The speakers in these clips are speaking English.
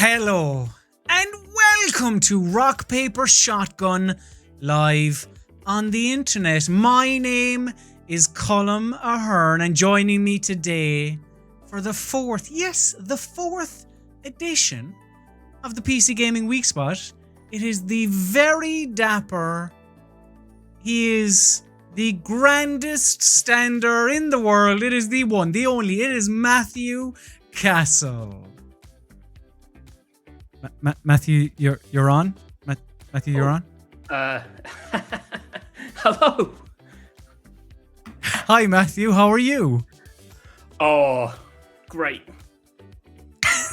Hello and welcome to Rock Paper Shotgun live on the internet. My name is Colm Ahern and joining me today for the fourth edition of the PC Gaming Weekspot. It is the very dapper, he is the grandest stander in the world. It is the one, the only, it is Matthew Castle. Matthew, you're on? Matthew, you're on? Hello. Hi, Matthew. How are you? Oh, great.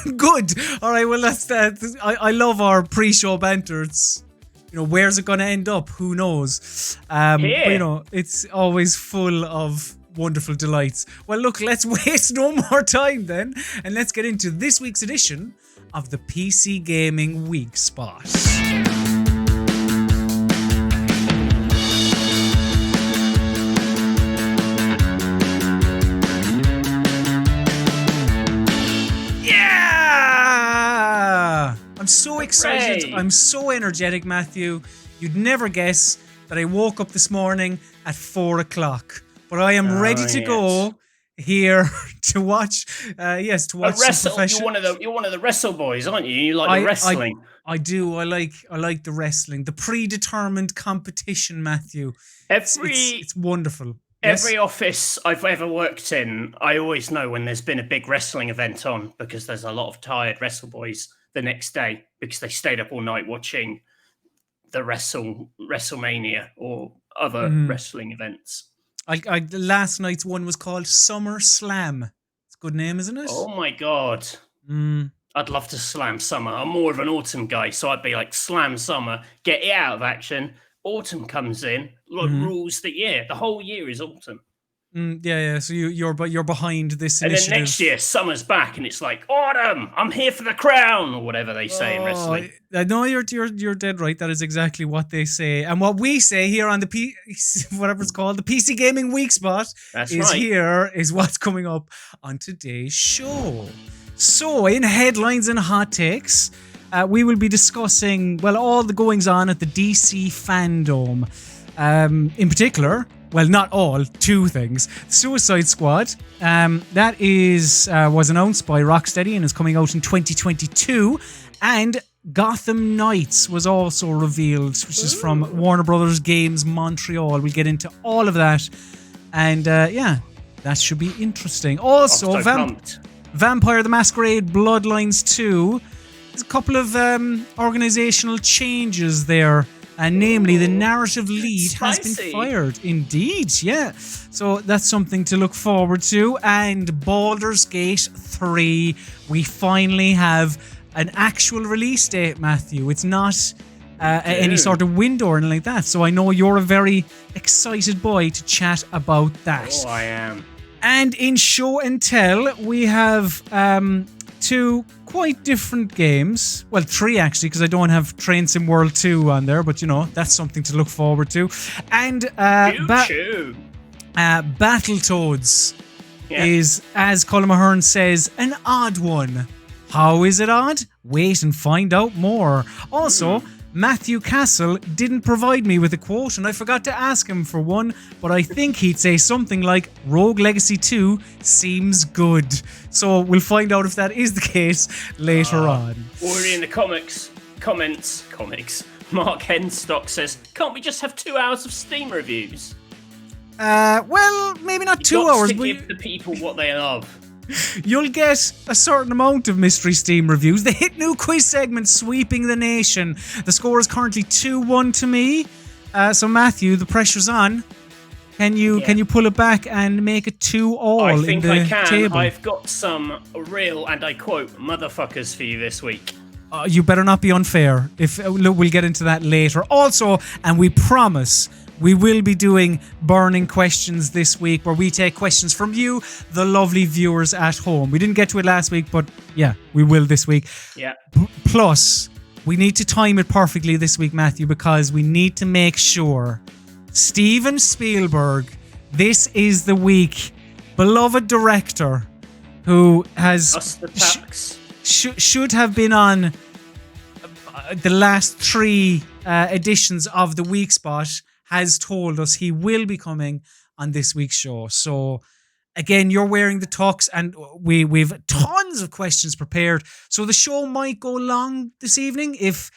Good. All right. Well, that's that. I love our pre-show banter. It's, where's it going to end up? Who knows? But, it's always full of wonderful delights. Well, look, let's waste no more time then, and let's get into this week's edition of the PC Gaming Weekspot. Yeah! I'm so excited. Hooray! I'm so energetic, Matthew. You'd never guess that I woke up this morning at 4 o'clock. But I am ready to go here to watch. To watch some professional. You're one of the wrestle boys, aren't you? You like the wrestling. I do. I like the wrestling, the predetermined competition, Matthew. It's wonderful. Every office I've ever worked in, I always know when there's been a big wrestling event on, because there's a lot of tired wrestle boys the next day because they stayed up all night watching the WrestleMania or other wrestling events. Last night's one was called Summer Slam. It's a good name, isn't it? Oh my God. I'd love to slam summer. I'm more of an autumn guy, so I'd be like, slam summer, get it out of action. Autumn comes in, rules the year. The whole year is autumn. Yeah. So you're behind this initiative. And then next year, summer's back, and it's like, autumn, I'm here for the crown, or whatever they say in wrestling. No, you're dead right. That is exactly what they say, and what we say here on the whatever it's called, the PC Gaming Weekspot, is what's coming up on today's show. So, in headlines and hot takes, we will be discussing all the goings on at the DC FanDome. In particular. Well, not all. Two things. Suicide Squad. That was announced by Rocksteady and is coming out in 2022. And Gotham Knights was also revealed, which is from Warner Brothers Games Montreal. We'll get into all of that. And that should be interesting. Also, Vampire the Masquerade Bloodlines 2. There's a couple of organizational changes there. And namely, the narrative lead has been fired. Indeed, yeah. So that's something to look forward to. And Baldur's Gate 3, we finally have an actual release date, Matthew. It's not any sort of window or anything like that. So I know you're a very excited boy to chat about that. Oh, I am. And in show and tell, we have two quite different games. Well, three actually, because I don't have Train Sim World 2 on there, but that's something to look forward to. And Battletoads is, as Colm Ahern says, an odd one. How is it odd? Wait and find out more. Also, Matthew Castle didn't provide me with a quote, and I forgot to ask him for one, but I think he'd say something like, Rogue Legacy 2 seems good. So we'll find out if that is the case later on. Already in the comments, Mark Henstock says, can't we just have 2 hours of Steam reviews? Well, maybe not 2 hours, but give the people what they love. You'll get a certain amount of mystery Steam reviews. The hit new quiz segment sweeping the nation. The score is currently 2-1 to me. So Matthew, the pressure's on. Can you pull it back and make it 2-all in the I can. table? I've got some real, and I quote, motherfuckers for you this week. You better not be unfair. We'll get into that later. Also, and we promise, we will be doing burning questions this week, where we take questions from you, the lovely viewers at home. We didn't get to it last week, but yeah, we will this week. Yeah. Plus, we need to time it perfectly this week, Matthew, because we need to make sure Steven Spielberg, this is the week, beloved director, who has should have been on the last 3 editions of the Weekspot, has told us he will be coming on this week's show. So again, you're wearing the tux, and we've tons of questions prepared. So the show might go long this evening if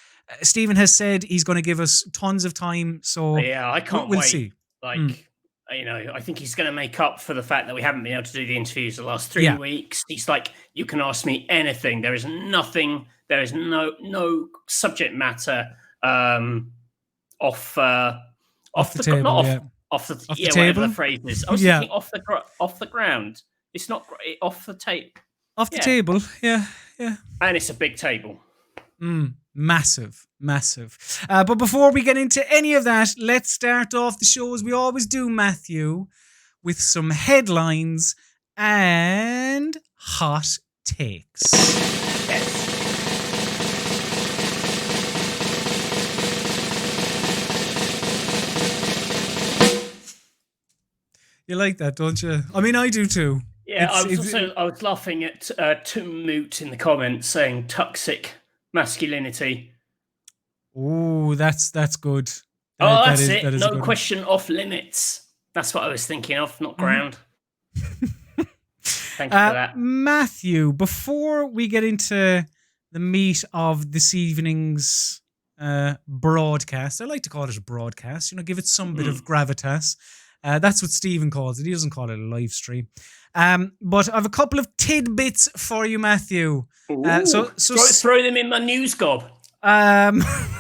Stephen has said he's going to give us tons of time. So yeah, I can't we'll wait. See. Like, I think he's going to make up for the fact that we haven't been able to do the interviews the last 3 weeks. He's like, you can ask me anything. There is nothing. There is no subject matter off the table. Not off the table. Whatever the phrase is. I was thinking off the ground. It's not off the tape. Off the table. Yeah. And it's a big table. Massive. But before we get into any of that, let's start off the show as we always do, Matthew, with some headlines and hot takes. Yes. You like that, don't you? I mean, I do too. Yeah, I was laughing at Moot in the comments saying toxic masculinity. Oh, that's good. That's it. No question off limits. That's what I was thinking of, not ground. Thank you for that. Matthew, before we get into the meat of this evening's broadcast, I like to call it a broadcast, give it some bit of gravitas. That's what Stephen calls it. He doesn't call it a live stream. But I have a couple of tidbits for you, Matthew. So throw them in my news gob.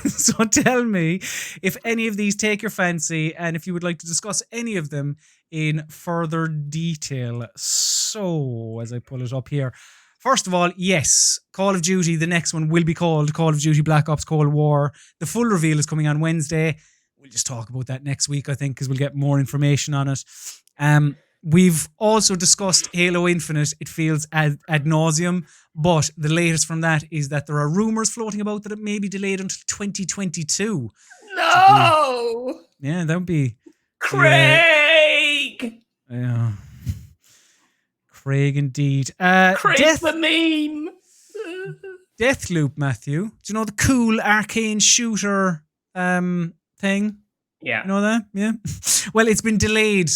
So tell me if any of these take your fancy and if you would like to discuss any of them in further detail. So, as I pull it up here, first of all, yes, Call of Duty, the next one will be called Call of Duty Black Ops Cold War. The full reveal is coming on Wednesday. We'll just talk about that next week, I think, because we'll get more information on it. We've also discussed Halo Infinite. It feels ad nauseum, but the latest from that is that there are rumors floating about that it may be delayed until 2022. No! Yeah, that would be... Craig! Yeah. Craig, indeed. Craig the meme! Deathloop, Matthew. Do you know the cool arcane shooter thing? Yeah. You know that? Yeah. Well, it's been delayed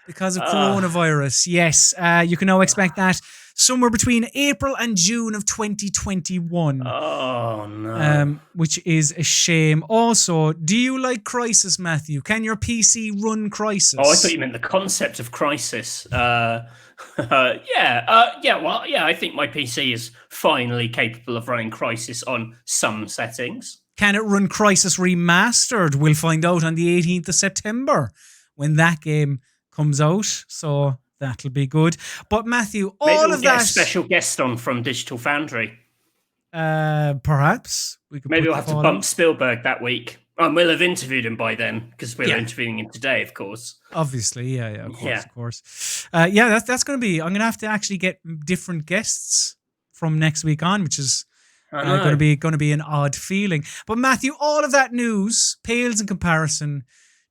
because of coronavirus. Yes. You can now expect that somewhere between April and June of 2021. Oh, no. Which is a shame. Also, do you like Crysis, Matthew? Can your PC run Crysis? Oh, I thought you meant the concept of Crysis. I think my PC is finally capable of running Crysis on some settings. Can it run Crysis Remastered? We'll find out on the 18th of September when that game comes out. So that'll be good. But Matthew, Maybe get a special guest on from Digital Foundry. Perhaps. Maybe we'll have to bump Spielberg that week. We'll have interviewed him by then because we're interviewing him today, of course. Obviously, of course. That's going to be... I'm going to have to actually get different guests from next week on, which is... going to be an odd feeling. But Matthew, all of that news pales in comparison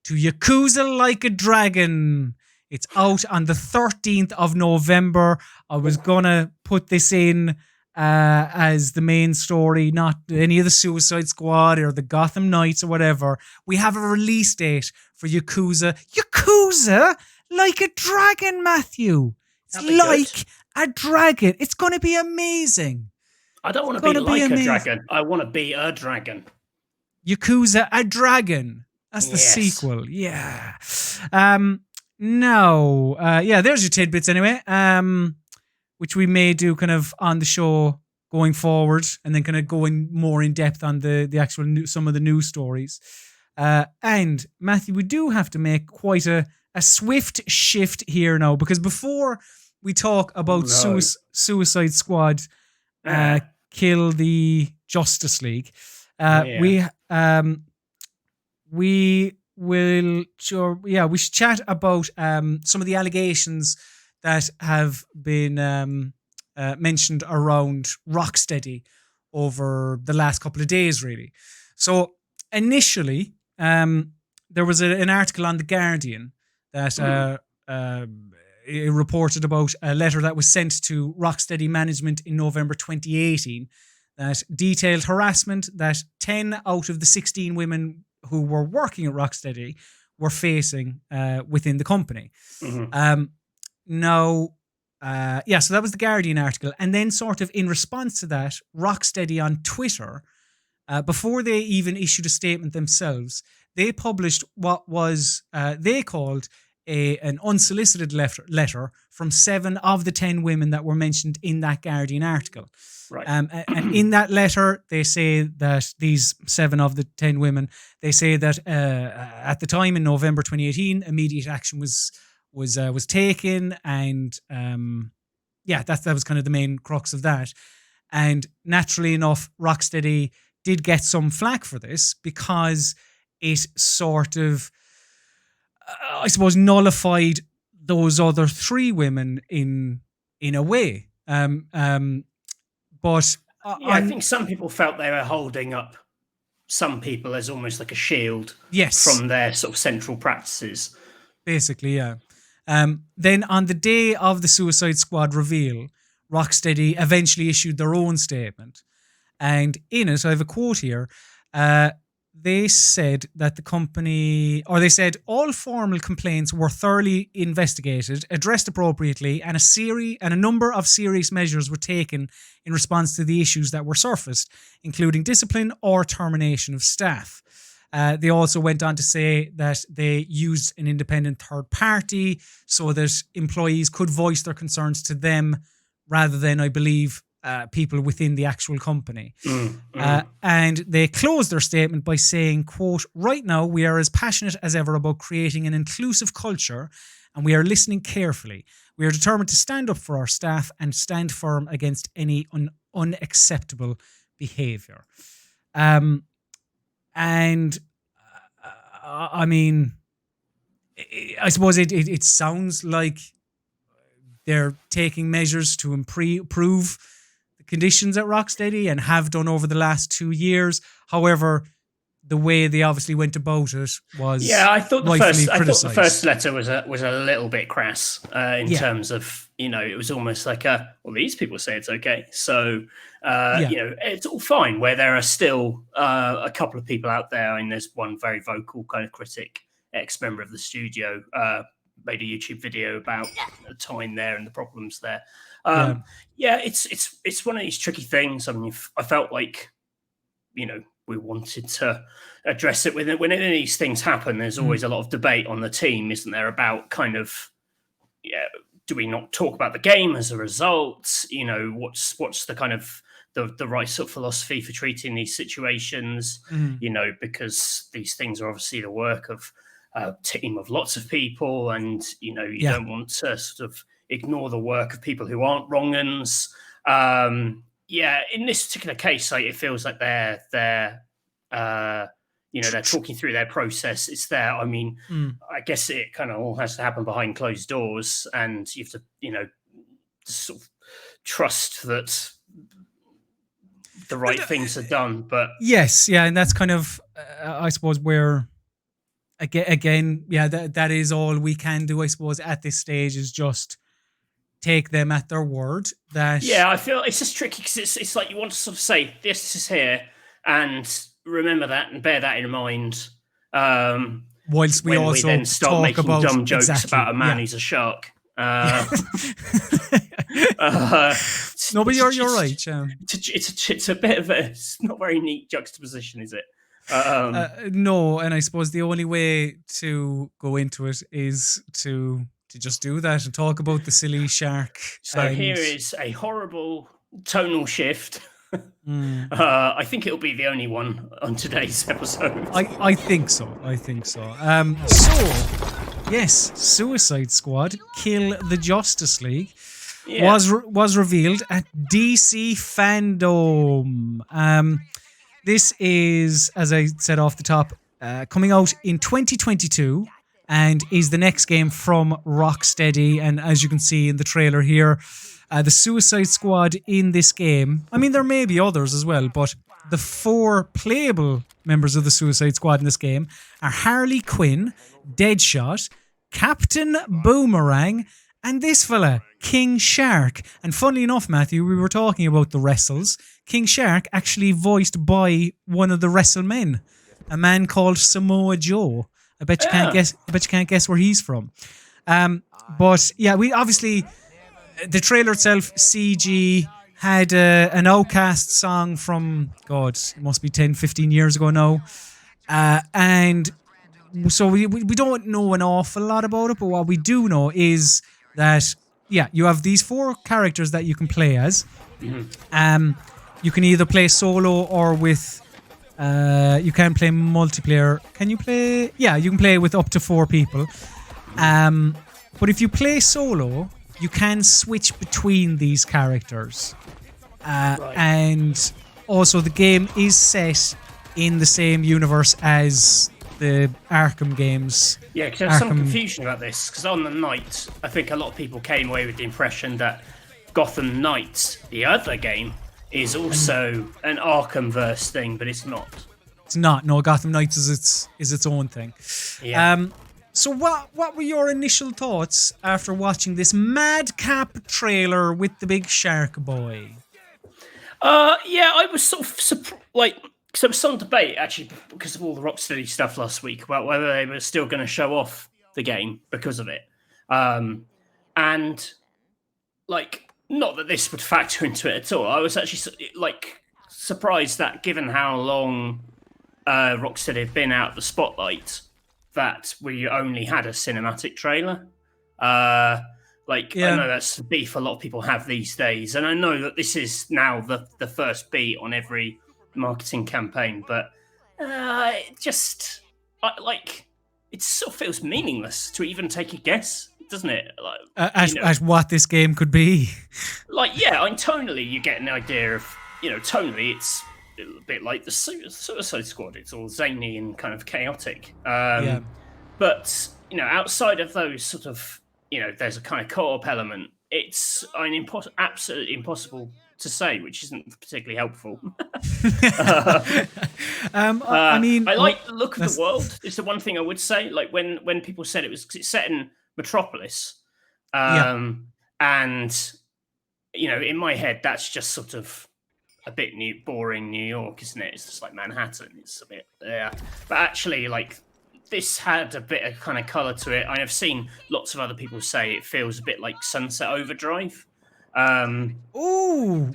to Yakuza Like a Dragon. It's out on the 13th of November. I was going to put this in as the main story, not any of the Suicide Squad or the Gotham Knights or whatever. We have a release date for Yakuza. Yakuza Like a Dragon, Matthew. It's like a dragon. It's going to be amazing. I don't want to be like a dragon. I want to be a dragon. Yakuza a Dragon. That's the sequel. Yeah. There's your tidbits anyway. Which we may do kind of on the show going forward and then kind of going more in depth on the actual some of the news stories. And Matthew, we do have to make quite a swift shift here now, because before we talk about Suicide Squad kill the Justice League, we should chat about some of the allegations that have been mentioned around Rocksteady over the last couple of days, really. So initially, there was an article on The Guardian that it reported about a letter that was sent to Rocksteady management in November 2018 that detailed harassment that 10 out of the 16 women who were working at Rocksteady were facing within the company. Mm-hmm. So that was the Guardian article. And then sort of in response to that, Rocksteady on Twitter, before they even issued a statement themselves, they published what was they called an unsolicited letter from 7 of the 10 women that were mentioned in that Guardian article. Right. And in that letter, they say that these 7 of the 10 women, they say that at the time in November 2018, immediate action was taken, and that was kind of the main crux of that. And naturally enough, Rocksteady did get some flack for this because it sort of, I suppose, nullified those other 3 women in a way. But I think some people felt they were holding up some people as almost like a shield, from their sort of central practices. Basically, yeah. Then on the day of the Suicide Squad reveal, Rocksteady eventually issued their own statement. And in it, I have a quote here. They said that they said all formal complaints were thoroughly investigated, addressed appropriately, and a number of serious measures were taken in response to the issues that were surfaced, including discipline or termination of staff. They also went on to say that they used an independent third party so that employees could voice their concerns to them rather than, I believe, people within the actual company. And they closed their statement by saying, quote, "Right now, we are as passionate as ever about creating an inclusive culture, and we are listening carefully. We are determined to stand up for our staff and stand firm against any unacceptable behavior." And I mean, I suppose it sounds like they're taking measures to improve the conditions at Rocksteady and have done over the last 2 years. However, the way they obviously went about it was I thought the first letter was a little bit crass in terms of, it was almost like these people say it's okay, so it's all fine. Where there are still a couple of people out there, and there's one very vocal kind of critic, ex-member of the studio, made a YouTube video about the time there and the problems there. It's one of these tricky things. I mean, I felt like, we wanted to address it when any of these things happen. There's always a lot of debate on the team, isn't there, about kind of, do we not talk about the game as a result? What's the kind of the right sort of philosophy for treating these situations? Because these things are obviously the work of a team of lots of people, and you don't want to sort of ignore the work of people who aren't wrong-uns. In this particular case, it feels like they're talking through their process. It's there. I mean, I guess it kind of all has to happen behind closed doors, and you have to, sort of trust that the right things are done. But yes, and that's kind of, I suppose, where again, that is all we can do, I suppose, at this stage, is just take them at their word. That I feel it's just tricky because it's like you want to sort of say this is here and remember that and bear that in mind. Whilst we also then start talk making about dumb jokes about a man who's a shark. No, but you're right. It's a bit of it's not very neat juxtaposition, is it? No, and I suppose the only way to go into it is to just do that and talk about the silly shark. So here is a horrible tonal shift. I think it'll be the only one on today's episode. I think so. Yes, Suicide Squad Kill the Justice League was revealed at DC FanDome. This is, as I said off the top, coming out in 2022 and is the next game from Rocksteady. And as you can see in the trailer here, the Suicide Squad in this game, I mean, there may be others as well, but the 4 playable members of the Suicide Squad in this game are Harley Quinn, Deadshot, Captain Boomerang, And this fella, King Shark. And funnily enough, Matthew, we were talking about the wrestles. King Shark actually voiced by one of the wrestlemen, a man called Samoa Joe. I bet you can't guess. I bet you can't guess where he's from. But yeah, we obviously the trailer itself, CG, had an Outcast song from God, it must be 10, 15 years ago now, and so we don't know an awful lot about it. But what we do know is that you have these 4 characters that you can play as. You can either play solo or with. You can play multiplayer. Can you play? Yeah, you can play with up to 4 people. But if you play solo, you can switch between these characters. And also the game is set in the same universe as the Arkham games. Yeah, because there's some confusion about this. Because on the night, I think a lot of people came away with the impression that Gotham Knights, the other game, is also an Arkhamverse thing, but it's not. It's not. No, Gotham Knights is its own thing. Yeah. So what were your initial thoughts after watching this madcap trailer with the big shark boy? Yeah, I was sort of because there was some debate actually because of all the Rocksteady stuff last week about whether they were still going to show off the game because of it, and not that this would factor into it at all. I was actually surprised that given how long Rocksteady have been out of the spotlight, that we only had a cinematic trailer. I know that's the beef a lot of people have these days, and I know that this is now the first beat on every marketing campaign, but it sort of feels meaningless to even take a guess, doesn't it? At what this game could be. Tonally you get an idea of, tonally it's a bit like the Suicide Squad. It's all zany and kind of chaotic. But, outside of those sort of, there's a kind of co-op element. It's absolutely impossible to say, which isn't particularly helpful. I mean, I like the look of the world. It's the one thing I would say. Like when people said it's set in Metropolis, and in my head that's just sort of a bit boring New York, isn't it? It's just like Manhattan. It's a bit but actually this had a bit of kind of color to it. I have seen lots of other people say it feels a bit like Sunset Overdrive. Oh,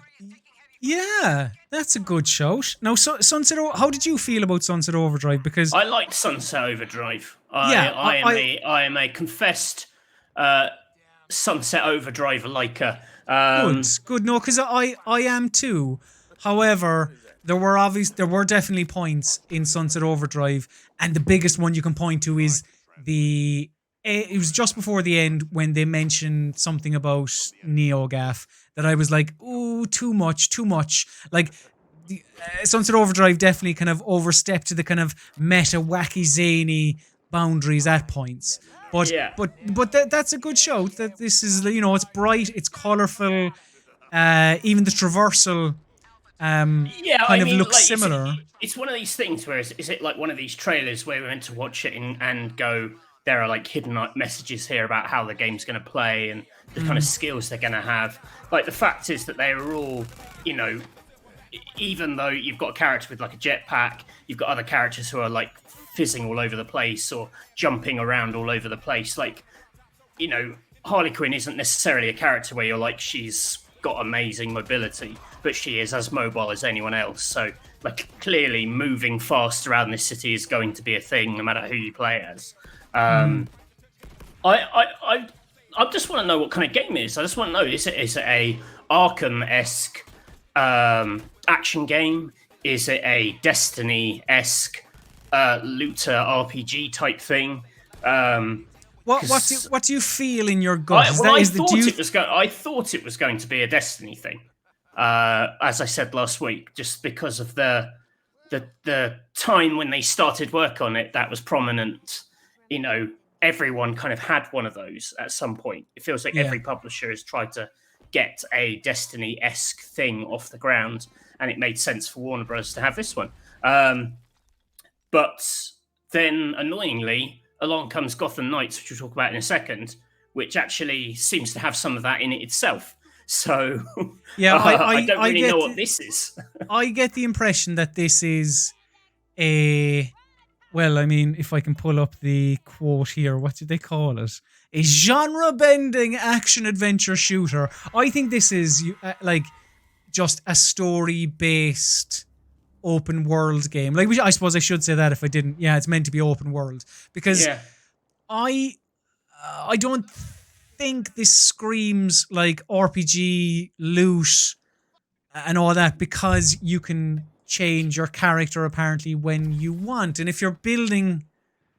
yeah, that's a good shout. Now, Sunset. How did you feel about Sunset Overdrive? Because I liked Sunset Overdrive. I am a confessed Sunset Overdrive liker. Good. No, because I am too. However, there were definitely points in Sunset Overdrive, and the biggest one you can point to is it was just before the end when they mentioned something about NeoGAF that I was like, ooh, too much. Like, Sunset Overdrive definitely kind of overstepped to the kind of meta, wacky, zany boundaries at points. But that's a good show. That this is, it's bright, it's colourful, even the traversal looks similar. It's one of these things where is it like one of these trailers where we're meant to watch it and go, there are like hidden messages here about how the game's going to play and the kind of skills they're going to have. Like the fact is that they're all, even though you've got a character with like a jetpack, you've got other characters who are like fizzing all over the place or jumping around all over the place. Like, Harley Quinn isn't necessarily a character where you're like, she's got amazing mobility, but she is as mobile as anyone else. So like clearly moving fast around this city is going to be a thing no matter who you play as. I just want to know what kind of game it is. I just want to know, is it a Arkham-esque action game? Is it a Destiny-esque looter RPG type thing? What do you feel in your gut? I thought it was going to be a Destiny thing. As I said last week, just because of the time when they started work on it, that was prominent. Everyone kind of had one of those at some point. It feels like every publisher has tried to get a Destiny-esque thing off the ground, and it made sense for Warner Bros. To have this one. But then, annoyingly, along comes Gotham Knights, which we'll talk about in a second, which actually seems to have some of that in it itself. So yeah, I don't really know what this is. I get the impression that this is a, well, I mean, if I can pull up the quote here, what did they call it? A genre-bending action-adventure shooter. I think this is like just a story-based open world game. Like, I suppose I should say that if I didn't. Yeah, it's meant to be open world because I don't think this screams like RPG loot and all that, because you can change your character apparently when you want, and if you're building,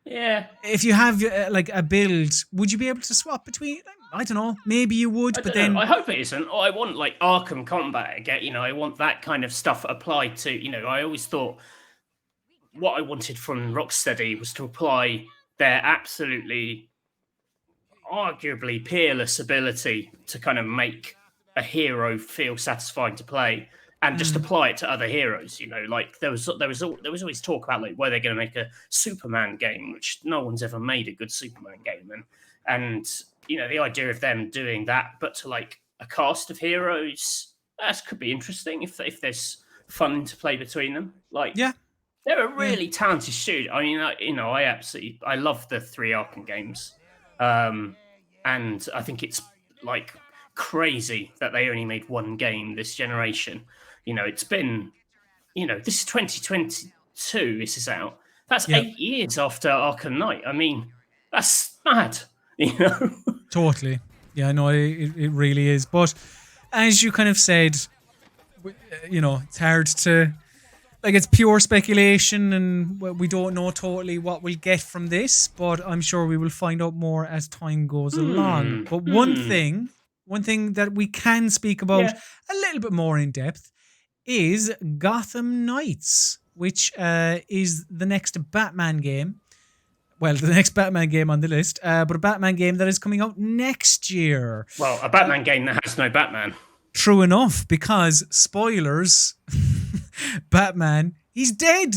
if you have like a build, would you be able to swap between? I don't know. Maybe you would, but then I hope it isn't. I want like Arkham combat again. You know, I want that kind of stuff applied to. You know, I always thought what I wanted from Rocksteady was to apply their absolutely, arguably peerless ability to kind of make a hero feel satisfying to play, and just apply it to other heroes. You know, like there was always talk about like where they're going to make a Superman game, which no one's ever made a good Superman game, and you know, the idea of them doing that, but to like a cast of heroes, that could be interesting if there's fun to play between them. Like, they're a really talented studio. I mean, you know, I love the 3 Arkham games, and I think it's like crazy that they only made one game this generation. You know, it's been, you know, this is 2022. This is out. That's 8 years after Arkham Knight. I mean, that's mad. You know. Totally. Yeah, no, it really is. But as you kind of said, you know, it's hard to, like, it's pure speculation, and we don't know totally what we'll get from this, but I'm sure we will find out more as time goes along. But one thing that we can speak about a little bit more in depth is Gotham Knights, which is the next Batman game. Well, the next Batman game on the list, but a Batman game that is coming out next year. Well, a Batman game that has no Batman. True enough, because, spoilers, Batman, he's dead.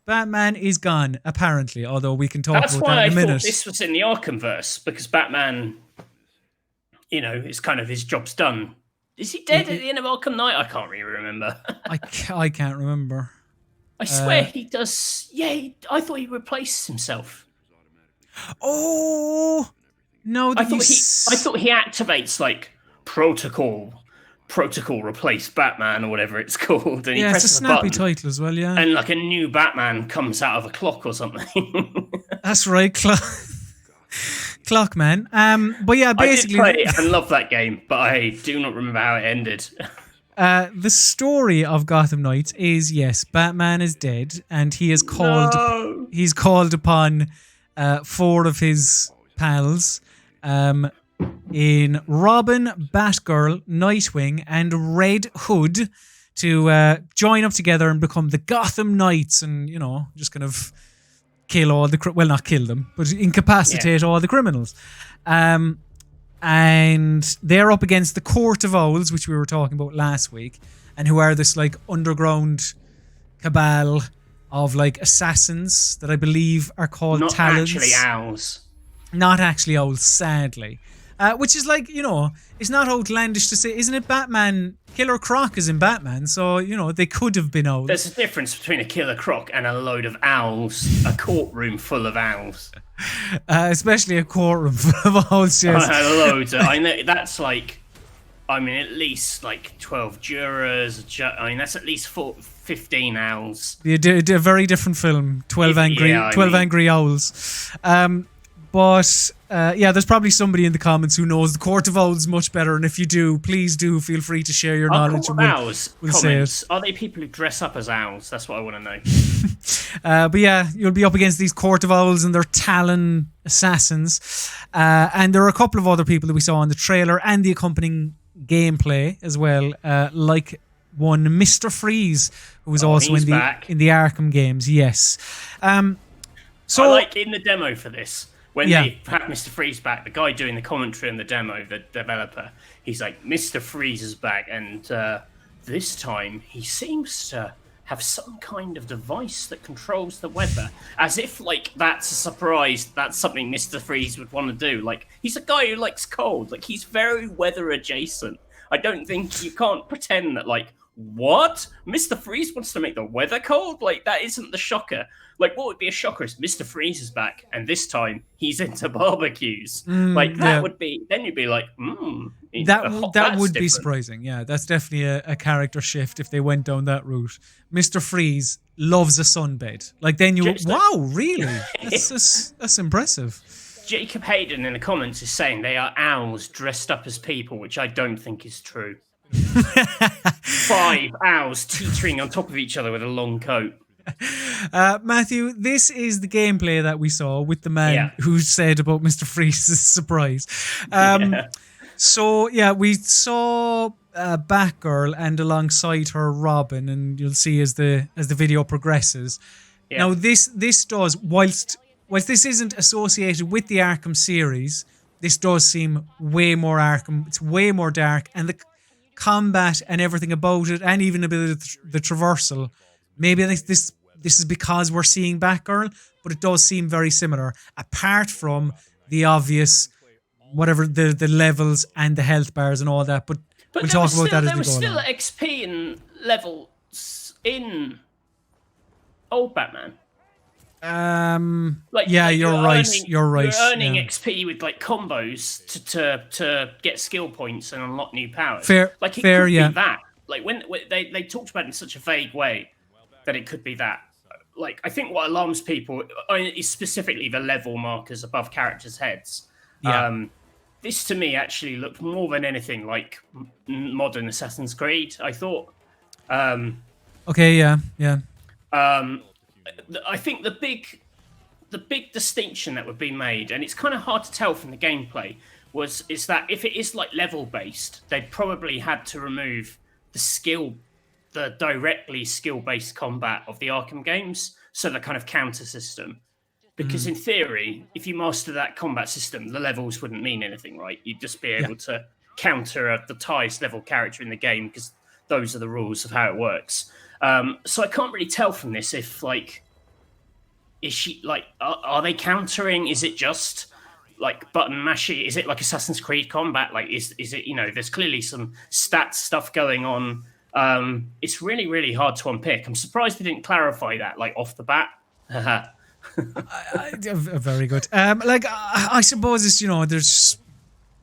Batman is gone, apparently, although we can talk about that in a minute. That's why I thought this was in the Arkhamverse, because Batman, you know, it's kind of his job's done. Is he dead at the end of Arkham Knight? I can't really remember. I can't remember. I swear he does. Yeah, I thought he replaced himself. Oh no! I thought he activates like protocol replace Batman or whatever it's called. And yeah, it's a snappy title as well. Yeah, and like a new Batman comes out of a clock or something. That's right, Clockman. But yeah, basically, I did play and love that game, but I do not remember how it ended. The story of Gotham Knights is, yes, Batman is dead, and he is called. No. He's called upon 4 of his pals, in Robin, Batgirl, Nightwing, and Red Hood, to join up together and become the Gotham Knights, and, you know, just kind of kill all the not kill them, but incapacitate all the criminals. And they're up against the Court of Owls, which we were talking about last week, and who are this like underground cabal of like assassins that I believe are called Talons. Not actually owls. Not actually owls, sadly. Which is like, you know, it's not outlandish to say, isn't it? Batman, Killer Croc is in Batman, so, you know, they could have been owls. There's a difference between a Killer Croc and a load of owls, a courtroom full of owls. Especially a courtroom full of owls, yes. Loads. I know that's like, I mean, at least like 12 jurors. I mean, that's at least 15 owls. A very different film, 12 Angry Owls. But yeah, there's probably somebody in the comments who knows the Court of Owls much better, and if you do, please do feel free to share your knowledge. We'll say it. Are they people who dress up as owls? That's what I want to know. But yeah, you'll be up against these Court of Owls and their Talon assassins, and there are a couple of other people that we saw in the trailer and the accompanying gameplay as well, like one Mr. Freeze, who was also in the Arkham games. Yes. So I like in the demo for this. When they had Mr. Freeze back, the guy doing the commentary in the demo, the developer, he's like, Mr. Freeze is back, and this time he seems to have some kind of device that controls the weather, as if like that's a surprise. That's something Mr. Freeze would want to do. Like, he's a guy who likes cold. Like, he's very weather adjacent. I don't think you can't pretend that like, what? Mr. Freeze wants to make the weather cold? Like, that isn't the shocker. Like, what would be a shocker is Mr. Freeze is back, and this time he's into barbecues. Like, that would be, then you'd be like, That would be surprising. Yeah, that's definitely a character shift if they went down that route. Mr. Freeze loves a sunbed. Like, then you, wow, really? That's impressive. Jacob Hayden in the comments is saying they are owls dressed up as people, which I don't think is true. 5 owls teetering on top of each other with a long coat. Matthew, this is the gameplay that we saw with the man who said about Mr. Freeze's surprise. So, yeah, we saw Batgirl and alongside her Robin, and you'll see as the video progresses. Yeah. Now, this does, whilst this isn't associated with the Arkham series, this does seem way more Arkham. It's way more dark, and the combat and everything about it, and even a bit of the traversal, maybe this is because we're seeing Batgirl, but it does seem very similar, apart from the obvious, whatever, the levels and the health bars and all that, but we'll talk about that as we go along. There was still XP and levels in old Batman. You're right. You're earning XP with like combos to get skill points and unlock new powers. Fair, like it fair, could yeah. be that. Like when they talked about it in such a vague way that it could be that. Like, I think what alarms people is specifically the level markers above characters' heads. Yeah. This to me actually looked more than anything like modern Assassin's Creed, I thought. Okay, yeah. I think the big distinction that would be made, and it's kind of hard to tell from the gameplay, is that if it is like level based, they'd probably had to remove the directly skill based combat of the Arkham games, so the kind of counter system. Because in theory, if you master that combat system, the levels wouldn't mean anything, right? You'd just be able to counter the highest level character in the game, because those are the rules of how it works. So I can't really tell from this if, like, is she, like, are they countering? Is it just, like, button mashy? Is it like Assassin's Creed combat? Like, is it, there's clearly some stats stuff going on. It's really, really hard to unpick. I'm surprised they didn't clarify that, like, off the bat. Very good. I suppose it's, there's,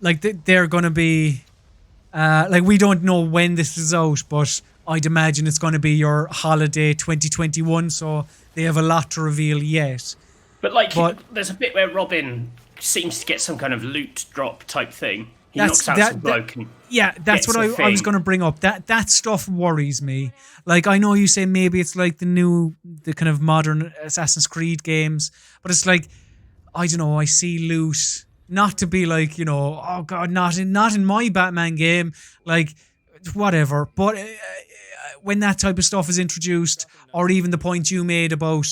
like, they're going to be, like, we don't know when this is out, but I'd imagine it's going to be your holiday 2021, so they have a lot to reveal yet. But there's a bit where Robin seems to get some kind of loot drop type thing. He knocks out some bloke. That's what I was going to bring up. That stuff worries me. Like, I know you say maybe it's like the kind of modern Assassin's Creed games, but it's like, I don't know, I see loot, not to be like, oh God, not in my Batman game, like, whatever. But when that type of stuff is introduced, or even the point you made about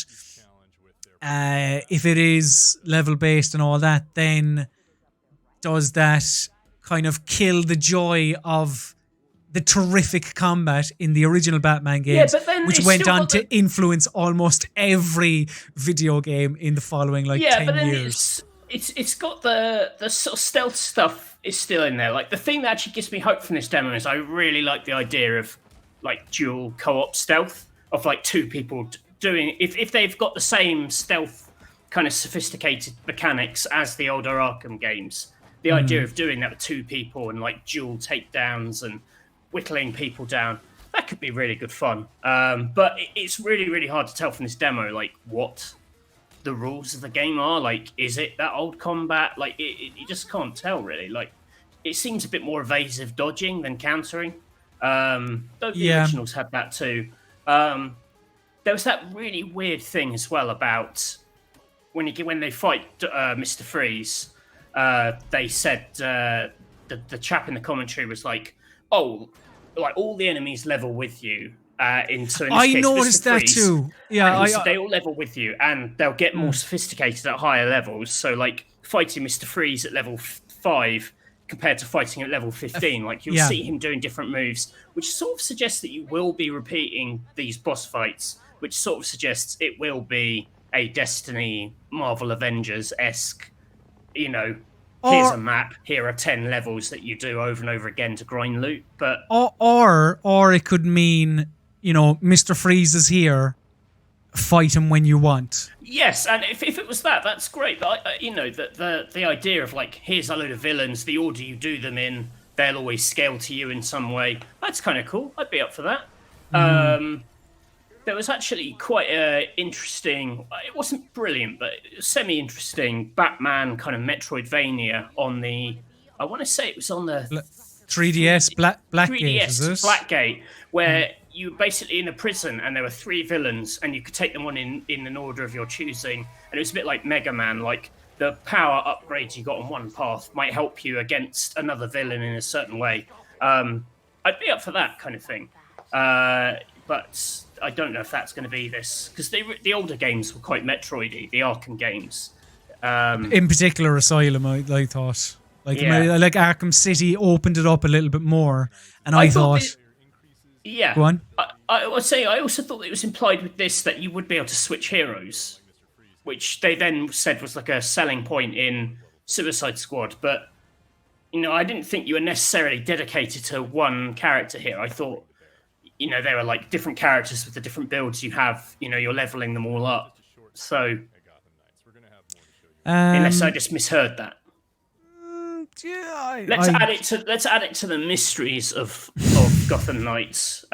if it is level based and all that, then does that kind of kill the joy of the terrific combat in the original Batman games, which went on to influence almost every video game in the following 10 years. It's got the sort of stealth stuff is still in there. Like, the thing that actually gives me hope from this demo is I really like the idea of like dual co-op stealth, of like two people doing, if they've got the same stealth kind of sophisticated mechanics as the older Arkham games. The idea of doing that with two people and like dual takedowns and whittling people down, that could be really good fun. But it's really, really hard to tell from this demo, like, what the rules of the game are. Like, is it that old combat? Like, you just can't tell, really. Like, it seems a bit more evasive dodging than countering. Though the originals had that too. There was that really weird thing as well about when they fight Mr. Freeze. They said the chap in the commentary was like, "Oh, like all the enemies level with you." I noticed that too. Yeah, they all level with you, and they'll get more sophisticated at higher levels. So, like, fighting Mr. Freeze at level 5 compared to fighting at level 15. Like you'll see him doing different moves, which sort of suggests that you will be repeating these boss fights, which sort of suggests it will be a Destiny, Marvel Avengers-esque, you know, here's a map, here are 10 levels that you do over and over again to grind loot. But or it could mean, you know, Mr. Freeze is here, fight him when you want. Yes, and if it was that, that's great. But you know, the idea of like, here's a load of villains, the order you do them in, they'll always scale to you in some way. That's kind of cool. I'd be up for that. There was actually quite a interesting, it wasn't brilliant, but semi-interesting Batman kind of Metroidvania on the, I want to say it was on the 3DS Blackgate, 3DS is this? Blackgate, where you were basically in a prison and there were 3 villains and you could take them on in an order of your choosing. And it was a bit like Mega Man, like the power upgrades you got on one path might help you against another villain in a certain way. I'd be up for that kind of thing. But I don't know if that's going to be this, because the older games were quite Metroidy, the Arkham games. In particular, Asylum, I thought. Like Arkham City opened it up a little bit more, and I thought... Go on. I would say I also thought it was implied with this that you would be able to switch heroes, which they then said was like a selling point in Suicide Squad. But, you know, I didn't think you were necessarily dedicated to one character here. I thought, you know, they were like different characters with the different builds you have. You know, you're leveling them all up. So, unless I just misheard that. Let's add it to the mysteries of Gotham Knights.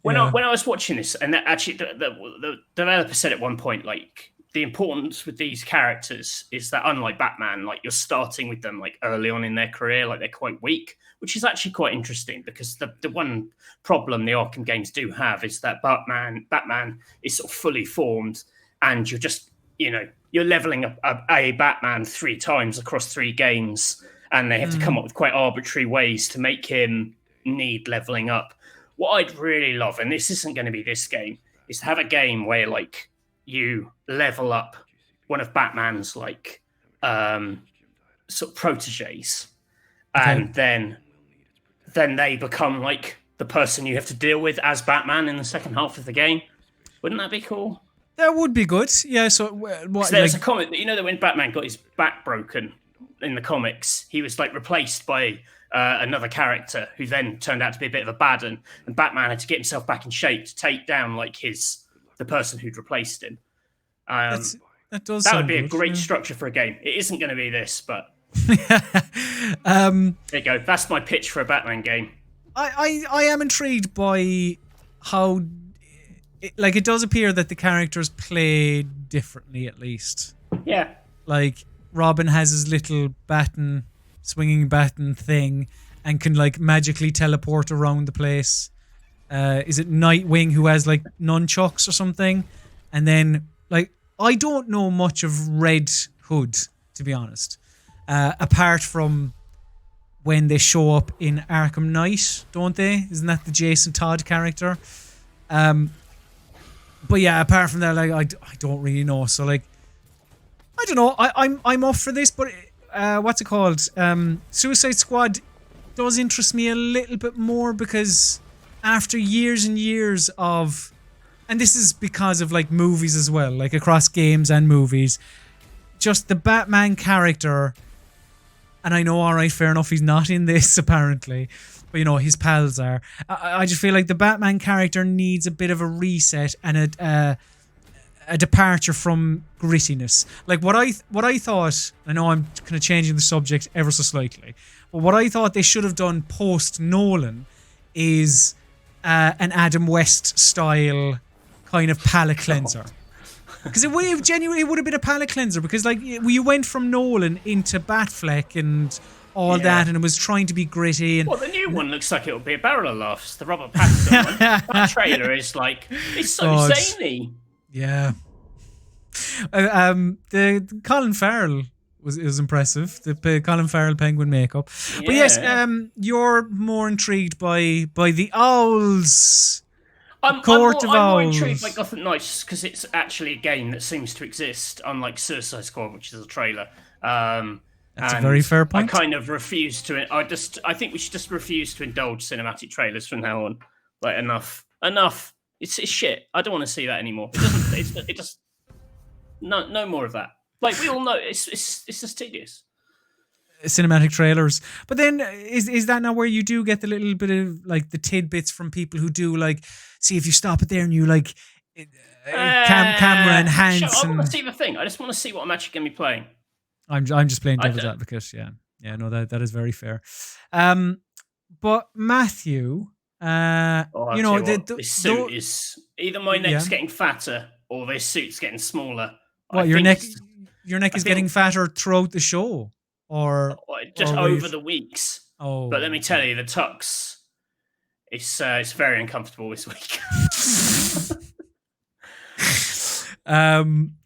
When I was watching this, and actually the developer said at one point, like, the importance with these characters is that unlike Batman, like you're starting with them like early on in their career, like they're quite weak, which is actually quite interesting because the one problem the Arkham games do have is that Batman is sort of fully formed and you're just, you know, you're leveling up a Batman 3 times across 3 games, and they have to come up with quite arbitrary ways to make him need leveling up. What I'd really love, and this isn't going to be this game, is to have a game where like you level up one of Batman's like sort of proteges, and then they become like the person you have to deal with as Batman in the second half of the game. Wouldn't that be cool? That would be good. Yeah, so... there's a comic, you know that when Batman got his back broken in the comics, he was like replaced by another character who then turned out to be a bit of a bad one, and Batman had to get himself back in shape to take down like the person who'd replaced him. That would be a great structure for a game. It isn't going to be this, but... there you go. That's my pitch for a Batman game. I am intrigued by how... it does appear that the characters play differently, at least. Yeah. Like, Robin has his little swinging baton thing and can, like, magically teleport around the place. Is it Nightwing who has, like, nunchucks or something? And then, like, I don't know much of Red Hood, to be honest. Apart from when they show up in Arkham Knight, don't they? Isn't that the Jason Todd character? But yeah, apart from that, like I don't really know. So like, I don't know. I'm off for this, but what's it called? Suicide Squad does interest me a little bit more because after years and years of, and this is because of like movies as well, like across games and movies, just the Batman character. And I know, all right, fair enough, he's not in this apparently. But, you know, his pals are. I just feel like the Batman character needs a bit of a reset and a departure from grittiness. Like, what I thought, I know I'm kind of changing the subject ever so slightly, but what I thought they should have done post-Nolan is an Adam West-style kind of palate cleanser. Because it genuinely would have been a palate cleanser, because, like, you went from Nolan into Batfleck and... all that, and it was trying to be gritty. And well, the new one looks like it'll be a barrel of laughs. The Robert Pattinson one. That trailer is like, it's so zany. Yeah. The Colin Farrell was impressive. The Colin Farrell penguin makeup. Yeah. But yes, you're more intrigued by the owls. I'm more intrigued by Gotham Knights because it's actually a game that seems to exist, unlike Suicide Squad, which is a trailer. That's a very fair point. I kind of refuse to. I think we should just refuse to indulge cinematic trailers from now on. Like enough. It's shit. I don't want to see that anymore. It just. No more of that. Like we all know, it's just tedious. Cinematic trailers, but then is that not where you do get the little bit of like the tidbits from people who do like see if you stop it there and you like camera enhance. I want to see the thing. I just want to see what I'm actually going to be playing. I'm just playing devil's advocate. Yeah. No, that is very fair. But Matthew, you know, this suit is either my neck's getting fatter or this suit's getting smaller. What your neck is getting fatter throughout the show, or just over the weeks. Oh, but let me tell you, the tux, it's very uncomfortable this week.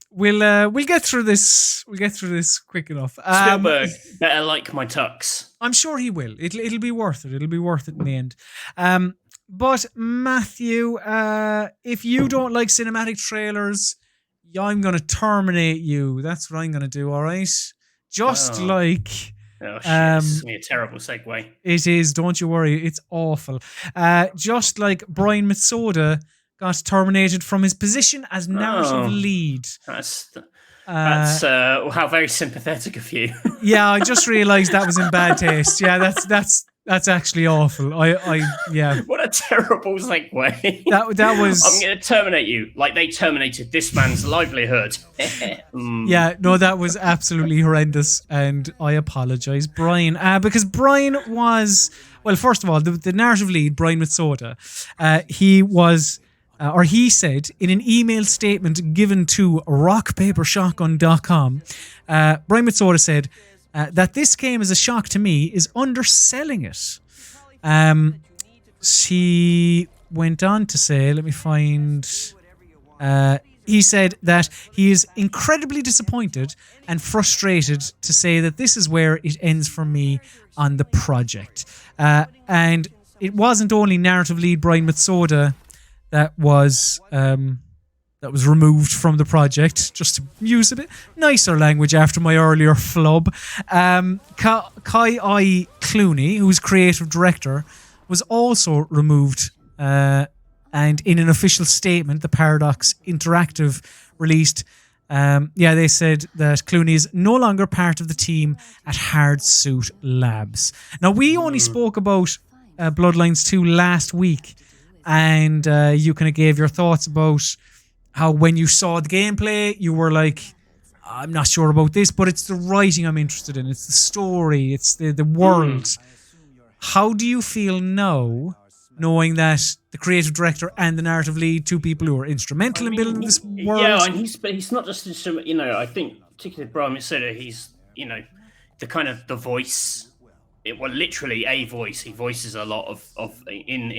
We'll get through this. We'll get through this quick enough. Spielberg better like my tux. I'm sure he will. It'll be worth it. It'll be worth it in the end. But Matthew, if you don't like cinematic trailers, I'm going to terminate you. That's what I'm going to do, all right? Just like... Oh, shit. This is going to be a terrible segue. It is. Don't you worry. It's awful. Just like Brian Mitsoda got terminated from his position as narrative lead. That's how very sympathetic of you. Yeah, I just realised that was in bad taste. Yeah, that's actually awful. Yeah. What a terrible segue. That was. I'm going to terminate you like they terminated this man's livelihood. Yeah, no, that was absolutely horrendous, and I apologise, Brian, because Brian was first of all the narrative lead, Brian Mitsoda. He was. Or he said in an email statement given to rockpapershotgun.com, Brian Mitsoda said that this game is a shock to me is underselling it. She went on to say, let me find... he said that he is incredibly disappointed and frustrated to say that this is where it ends for me on the project. And it wasn't only narrative lead Brian Mitsoda that was removed from the project, just to use a bit nicer language after my earlier flub. Kai I. Clooney, who's creative director, was also removed. And in an official statement, the Paradox Interactive released, they said that Clooney is no longer part of the team at Hard Suit Labs. Now, we only spoke about Bloodlines 2 last week, and you kind of gave your thoughts about how when you saw the gameplay, you were like, I'm not sure about this, but it's the writing I'm interested in. It's the story. It's the world. How do you feel now, knowing that the creative director and the narrative lead, two people who are instrumental in building this world? Yeah, and he's not just instrumental. You know, I think particularly Brian Mitsoda, he's, you know, the kind of the voice. Literally a voice. He voices a lot of in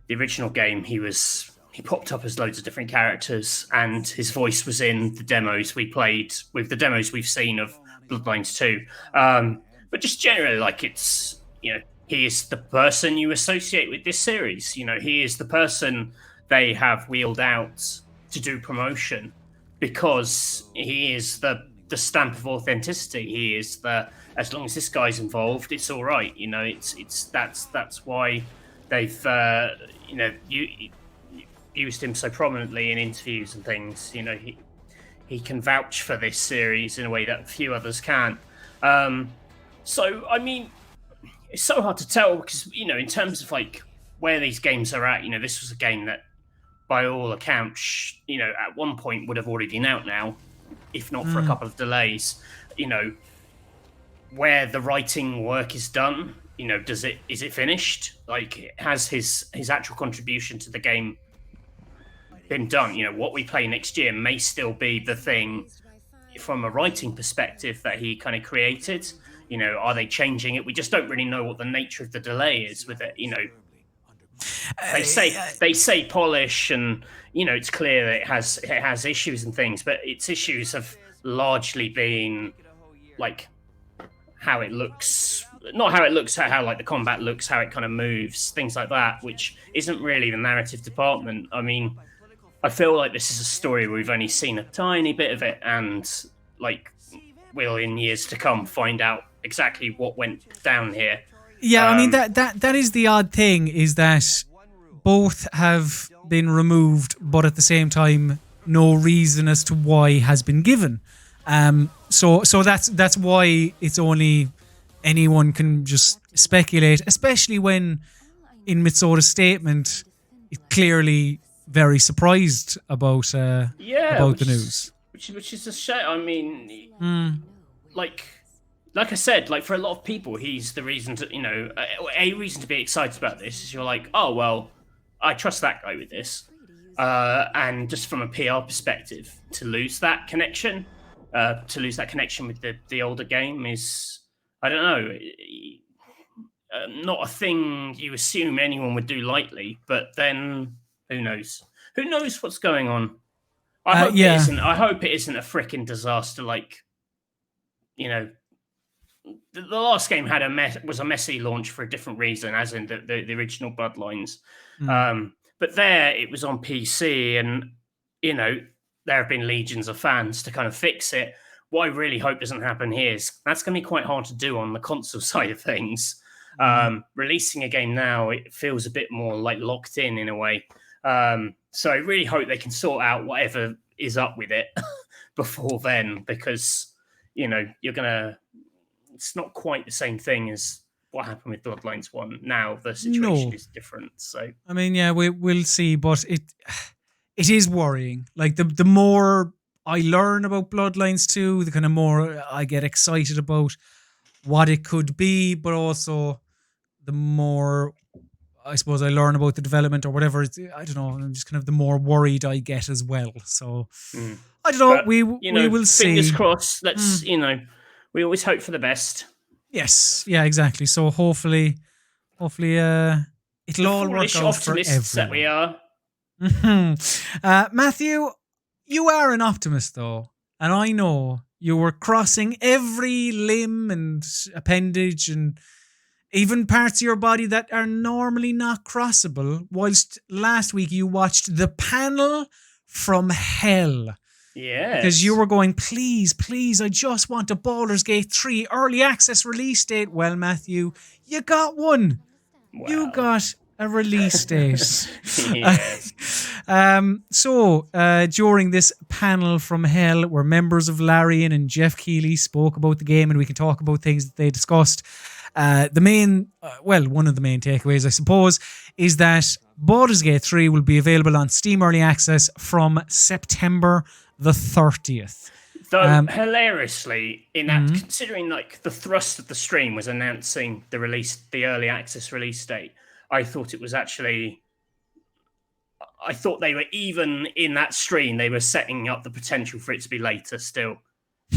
the original game. He popped up as loads of different characters, and his voice was in the demos we played, with the demos we've seen of Bloodlines 2. But just generally, like, it's, you know, he is the person you associate with this series. You know, he is the person they have wheeled out to do promotion because he is the stamp of authenticity. He is as long as this guy's involved, it's all right. You know, that's why they've used him so prominently in interviews and things. You know, he can vouch for this series in a way that few others can. So I mean, it's so hard to tell because, you know, in terms of like where these games are at, you know, this was a game that by all accounts, you know, at one point would have already been out now, if not for a couple of delays. You know, where the writing work is done, you know, is it finished? Like, has his actual contribution to the game been done? You know, what we play next year may still be the thing from a writing perspective that he kind of created. You know, are they changing it? We just don't really know what the nature of the delay is with it. You know, they say polish, and, you know, it's clear that it has issues and things, but its issues have largely been like how it looks, not how it looks, how like the combat looks, how it kind of moves, things like that, which isn't really the narrative department. I mean, I feel like this is a story where we've only seen a tiny bit of it, and like will in years to come find out exactly what went down here. Yeah, I mean that is the odd thing, is that both have been removed, but at the same time, no reason as to why has been given. So that's why it's only anyone can just speculate, especially when in Mitsoda's statement, it's clearly very surprised about the news. Which is a shame. I mean, like I said, like for a lot of people, he's the reason to, a reason to be excited about this is you're like, oh well, I trust that guy with this, and just from a PR perspective, to lose that connection with the older game is, I don't know, not a thing you assume anyone would do lightly. But then who knows? Who knows what's going on? I hope it isn't. I hope it isn't a freaking disaster. Like, the last game had was a messy launch for a different reason, as in the original Bloodlines. But there it was on PC, and there have been legions of fans to kind of fix it. What I really hope doesn't happen here is that's going to be quite hard to do on the console side of things. Releasing a game now, it feels a bit more like locked in a way. So I really hope they can sort out whatever is up with it before then, because it's not quite the same thing as what happened with Bloodlines 1. Now the situation is different. So I mean, yeah, we'll see, but it is worrying. Like the more I learn about Bloodlines 2, the kind of more I get excited about what it could be, but also the more I suppose I learn about the development or whatever. I don't know. I'm just kind of the more worried I get as well. So I don't know. But, we will see. Fingers crossed. Let's we always hope for the best. Yes. Yeah. Exactly. So hopefully, it'll all work out for everyone. That we are. Matthew, you are an optimist though, and I know you were crossing every limb and appendage and even parts of your body that are normally not crossable, whilst last week you watched The Panel from Hell. Yeah. Because you were going, please, I just want a Baldur's Gate 3 early access release date. Well, Matthew, you got one. Wow. You got a release date. Yes. So, during this Panel from Hell, where members of Larian and Jeff Keighley spoke about the game, and we can talk about things that they discussed. One of the main takeaways, I suppose, is that Baldur's Gate 3 will be available on Steam Early Access from September the 30th. Though, hilariously, in that, considering like the thrust of the stream was announcing the early access release date, I thought it was actually... I thought they were, even in that stream, they were setting up the potential for it to be later still.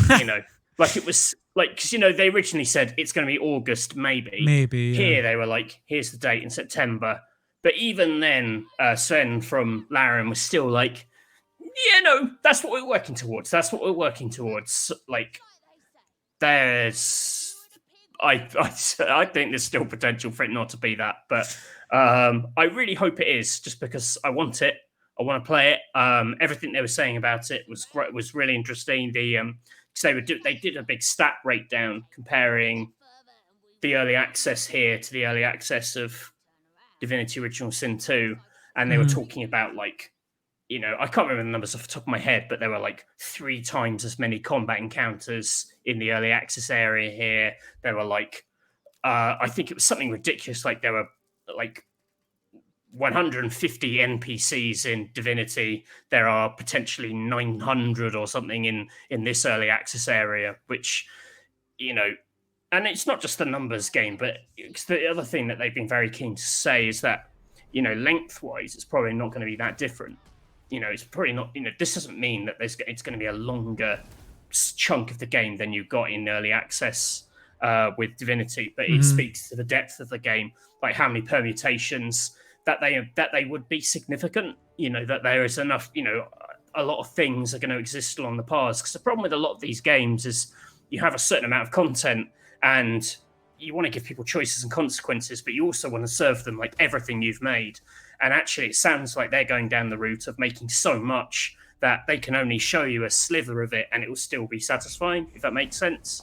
Like it was... Like, because, they originally said it's going to be August, maybe. Maybe, yeah. Here they were like, here's the date in September. But even then, Sven from Larian was still like, yeah, no, that's what we're working towards. Like, there's... I think there's still potential for it not to be that. But I really hope it is, just because I want it. I want to play it. Everything they were saying about it was really interesting. Because they did a big stat breakdown comparing the early access here to the early access of Divinity Original Sin 2, and they were talking about like, I can't remember the numbers off the top of my head, but there were like 3 times as many combat encounters in the early access area here. There were like, I think it was something ridiculous, like there were like 150 NPCs in Divinity. There are potentially 900 or something in this early access area, which, and it's not just the numbers game, but the other thing that they've been very keen to say is that, lengthwise, it's probably not going to be that different. It's probably not, this doesn't mean that it's going to be a longer chunk of the game than you got in early access with Divinity, but it speaks to the depth of the game, like how many permutations that they would be significant, that there is enough, a lot of things are going to exist along the paths. Because the problem with a lot of these games is you have a certain amount of content, and you want to give people choices and consequences, but you also want to serve them like everything you've made. And actually, it sounds like they're going down the route of making so much that they can only show you a sliver of it, and it will still be satisfying. If that makes sense.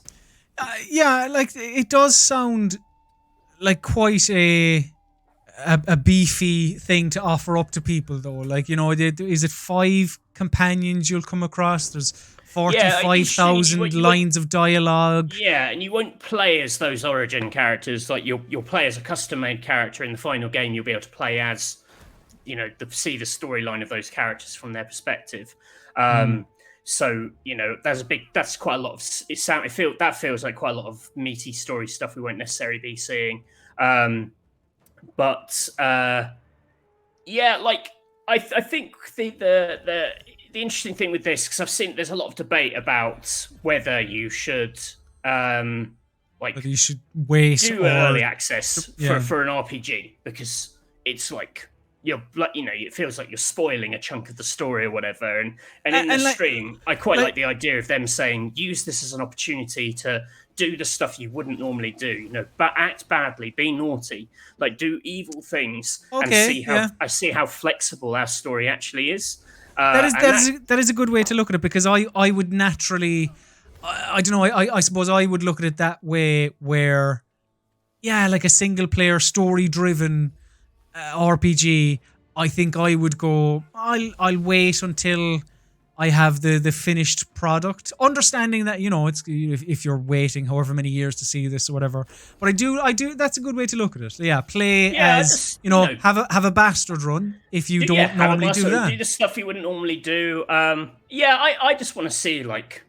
Yeah, like it does sound like quite a beefy thing to offer up to people, though. Like, you know, is it 5 companions you'll come across? There's 45,000 lines of dialogue. Yeah, and you won't play as those origin characters. Like you'll play as a custom-made character in the final game. You'll be able to play as, you know, see the storyline of those characters from their perspective. So, you know, that's quite a lot of that feels like quite a lot of meaty story stuff we won't necessarily be seeing. But yeah, like I think the interesting thing with this, because I've seen there's a lot of debate about whether you should whether you should wait do early access for an RPG, because it's like it feels like you're spoiling a chunk of the story or whatever. And in the stream, I quite like the idea of them saying, use this as an opportunity to do the stuff you wouldn't normally do. You know, but act badly, be naughty, like do evil things, and see how flexible our story actually is. That is a good way to look at it, because I would naturally, I don't know, I suppose I would look at it that way, where, yeah, like a single player story driven RPG, I think I would go, I'll wait until I have the finished product, understanding that, you know, it's if you're waiting however many years to see this or whatever. But I do that's a good way to look at it. Yeah, play as, you know, have a bastard run if you don't normally do that. Do the stuff you wouldn't normally do. I just want to see, like,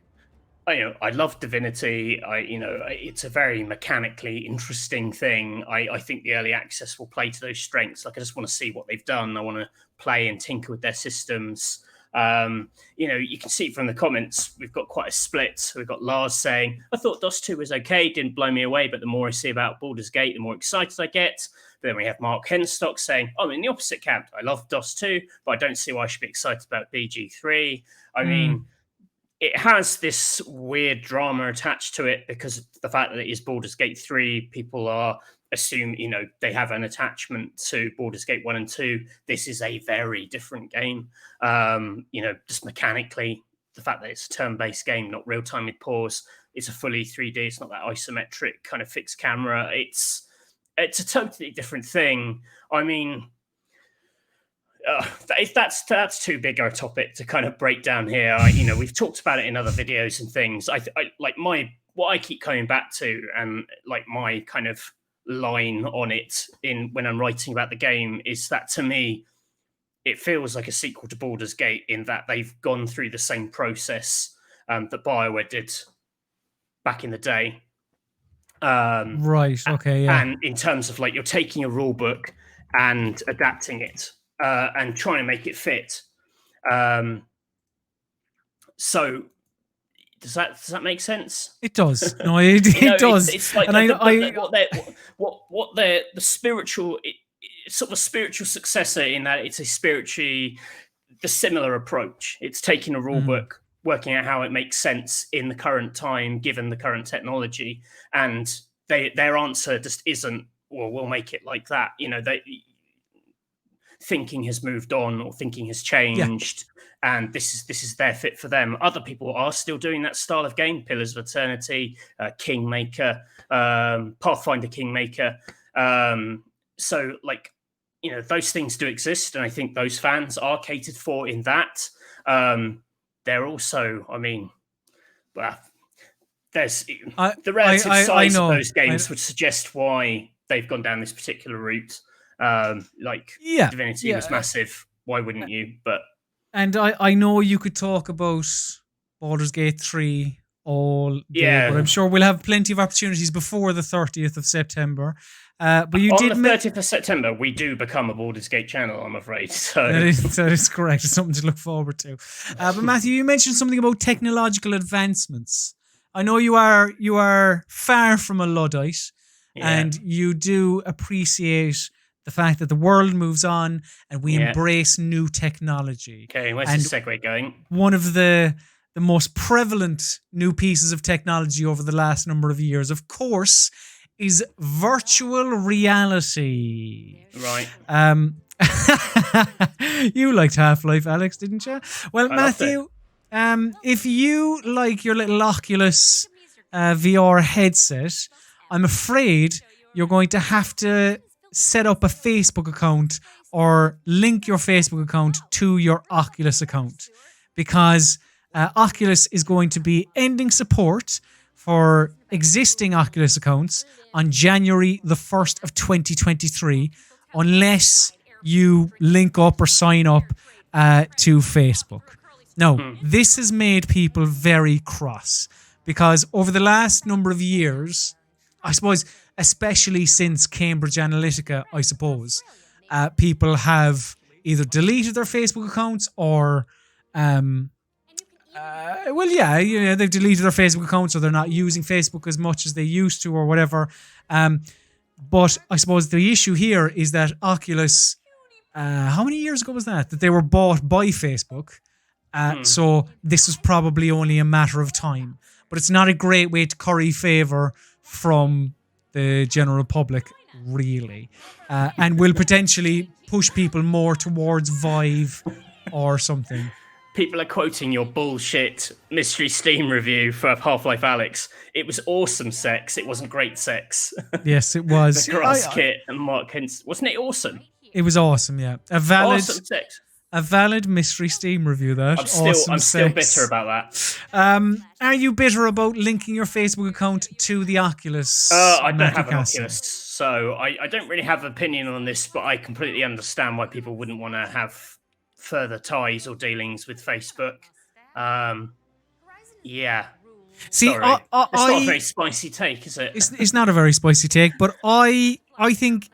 I love Divinity. It's a very mechanically interesting thing. I think the early access will play to those strengths. Like, I just want to see what they've done. I want to play and tinker with their systems. You can see from the comments, we've got quite a split. We've got Lars saying, I thought DOS 2 was okay, didn't blow me away, but the more I see about Baldur's Gate, the more excited I get. But then we have Mark Henstock saying, I'm in the opposite camp. I love DOS 2, but I don't see why I should be excited about BG3. I mean, it has this weird drama attached to it because of the fact that it is Baldur's Gate 3. People are assume, they have an attachment to Baldur's Gate 1 and 2. This is a very different game. Just mechanically, the fact that it's a turn-based game, not real-time with pause. It's a fully 3D. It's not that isometric kind of fixed camera. It's a totally different thing. I mean, that's too big a topic to kind of break down here. We've talked about it in other videos and things. What I keep coming back to, and like my kind of line on it when I'm writing about the game, is that to me it feels like a sequel to Baldur's Gate, in that they've gone through the same process that BioWare did back in the day. Right. Okay. Yeah. And in terms of, like, you're taking a rule book and adapting it and trying to make it fit. So does that make sense? It does. No, it does. It's like, and what the spiritual, it's sort of a spiritual successor, in that it's the similar approach. It's taking a rule book, working out how it makes sense in the current time, given the current technology, and their answer just isn't, well, we'll make it like that. Thinking has moved on, or thinking has changed, and this is their fit for them. Other people are still doing that style of game: Pillars of Eternity, Kingmaker, Pathfinder Kingmaker. So, like, those things do exist, and I think those fans are catered for in that. They're also, there's the relative size of those games would suggest why they've gone down this particular route. Divinity was massive. Why wouldn't you? And I know you could talk about Baldur's Gate 3 all day, but I'm sure we'll have plenty of opportunities before the 30th of September. But you on the 30th of September, we do become a Baldur's Gate channel, I'm afraid. So that is correct. It's something to look forward to. But Matthew, you mentioned something about technological advancements. I know you are far from a Luddite, and you do appreciate the fact that the world moves on and we embrace new technology. Okay, where's the segue going? One of the most prevalent new pieces of technology over the last number of years, of course, is virtual reality. Right. You liked Half-Life, Alex, didn't you? Well, I Matthew, if you like your little Oculus VR headset, I'm afraid you're going to have to set up a Facebook account or link your Facebook account to your Oculus account, because Oculus is going to be ending support for existing Oculus accounts on January the 1st of 2023 unless you link up or sign up to Facebook. Now, this has made people very cross because over the last number of years, I suppose, especially since Cambridge Analytica, I suppose, people have either deleted their Facebook accounts or, they've deleted their Facebook accounts or they're not using Facebook as much as they used to or whatever. But I suppose the issue here is that Oculus, how many years ago was that they were bought by Facebook? So this was probably only a matter of time. But it's not a great way to curry favour from the general public, really. And will potentially push people more towards Vive or something. People are quoting your bullshit mystery Steam review for Half-Life Alyx. It was awesome sex. It wasn't great sex. Yes, it was. The grass kit and Mark Hens. Wasn't it awesome? It was awesome, yeah. Awesome sex. A valid mystery Steam review, that. I'm still bitter about that. Are you bitter about linking your Facebook account to the Oculus? I don't have an Oculus, so I don't really have an opinion on this, but I completely understand why people wouldn't want to have further ties or dealings with Facebook. Yeah. See, sorry. It's not a very spicy take, is it? It's not a very spicy take, but I think...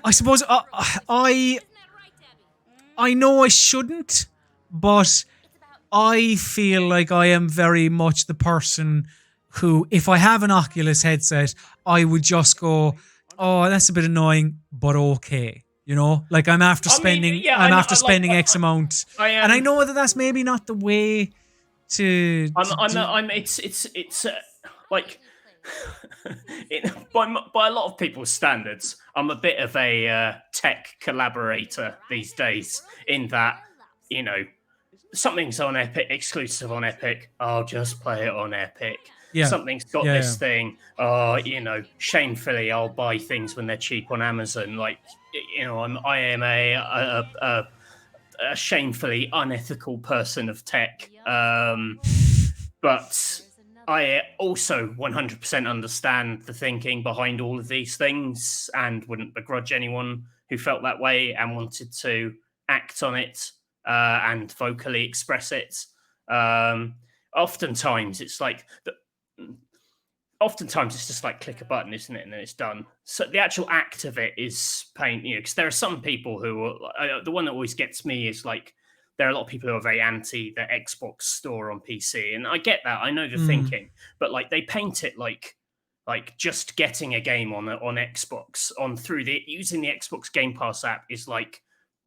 I suppose I know I shouldn't, but I feel like I am very much the person who, if I have an Oculus headset, I would just go, oh, that's a bit annoying, but okay. You know, like I'm after spending X amount, and I know that that's maybe not the way to. It's like. By a lot of people's standards, I'm a bit of a tech collaborator these days, in that, you know, something's on Epic, exclusive on Epic, I'll just play it on Epic. Yeah. Something's got this thing, you know, shamefully I'll buy things when they're cheap on Amazon. Like, you know, I am a shamefully unethical person of tech. But I also 100% understand the thinking behind all of these things and wouldn't begrudge anyone who felt that way and wanted to act on it and vocally express it. Oftentimes it's just like click a button, isn't it? And then it's done. So the actual act of it is pain, you know, because there are some people who are, the one that always gets me is like, there are a lot of people who are very anti the Xbox store on PC, and I get that. I know the thinking, but like they paint it like just getting a game on Xbox using the Xbox Game Pass app is like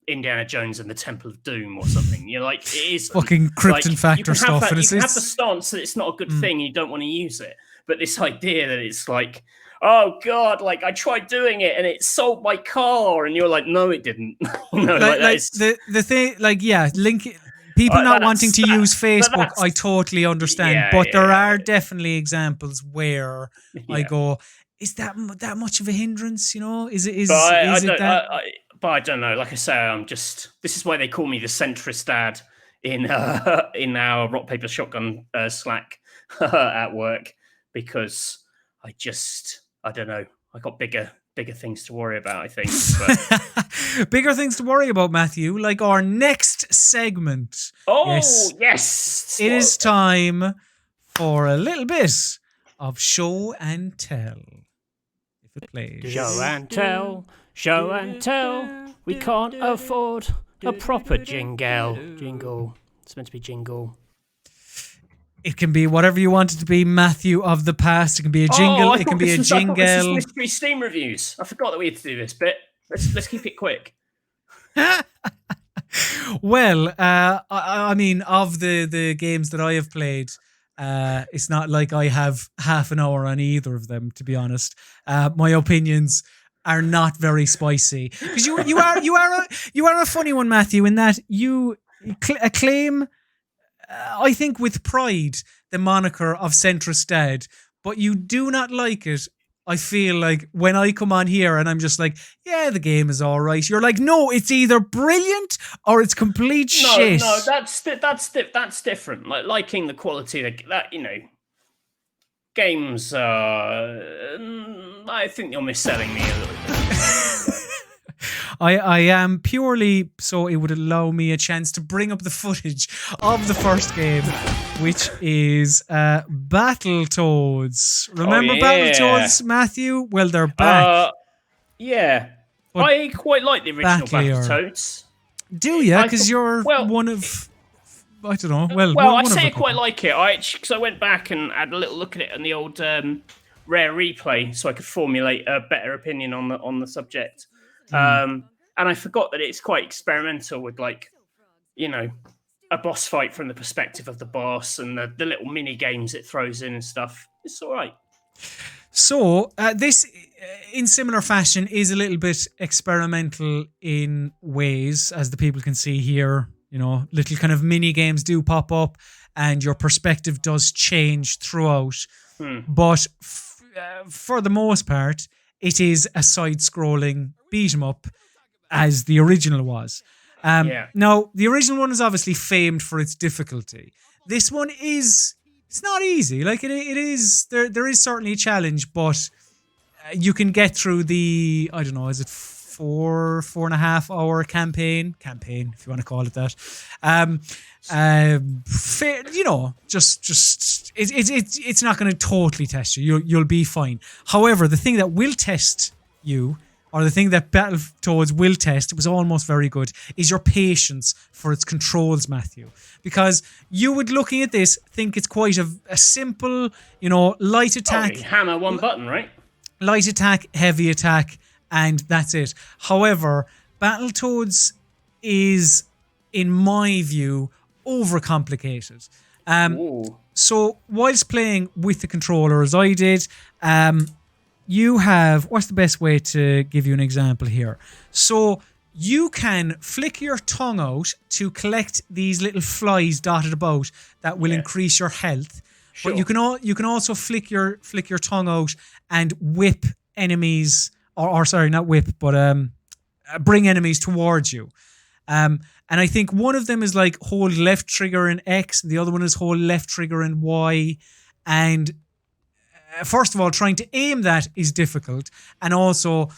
Indiana Jones and the Temple of Doom or something. You're like, it is fucking Krypton Factor stuff. You can have the stance that it's not a good thing, and you don't want to use it, but this idea that it's like, oh God, like I tried doing it and it sold my car, and you're like, no, it didn't. The thing, like, yeah, people not wanting to use Facebook, I totally understand, but there are definitely examples where I go, is that much of a hindrance? You know, But I don't know. Like I say, this is why they call me the centrist dad in our Rock Paper Shotgun Slack at work, because I don't know. I got bigger things to worry about, I think. But. Bigger things to worry about, Matthew, like our next segment. Oh, yes. It is time for a little bit of show and tell. If it plays. Show and tell. Show and tell. We can't afford a proper jingle. It's meant to be jingle. It can be whatever you want it to be, Matthew of the past. It can be a jingle. It can be a jingle. This is mystery Steam reviews. I forgot that we had to do this bit. Let's keep it quick. Well, I mean, of the games that I have played, It's not like I have half an hour on either of them, to be honest. My opinions are not very spicy because you are a funny one, Matthew, in that you acclaim, I think with pride, the moniker of centrist dad, but you do not like it. I feel like when I come on here and I'm just like, yeah, the game is all right. You're like, no, it's either brilliant or it's complete shit. No, that's different. Like liking the quality that games. I think you're misselling me a little bit. I am purely so it would allow me a chance to bring up the footage of the first game, which is Battletoads. Remember Battletoads, Matthew? Well, they're back. Yeah. But I quite like the original Battletoads. Do you? Because you're one of... I don't know. Well, I say I quite like it. Because I went back and had a little look at it on the old Rare Replay so I could formulate a better opinion on the subject. And I forgot that it's quite experimental with, like, a boss fight from the perspective of the boss and the little mini games it throws in and stuff. It's all right. So this, in similar fashion, is a little bit experimental in ways, as the people can see here. Little kind of mini games do pop up, and your perspective does change throughout. But for the most part, it is a side-scrolling beat-em-up, as the original was. Now, the original one is obviously famed for its difficulty. This one it's not easy. Like, it is, there is certainly a challenge, but you can get through the, I don't know, is it 4.5 hour campaign, if you want to call it that. It's not going to totally test you. You'll be fine. However, the thing that will test you, or the thing that Battletoads will test, it was almost very good, is your patience for its controls, Matthew. Because you would, looking at this, think it's quite a simple, light attack. Hammer one button, right? Light attack, heavy attack, and that's it. However, Battletoads is, in my view, overcomplicated. So, whilst playing with the controller, as I did, you have, what's the best way to give you an example here? So you can flick your tongue out to collect these little flies dotted about that will increase your health. Sure. But you can also flick your tongue out and whip enemies, or sorry, not whip, but bring enemies towards you. And I think one of them is like hold left trigger and X, and the other one is hold left trigger and Y. And first of all, trying to aim that is difficult, and also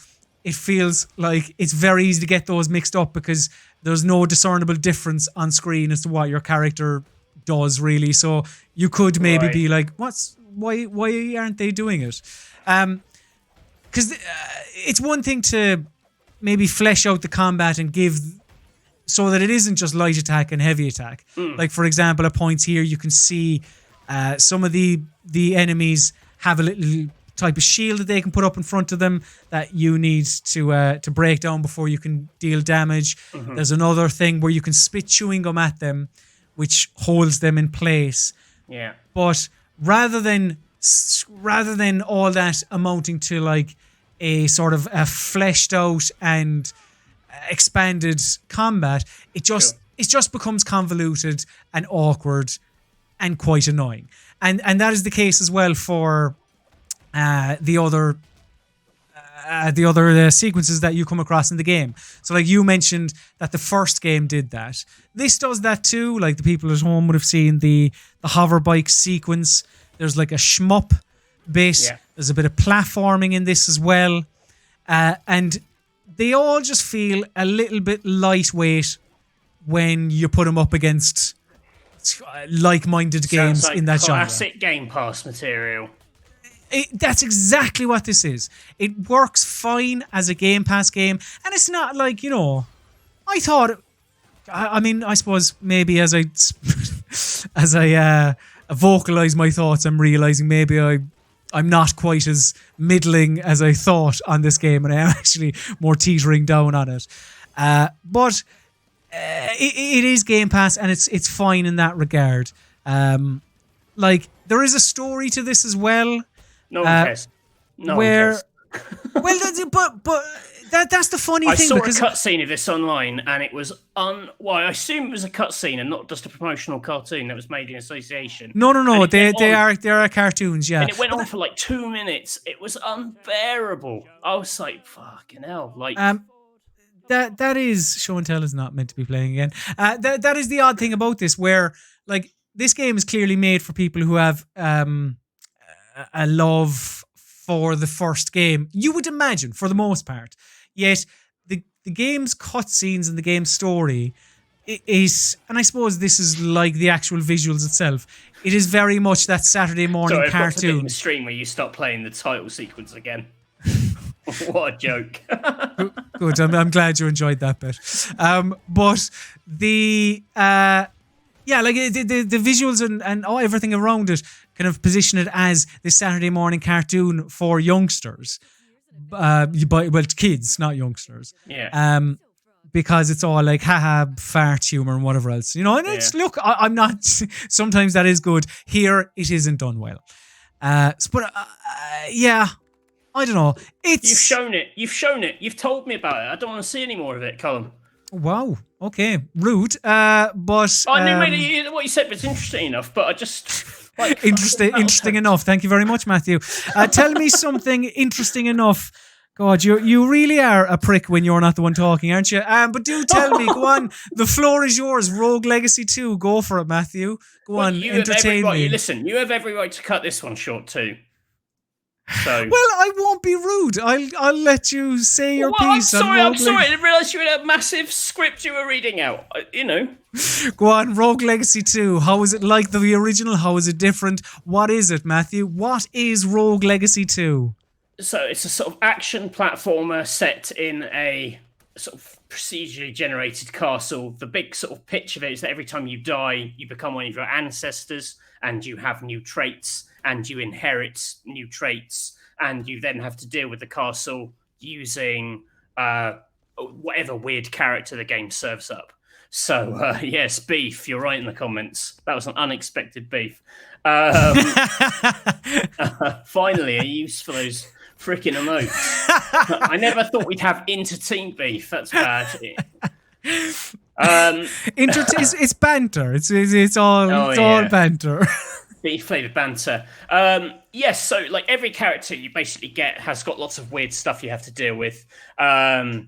it feels like it's very easy to get those mixed up because there's no discernible difference on screen as to what your character does, really. So you could maybe be like, why aren't they doing it? Because it's one thing to maybe flesh out the combat and give so that it isn't just light attack and heavy attack. Like, for example, at points here you can see some of the enemies have a little type of shield that they can put up in front of them that you need to break down before you can deal damage. There's another thing where you can spit chewing gum at them, which holds them in place. Yeah. But rather than all that amounting to like a sort of a fleshed out and expanded combat, it just becomes convoluted and awkward and quite annoying. And that is the case as well for the other sequences that you come across in the game. So like you mentioned that the first game did that. This does that too. Like the people at home would have seen the hover bike sequence. There's like a shmup bit. Yeah. There's a bit of platforming in this as well. And they all just feel a little bit lightweight when you put them up against like-minded games in that genre. Classic Game Pass material. That's exactly what this is. It works fine as a Game Pass game, and it's not like, I thought, I mean, I suppose maybe as I vocalize my thoughts, I'm realizing maybe I'm not quite as middling as I thought on this game, and I am actually more teetering down on it. But it is Game Pass, and it's fine in that regard. like there is a story to this as well. No one cares. No one cares. But that's the funny thing. I saw a cutscene of this online, and it was well, I assume it was a cutscene and not just a promotional cartoon that was made in association. No. They are cartoons, yeah. And it went on for like 2 minutes. It was unbearable. I was like, fucking hell, like. That is show and tell is not meant to be playing again. That is the odd thing about this, where like this game is clearly made for people who have a love for the first game. You would imagine, for the most part. Yet the game's cutscenes and the game's story is, and I suppose this is like the actual visuals itself. It is very much that Saturday morning cartoon. In the stream where you stop playing the title sequence again. What a joke. Good. I'm glad you enjoyed that bit. But the the visuals and everything around it kind of position it as this Saturday morning cartoon for youngsters. Kids, not youngsters. Yeah. Because it's all like haha, fart humor and whatever else, you know. And it's look, I'm not. Sometimes that is good. Here, it isn't done well. Yeah. I don't know. You've shown it. You've told me about it. I don't want to see any more of it, Colin. Wow. Okay. Rude. But I knew what you said was interesting enough, but I just like interesting enough. Thank you very much, Matthew. Tell me something interesting enough. God, you really are a prick when you're not the one talking, aren't you? But do tell me. Go on. The floor is yours. Rogue Legacy 2. Go for it, Matthew. Go on. Entertain me. Listen, you have every right to cut this one short too. So. Well, I won't be rude. I'll let you say your piece. I'm sorry. I didn't realise you had a massive script you were reading out. You know. Go on, Rogue Legacy 2. How is it like the original? How is it different? What is it, Matthew? What is Rogue Legacy 2? So it's a sort of action platformer set in a sort of procedurally generated castle. The big sort of pitch of it is that every time you die, you become one of your ancestors and you have new traits and you inherit new traits and you then have to deal with the castle using whatever weird character the game serves up. So, yes, Beef, you're right in the comments. That was an unexpected Beef. Finally, a use for those freaking emotes. I never thought we'd have inter-team beef. That's bad. It's banter. It's all banter. Beef flavored banter. Yes, so like every character you basically get has got lots of weird stuff you have to deal with, that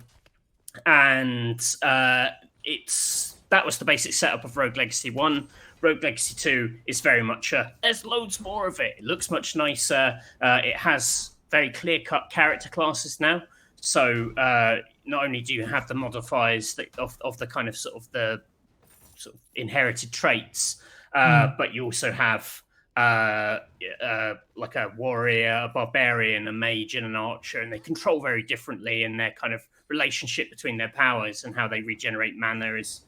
was the basic setup of Rogue Legacy 1. Rogue Legacy 2 is very much there's loads more of it. It looks much nicer. It has very clear-cut character classes now. So not only do you have the modifiers of the kind of sort of inherited traits, but you also have like a warrior, a barbarian, a mage, and an archer, and they control very differently, and their kind of relationship between their powers and how they regenerate mana is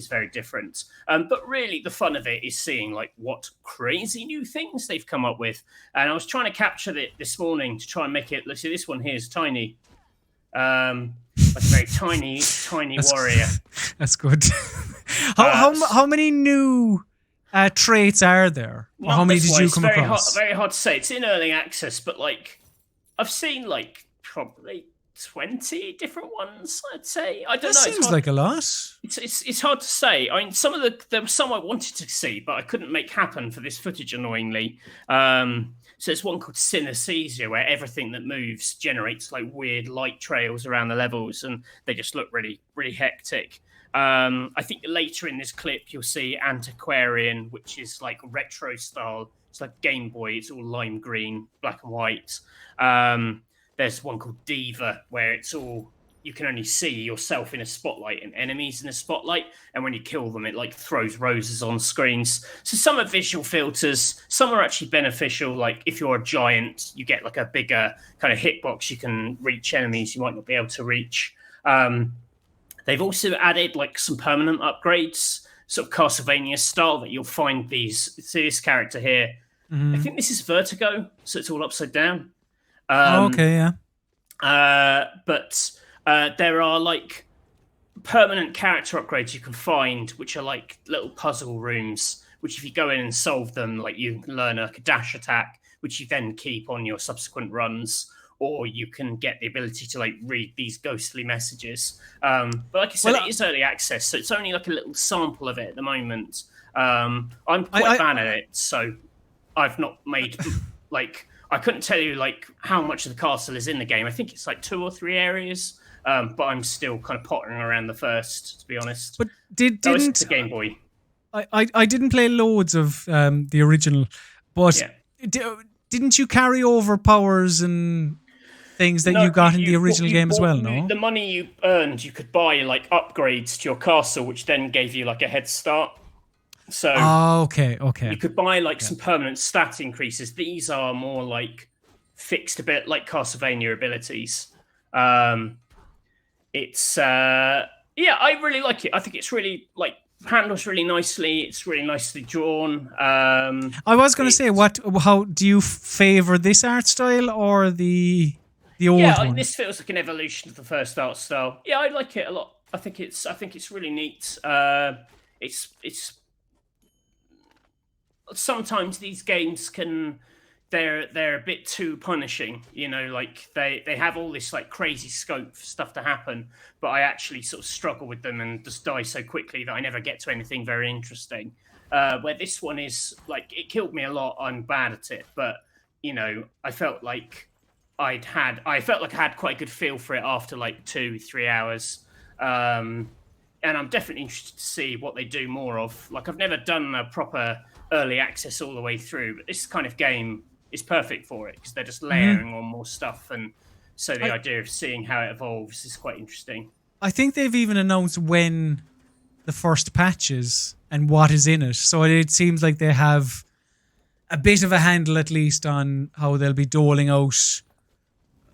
very different. But really, the fun of it is seeing like what crazy new things they've come up with. And I was trying to capture it this morning to try and make it. Let's see, this one here is tiny, like a very tiny warrior. That's good. How many new traits are there? Or how many did you come across? Very hard to say. It's in early access, but like I've seen like probably 20 different ones, I'd say. I don't know. That seems like a lot. It's hard to say. I mean, there were some I wanted to see, but I couldn't make happen for this footage, annoyingly. So there's one called Synesthesia, where everything that moves generates like weird light trails around the levels, and they just look really, really hectic. I think later in this clip you'll see Antiquarian, which is like retro style. It's like Game Boy. It's all lime green, black and white. There's one called Diva, where it's all you can only see yourself in a spotlight and enemies in a spotlight, and when you kill them, it like throws roses on screens. So some are visual filters, some are actually beneficial. Like if you're a giant, you get like a bigger kind of hitbox. You can reach enemies you might not be able to reach. They've also added like some permanent upgrades, sort of Castlevania style, that you'll find this character here. Mm-hmm. I think this is Vertigo, so it's all upside down. Okay, yeah. But there are like permanent character upgrades you can find, which are like little puzzle rooms, which if you go in and solve them, like you can learn a dash attack, which you then keep on your subsequent runs, or you can get the ability to like read these ghostly messages. But like I said, it is early access, so it's only like a little sample of it at the moment. I'm quite bad at it, so I've not made like I couldn't tell you like how much of the castle is in the game. I think it's like 2 or 3 areas, but I'm still kind of pottering around the first, to be honest. But didn't the Game Boy? I didn't play loads of the original, but didn't you carry over powers and things that you got in the original game as well? No, the money you earned, you could buy like upgrades to your castle, which then gave you like a head start. So okay. You could buy like some permanent stat increases. These are more like fixed a bit, like Castlevania abilities. It's I really like it. I think it's really like handles really nicely. It's really nicely drawn. I was going to say, how do you favor this art style or the old one? This feels like an evolution of the first art style. Yeah, I like it a lot. I think it's really neat. It's sometimes these games they're a bit too punishing, like they have all this like crazy scope for stuff to happen, but I actually sort of struggle with them and just die so quickly that I never get to anything very interesting. Where this one is like, it killed me a lot. I'm bad at it, but I felt like I had quite a good feel for it after like 2-3 hours. And I'm definitely interested to see what they do more of. Like, I've never done a proper early access all the way through, but this kind of game is perfect for it because they're just layering on more stuff, and so the idea of seeing how it evolves is quite interesting. I think they've even announced when the first patch is and what is in it, so it seems like they have a bit of a handle at least on how they'll be doling out,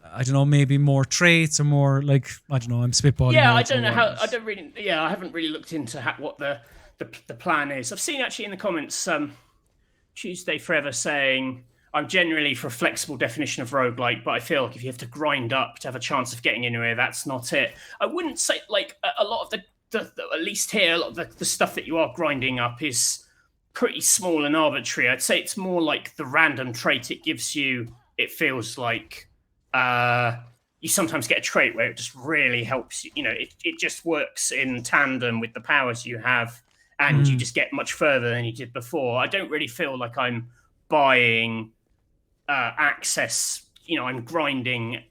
I don't know, maybe more traits or more like, I don't know, I'm spitballing. Yeah, I don't know how, I haven't really looked into what the plan is. I've seen actually in the comments Tuesday Forever saying, I'm generally for a flexible definition of roguelike, but I feel like if you have to grind up to have a chance of getting anywhere, that's not it. I wouldn't say, like, a lot of the at least here, a lot of the stuff that you are grinding up is pretty small and arbitrary. I'd say it's more like the random trait it gives you. It feels like you sometimes get a trait where it just really helps you. It just works in tandem with the powers you have, and you just get much further than you did before. I don't really feel like I'm buying access. I'm grinding,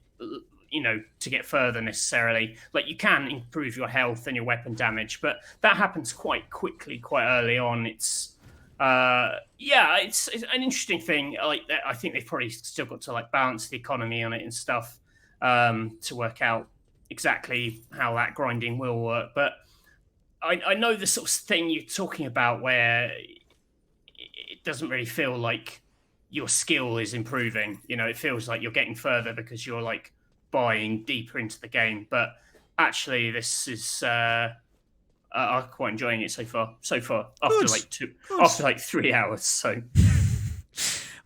to get further necessarily. Like, you can improve your health and your weapon damage, but that happens quite quickly, quite early on. It's it's an interesting thing. Like, I think they've probably still got to like balance the economy on it and stuff to work out exactly how that grinding will work. But I know the sort of thing you're talking about where it doesn't really feel like your skill is improving. It feels like you're getting further because you're like buying deeper into the game. But actually, this is I'm quite enjoying it so far. After like 3 hours. So,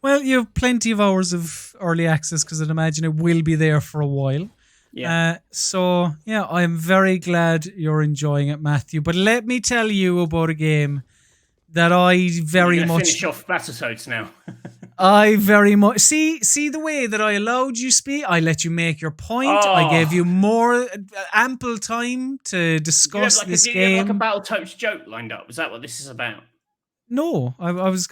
well, you have plenty of hours of early access because I'd imagine it will be there for a while. Yeah. I'm very glad you're enjoying it, Matthew. But let me tell you about a game that I very much finish off Battletoads now. I very much see the way that I allowed you speak. I let you make your point. I gave you more ample time to discuss this game. You have like a Battletoads joke lined up. Is that what this is about? No, I was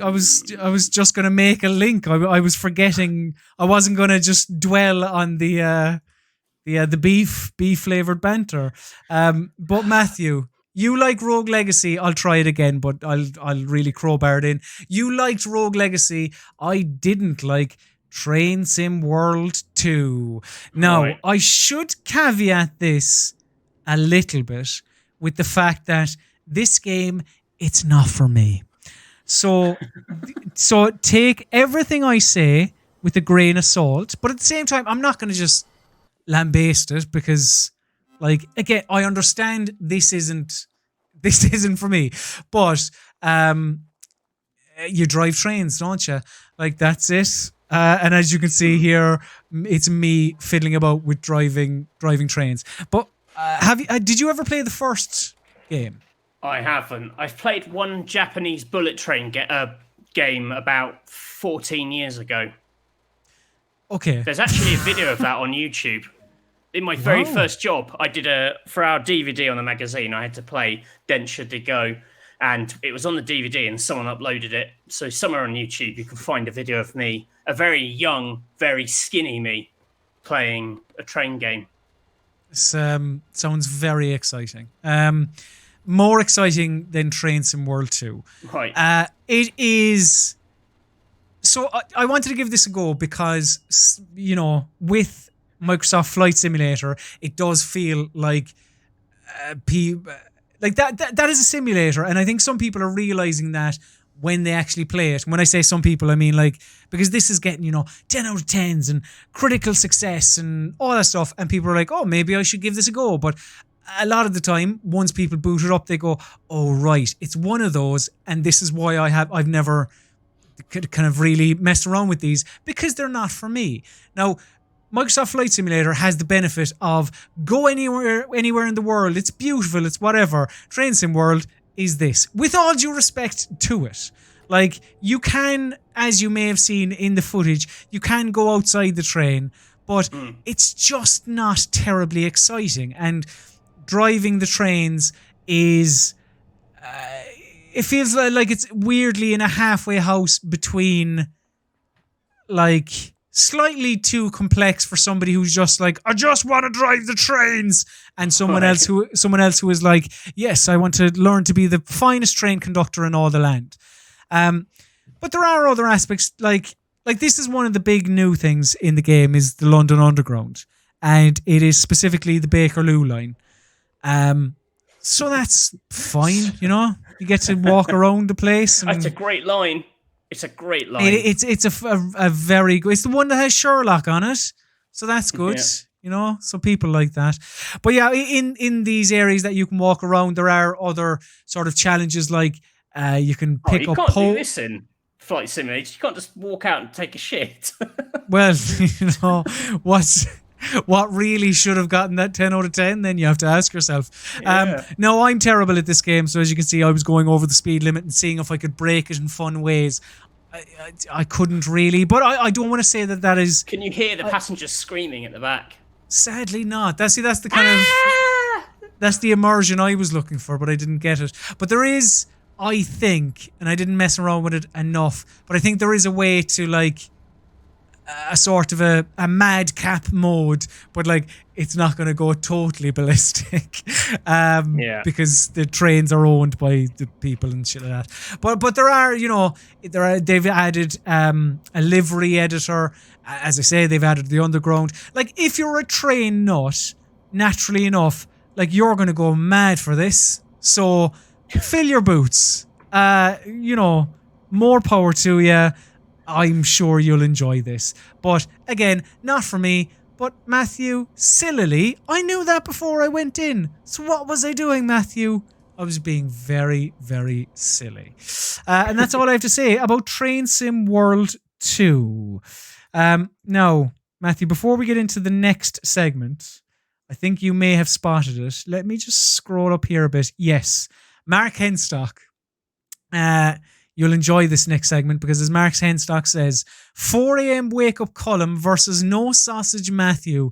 just going to make a link. I was forgetting. I wasn't going to just dwell on the beef flavored banter. But Matthew, you like Rogue Legacy. I'll try it again, but I'll really crowbar it in. You liked Rogue Legacy. I didn't like Train Sim World 2. Now, right. I should caveat this a little bit with the fact that this game, it's not for me. So take everything I say with a grain of salt, but at the same time, I'm not going to just lambaste it because, like, again, I understand this isn't for me, but you drive trains, don't you? Like, that's it. And as you can see here, it's me fiddling about with driving trains. But did you ever play the first game? I haven't. I've played one Japanese bullet train game about 14 years ago. Okay. There's actually a video of that on YouTube. In my very first job, I did for our DVD on the magazine, I had to play Densha de Go, and it was on the DVD and someone uploaded it. So somewhere on YouTube, you can find a video of me, a very young, very skinny me, playing a train game. This sounds very exciting. More exciting than Train Sim World 2. Right. It is... So I wanted to give this a go because, you know, with Microsoft Flight Simulator, it does feel like that is a simulator, and I think some people are realizing that when they actually play it. And when I say some people, I mean like, because this is getting, you know, 10 out of 10s and critical success and all that stuff, and people are like, oh, maybe I should give this a go. But a lot of the time, once people boot it up, they go, oh right, it's one of those, and this is why I've never kind of really messed around with these, because they're not for me. Now, Microsoft Flight Simulator has the benefit of go anywhere in the world. It's beautiful. It's whatever. Train Sim World is this. With all due respect to it, like, you can, as you may have seen in the footage, you can go outside the train, but it's just not terribly exciting. And driving the trains is... it feels like it's weirdly in a halfway house between, like, slightly too complex for somebody who's just like, I just want to drive the trains, and someone else who is like, yes, I want to learn to be the finest train conductor in all the land. But there are other aspects, like this is one of the big new things in the game is the London Underground, and it is specifically the Bakerloo line. So that's fine, you know. You get to walk around the place. And it's a great line. It's a great line. It's a very good... It's the one that has Sherlock on it. So that's good, you know. So people like that. But yeah, in these areas that you can walk around, there are other sort of challenges, like you can pick up... You can't do this in Flight Simulator. You can't just walk out and take a shit. Well, you know, what really should have gotten that 10 out of 10, then you have to ask yourself. No, I'm terrible at this game, so as you can see, I was going over the speed limit and seeing if I could break it in fun ways. I couldn't really, but I don't want to say that is... Can you hear the passengers screaming at the back? Sadly not. That's the kind of... That's the immersion I was looking for, but I didn't get it. But there is, I think, and I didn't mess around with it enough, but I think there is a way to, like, a sort of a madcap mode, but like it's not going to go totally ballistic because the trains are owned by the people and shit like that. But there are, you know, they've added a livery editor. As I say, they've added the underground. Like, if you're a train nut, naturally enough, like, you're going to go mad for this. So fill your boots. You know, more power to you. I'm sure you'll enjoy this. But again, not for me. But Matthew, sillily, I knew that before I went in. So what was I doing, Matthew? I was being very, very silly. And that's all I have to say about Train Sim World 2. Now, Matthew, before we get into the next segment, I think you may have spotted it. Let me just scroll up here a bit. Yes, Mark Henstock. You'll enjoy this next segment because, as Mark Henstock says, 4 a.m. wake-up column versus no sausage Matthew.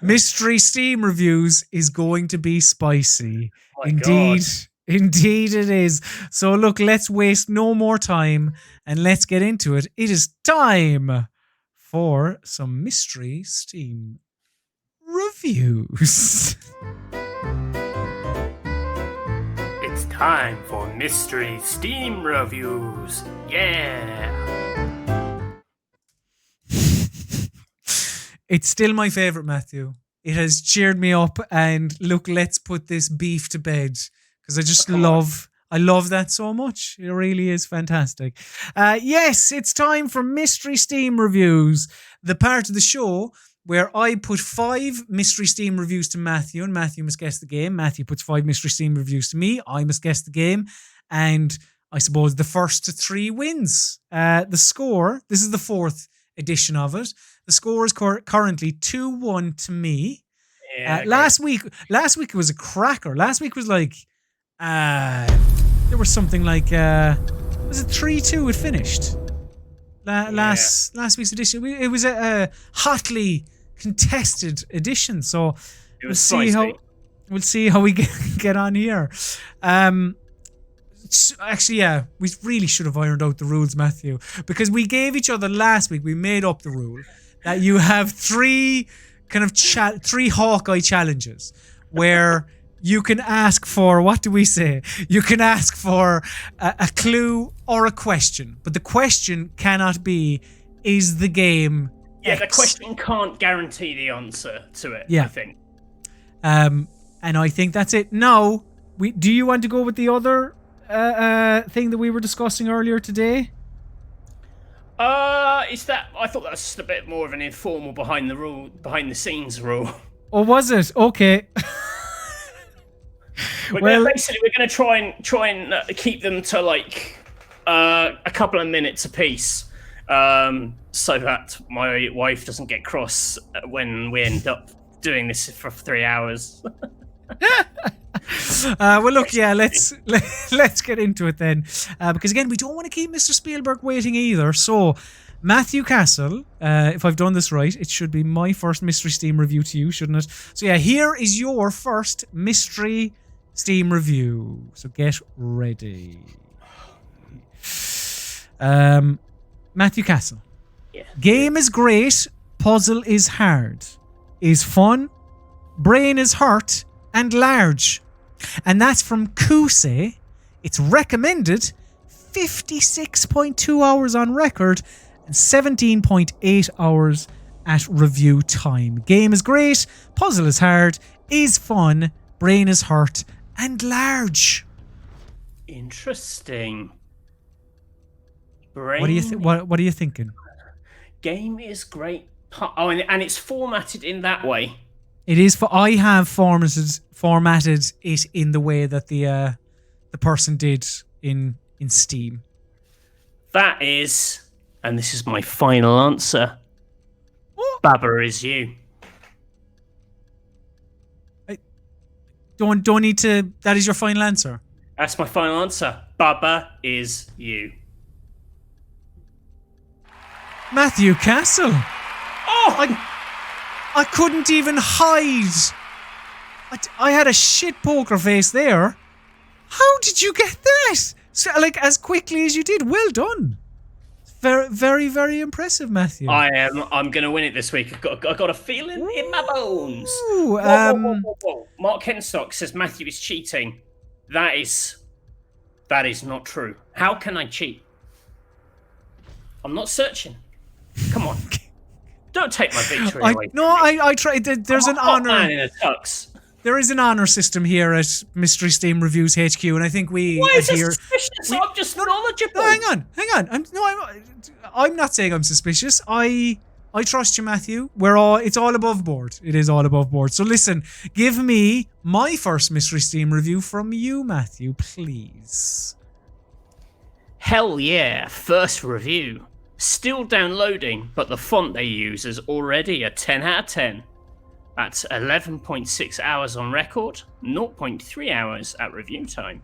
Mystery Steam reviews is going to be spicy. Indeed it is. So look, let's waste no more time and let's get into it. It is time for some Mystery Steam reviews. It's time for Mystery Steam Reviews. Yeah! It's still my favourite, Matthew. It has cheered me up, and look, let's put this beef to bed because I just I love that so much. It really is fantastic. Yes, it's time for Mystery Steam Reviews, the part of the show where I put 5 Mystery Steam reviews to Matthew, and Matthew must guess the game. Matthew puts 5 Mystery Steam reviews to me. I must guess the game. And I suppose the first to 3 wins. The score, this is the 4th edition of it. The score is currently 2-1 to me. Yeah, last week it was a cracker. Last week was like There was something like was it 3-2 it finished? Last week's edition. It was a hotly contested edition, so we'll see how we get on here. Actually, yeah, we really should have ironed out the rules, Matthew, because we gave each other last week. We made up the rule that you have three Hawkeye challenges where you can ask for, what do we say? You can ask for a clue or a question, but the question cannot be, is the game X? The question can't guarantee the answer to it, I think. And I think that's it. Now, do you want to go with the other thing that we were discussing earlier today? I thought that was just a bit more of an informal behind the scenes rule. Or was it? Okay. Well, basically, we're going to try and keep them to like a couple of minutes apiece, so that my wife doesn't get cross when we end up doing this for 3 hours. Well, look, yeah, let's get into it then, because again, we don't want to keep Mr. Spielberg waiting either. So, Matthew Castle, if I've done this right, it should be my first Mystery Steam review to you, shouldn't it? So yeah, here is your first Mystery Steam review. So get ready. Matthew Castle. Yeah. Game is great, puzzle is hard, is fun, brain is hurt, and large. And that's from Kuse. It's recommended 56.2 hours on record and 17.8 hours at review time. Game is great, puzzle is hard, is fun, brain is hurt, and large. Interesting. What are you thinking? Game is great. Oh, and it's formatted in that way. It is. I have formatted it in the way that the person did in Steam. That is, and this is my final answer. What? Baba is you. Don't need to. That is your final answer. That's my final answer. Baba is you. Matthew Castle. Oh, I couldn't even hide. I had a shit poker face there. How did you get that? So, like, as quickly as you did. Well done. Very, very, very impressive, Matthew. I'm going to win it this week. I've got a feeling in my bones. Ooh, whoa. Mark Henstock says Matthew is cheating. That is not true. How can I cheat? I'm not searching. Come on. Don't take my victory away. No, I tried. There's an honor. Man in a tux. There is an honor system here at Mystery Steam Reviews HQ, and I think we. Why is this suspicious? I'm just knowledgeable. No, hang on. I'm not saying I'm suspicious. I trust you, Matthew. It's all above board. It is all above board. So listen, give me my first Mystery Steam review from you, Matthew, please. Hell yeah! First review. Still downloading, but the font they use is already a 10 out of 10. That's 11.6 hours on record, 0.3 hours at review time.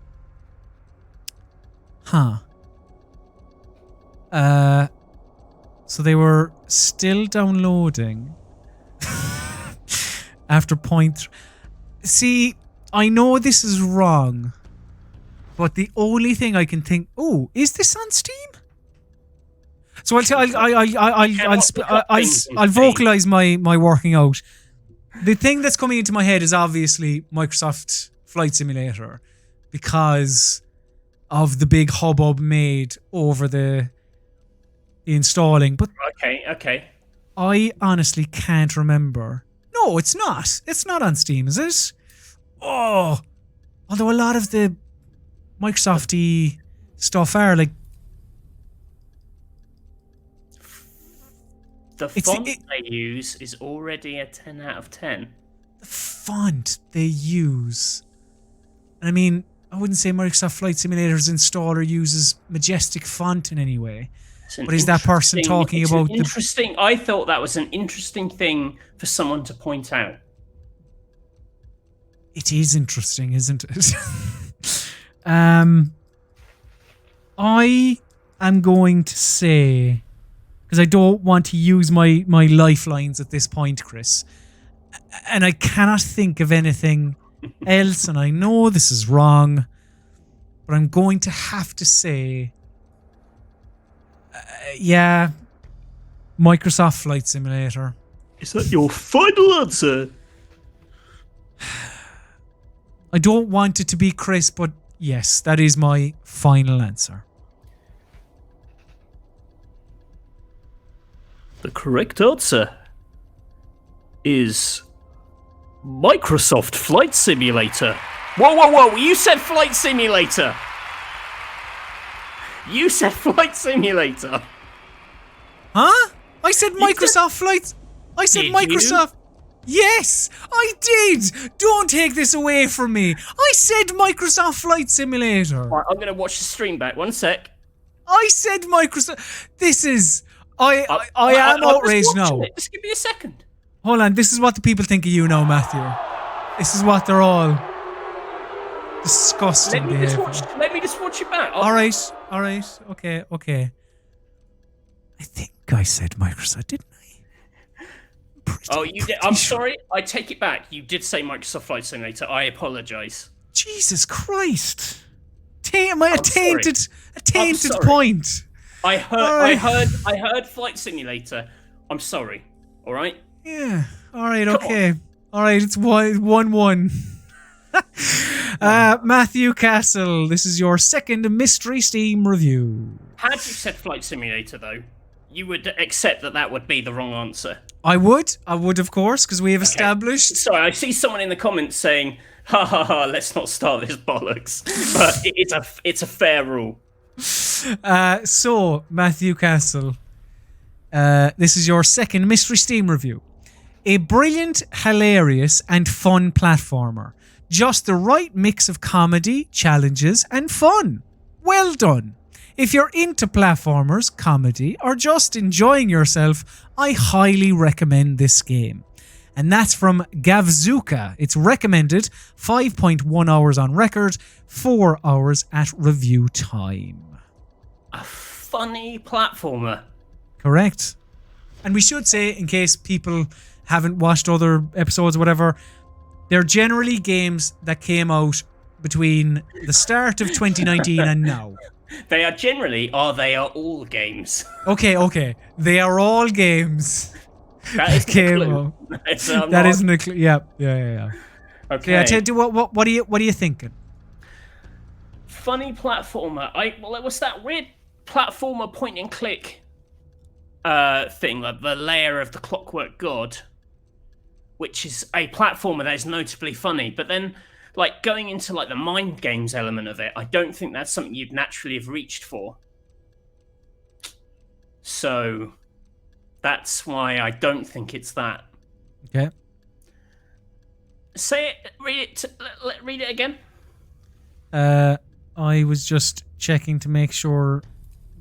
Huh. So they were still downloading after point. See, I know this is wrong, but the only thing I can think, is this on Steam? So I'll vocalize my working out. The thing that's coming into my head is obviously Microsoft Flight Simulator, because of the big hubbub made over the installing. But okay. I honestly can't remember. No, it's not. It's not on Steam, is it? Oh, although a lot of the Microsoft-y stuff are like. The font they use is already a 10 out of 10. The font they use. I mean, I wouldn't say Microsoft Flight Simulator's installer uses majestic font in any way. But is that person talking about interesting? I thought that was an interesting thing for someone to point out. It is interesting, isn't it? I am going to say, because I don't want to use my lifelines at this point, Chris, and I cannot think of anything else, and I know this is wrong, but I'm going to have to say, yeah, Microsoft Flight Simulator. Is that your final answer? I don't want it to be Chris, but yes, that is my final answer. The correct answer is Microsoft Flight Simulator. Whoa! You said Flight Simulator. You said Flight Simulator. Huh? I said Microsoft Flight. I said Microsoft. Yes, I did. Don't take this away from me. I said Microsoft Flight Simulator. Right, I'm going to watch the stream back. 1 sec. I said Microsoft. This is... I am outraged now. Just give me a second. Hold on. This is what the people think of you now, Matthew. This is what they're all disgusting. Let me just watch it back. All right. Okay. I think I said Microsoft, didn't I? You did. I'm sorry. I take it back. You did say Microsoft Flight Simulator. I apologize. Jesus Christ! A tainted point. I heard Flight Simulator. I'm sorry. All right. Yeah. All right. Okay. All right. It's 1-1. Matthew Castle, this is your second Mystery Steam review. Had you said Flight Simulator, though, you would accept that would be the wrong answer. I would, of course, because we have established... Sorry, I see someone in the comments saying, ha, let's not start this bollocks. But it's a fair rule. So, Matthew Castle, this is your second Mystery Steam review. A brilliant, hilarious, and fun platformer. Just the right mix of comedy, challenges, and fun. Well done. If you're into platformers, comedy, or just enjoying yourself, I highly recommend this game. And that's from Gavzuka. It's recommended 5.1 hours on record, 4 hours at review time. A funny platformer. Correct. And we should say, in case people haven't watched other episodes or whatever, they're generally games that came out between the start of 2019 and now. They are all games. Okay. They are all games. That isn't a clue. That isn't a clue. Yeah. Okay. So, what are you thinking? Funny platformer. It was that weird platformer point and click thing, like the Lair of the Clockwork God, which is a platformer that is notably funny, but then like going into like the mind games element of it, I don't think that's something you'd naturally have reached for. So that's why I don't think it's that. Okay. Say it. Read it again. I was just checking to make sure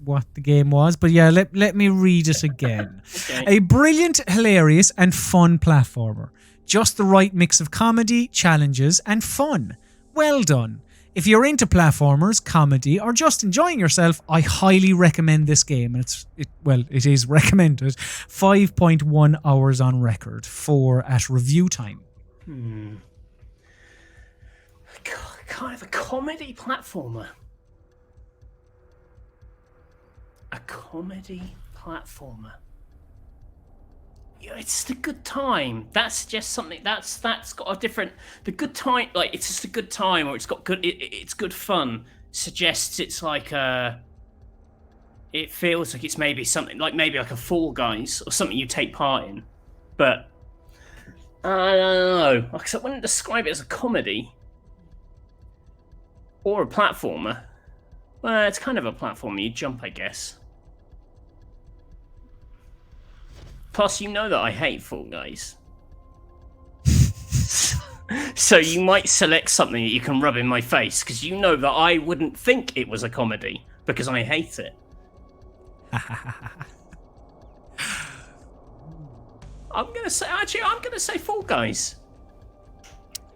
what the game was, but yeah, let me read it again. Okay. A brilliant, hilarious, and fun platformer. Just the right mix of comedy, challenges, and fun. Well done. If you're into platformers, comedy, or just enjoying yourself, I highly recommend this game. And it is recommended. 5.1 hours on record, 4 at review time. Kind of a comedy platformer. A comedy platformer. Yeah, it's just a good time. That's just something that's got a different. The good time, like it's just a good time, or it's got good. It's good fun. Suggests it's like it feels like it's maybe something like a Fall Guys or something you take part in, but I don't know. Like, I wouldn't describe it as a comedy or a platformer. Well, it's kind of a platformer. You jump, I guess. Plus, you know that I hate Fall Guys. So you might select something that you can rub in my face, because you know that I wouldn't think it was a comedy, because I hate it. I'm going to say Fall Guys.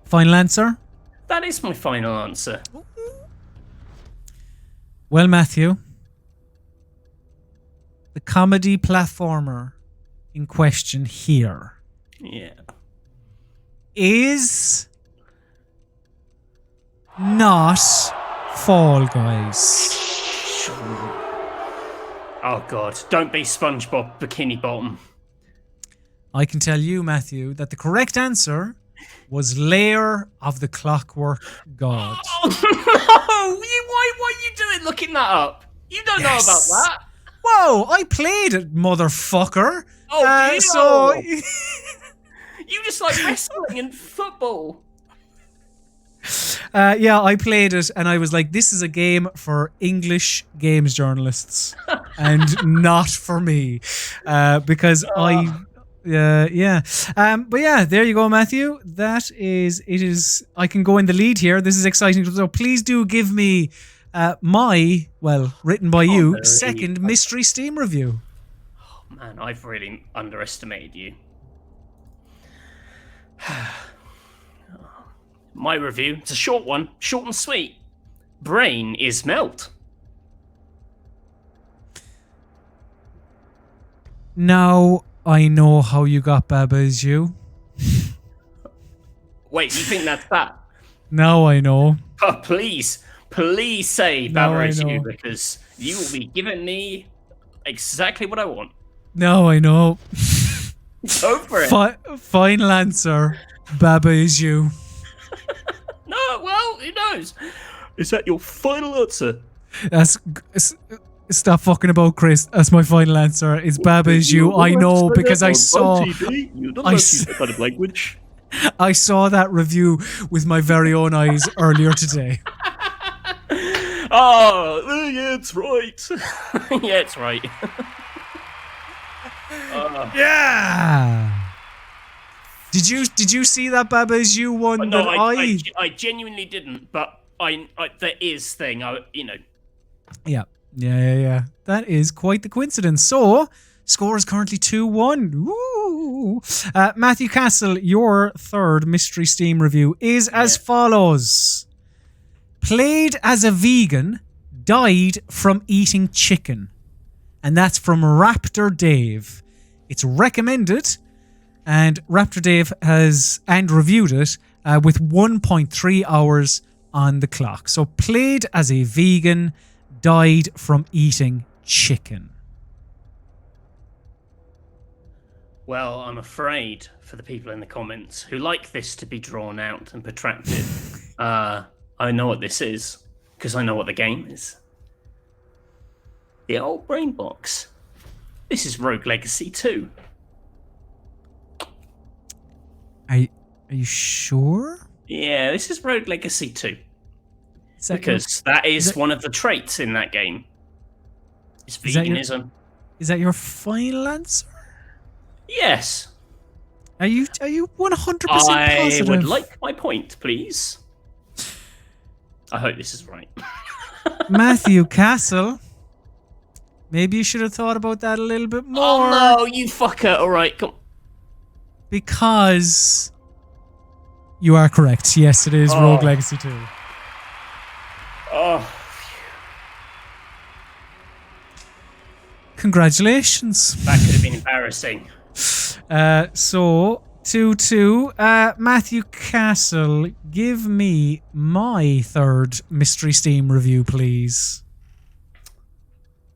Final answer? That is my final answer. Well, Matthew, the comedy platformer in question here is not Fall Guys. Oh God! Don't be SpongeBob Bikini Bottom. I can tell you, Matthew, that the correct answer was Lair of the Clockwork God. Oh no! Why are you doing looking that up? You don't know about that. Whoa! I played it, motherfucker. Oh, so you just like wrestling and football. yeah, I played it, and I was like, "This is a game for English games journalists, and not for me," because but yeah, there you go, Matthew. It is. I can go in the lead here. This is exciting. So please do give me written by you, second mystery Steam review. Oh man, I've really underestimated you. My review, it's a short one, short and sweet. Brain is melt. Now I know how you got Baba Is You. Wait, you think that's that? Now I know. Oh, please say Baba Is You, because you will be giving me exactly what I want. Now I know. Go for it. Final answer, Baba Is You. No, well, who knows? Is that your final answer? Stop fucking about, Chris. That's my final answer. It's Baba Is You. I know because I saw. TV. You don't know that kind of language. I saw that review with my very own eyes earlier today. Oh, yeah, it's right. Yeah, it's right. Yeah. Did you see that Baba Is You one? No, I genuinely didn't, but there is thing. Yeah. That is quite the coincidence. So, score is currently 2-1. Woo! Matthew Castle, your third mystery Steam review is as follows. Played as a vegan, died from eating chicken. And that's from Raptor Dave. It's recommended, and Raptor Dave has reviewed it with 1.3 hours on the clock. So played as a vegan, died from eating chicken. Well, I'm afraid for the people in the comments who like this to be drawn out and protracted, I know what this is, because I know what the game is. The old brain box. This is Rogue Legacy 2. Are you sure? Yeah, this is Rogue Legacy 2. Because that is one of the traits in that game. It's veganism. Is that your final answer? Yes. Are you 100% positive? I would like my point, please. I hope this is right. Matthew Castle. Maybe you should have thought about that a little bit more. Oh no, you fucker. Alright, come on. Because you are correct. Yes, it is Rogue Legacy 2. Oh. Congratulations. That could have been embarrassing. So 2-2. Matthew Castle, give me my third mystery Steam review, please.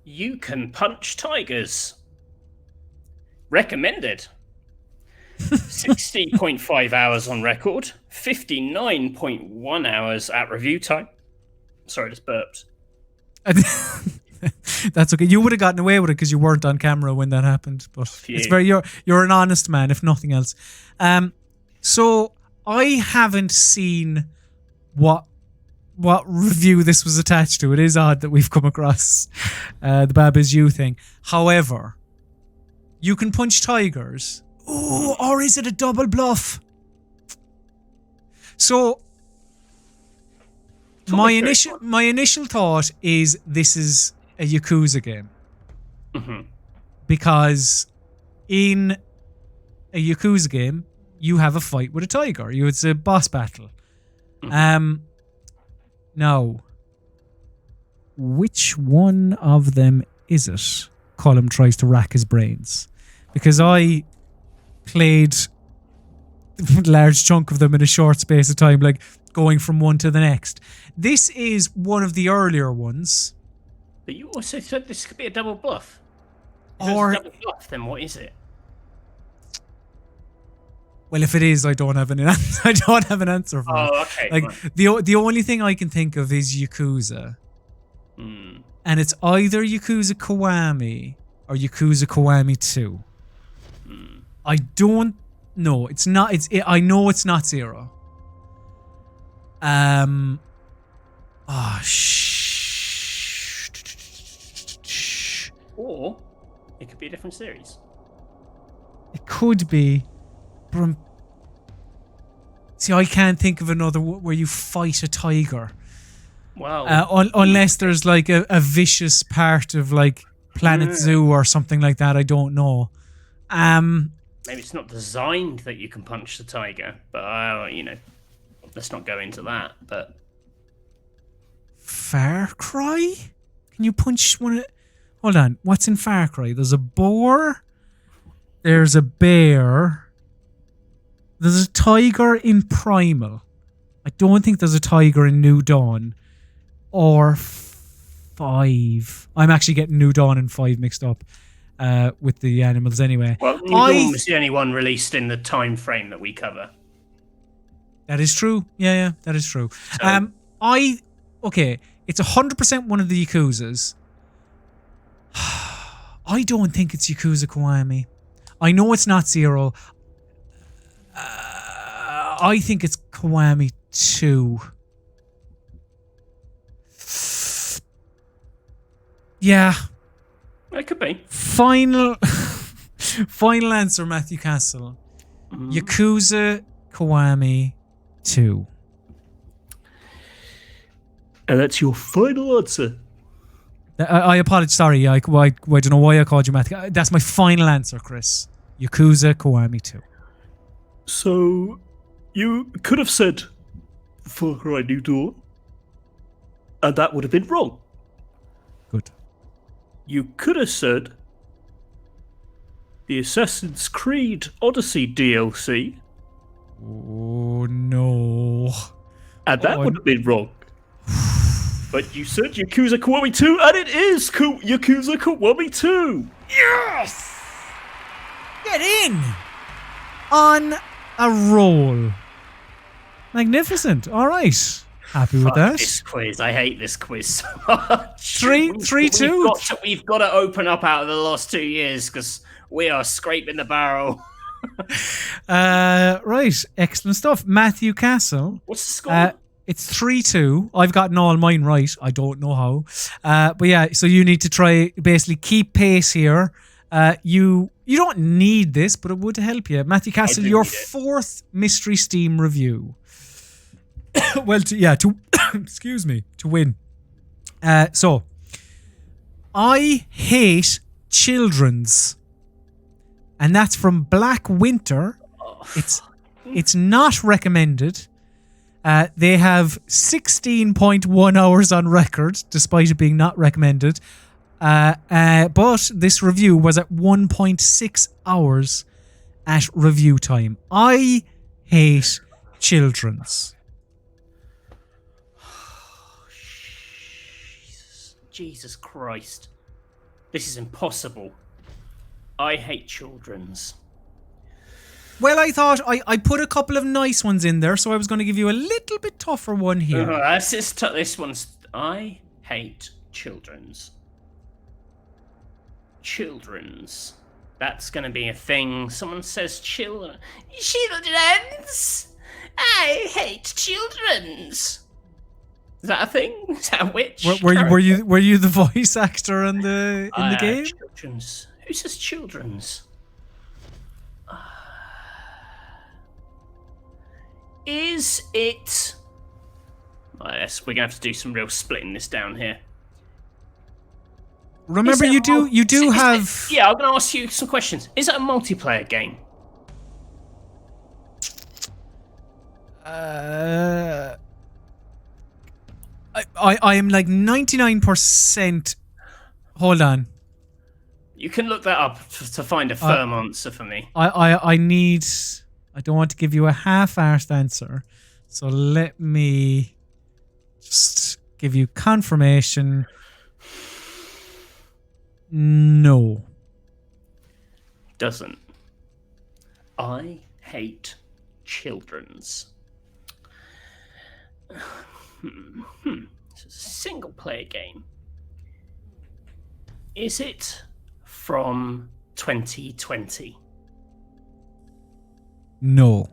You Can Punch Tigers. Recommended. 60.5 hours on record. 59.1 hours at review time. Sorry, just burped. That's okay. You would have gotten away with it because you weren't on camera when that happened. But it's very you're an honest man, if nothing else. So I haven't seen what review this was attached to. It is odd that we've come across the Baba Is You thing. However, You Can Punch Tigers. Ooh, or is it a double bluff? So my initial thought is this is a Yakuza game. Mm-hmm. Because in a Yakuza game, you have a fight with a tiger. It's a boss battle. Mm-hmm. No. which one of them is it? Colm tries to rack his brains. Because I played a large chunk of them in a short space of time, like going from one to the next. This is one of the earlier ones. But you also said this could be a double bluff. If Or it's a double bluff, then what is it? well, if it is, I don't have an answer. I don't have an answer for it. Oh, okay. Like the only thing I can think of is Yakuza, and it's either Yakuza Kiwami or Yakuza Kiwami 2. I don't know. It's not. I know it's not 0. Oh Or it could be a different series. It could be. But see, I can't think of another where you fight a tiger. Wow. Unless there's like a vicious part of like Planet Zoo or something like that. I don't know. Maybe it's not designed that you can punch the tiger, but let's not go into that. But Far Cry? Can you punch one? Hold on. What's in Far Cry? There's a boar. There's a bear. There's a tiger in Primal. I don't think there's a tiger in New Dawn. Or 5. I'm actually getting New Dawn and 5 mixed up with the animals anyway. Well, New Dawn was the only one released in the time frame that we cover. That is true. Yeah, that is true. So, okay, it's 100% one of the Yakuzas. I don't think it's Yakuza Kiwami. I know it's not 0. I think it's Kiwami 2. Yeah. It could be. Final answer, Matthew Castle. Yakuza Kiwami 2. And that's your final answer. I apologize. Sorry, I don't know why I called you Matthew. That's my final answer, Chris. Yakuza Kiwami 2. So, you could have said Far Cry New Dawn, and that would have been wrong. Good. You could have said the Assassin's Creed Odyssey DLC. Oh, no. And that would have been wrong. But you said Yakuza Kiwami 2, and it is Yakuza Kiwami 2! Yes! Get in! On a roll. Magnificent. All right. Happy with that. This quiz. I hate this quiz so much. 3-2. We've got to open up out of the last 2 years because we are scraping the barrel. Right. Excellent stuff. Matthew Castle. What's the score? It's 3-2. I've gotten all mine right. I don't know how. But yeah, so you need to try basically keep pace here. You don't need this, but it would help you. Matthew Castle, your 4th Mystery Steam review. Well, to excuse me, to win. So, I hate children's, and that's from Black Winter. It's not recommended. They have 16.1 hours on record, despite it being not recommended. But this review was at 1.6 hours at review time. I hate children's. Jesus Christ. This is impossible. I hate children's. Well, I thought I put a couple of nice ones in there, so I was going to give you a little bit tougher one here. This one's... I hate children's. Children's. That's going to be a thing. Someone says children's. I hate children's. Is that a thing? Is that a witch? Were you the voice actor in the game? Children's. Who says children's? Is it? Yes, we're gonna have to do some real splitting this down here. Remember, you do have. Yeah, I'm gonna ask you some questions. Is it a multiplayer game? I am like 99%. Hold on. You can look that up to find a firm answer for me. I don't want to give you a half-arsed answer. So let me just give you confirmation. No. Doesn't. I hate children's. It's a single-player game. Is it from 2020? No.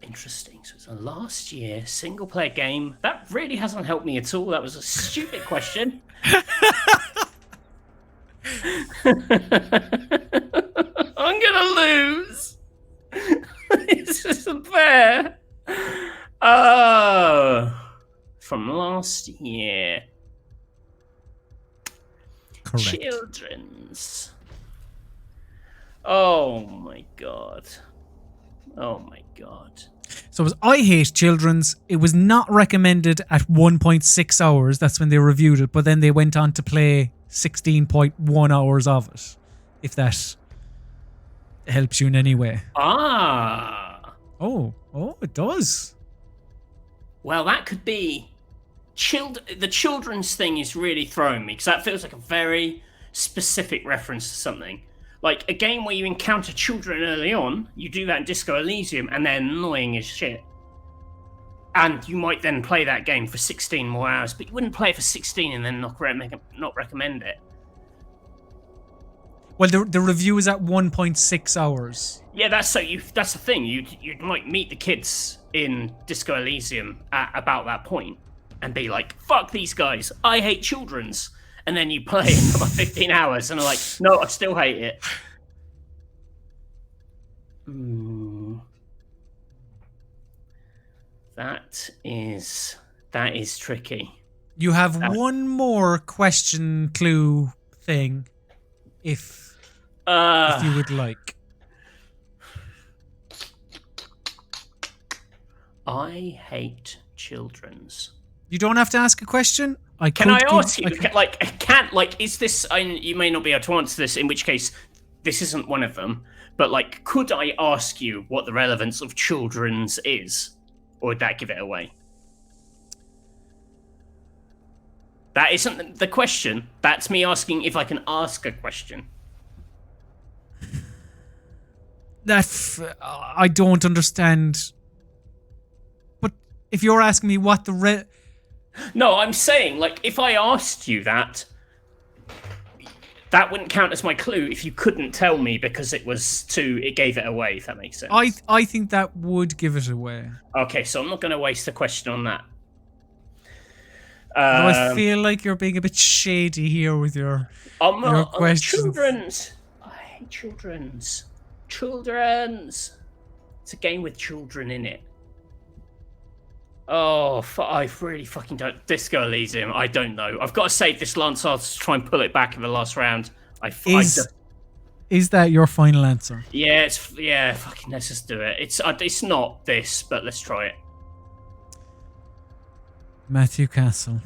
Interesting. So it's a last year single-player game. That really hasn't helped me at all. That was a stupid question. I'm gonna lose. This isn't fair. From last year. Correct. Children's. Oh my god. Oh my god. So it was I Hate Children's. It was not recommended at 1.6 hours. That's when they reviewed it. But then they went on to play 16.1 hours of it. If that helps you in any way. Ah. Oh, it does. Well, that could be... The children's thing is really throwing me, because that feels like a very specific reference to something. Like, a game where you encounter children early on, you do that in Disco Elysium, and they're annoying as shit. And you might then play that game for 16 more hours, but you wouldn't play it for 16 and then not recommend it. Well, the review is at 1.6 hours. Yeah, that's the thing. You might meet the kids in Disco Elysium at about that point and be like, fuck these guys, I hate children's. And then you play it for like 15 hours and are like, no, I still hate it. That is tricky. You have one more question clue thing, if you would like. I hate children's. You don't have to ask a question. Can I ask you? Is this? You may not be able to answer this. In which case, this isn't one of them. But like, could I ask you what the relevance of children's is, or would that give it away? That isn't the question. That's me asking if I can ask a question. I don't understand. But if you're asking me what the No, I'm saying, like, if I asked you that wouldn't count as my clue if you couldn't tell me because it gave it away, if that makes sense. I think that would give it away. Okay, so I'm not going to waste a question on that. I feel like you're being a bit shady here with your questions. Children's. I hate children's. Children's. It's a game with children in it. Oh, I really fucking don't. Disco Elysium, I don't know. I've got to save this Lance Arts to try and pull it back in the last round. Is that your final answer? Yeah, fucking let's just do it. It's not this, but let's try it. Matthew Castle.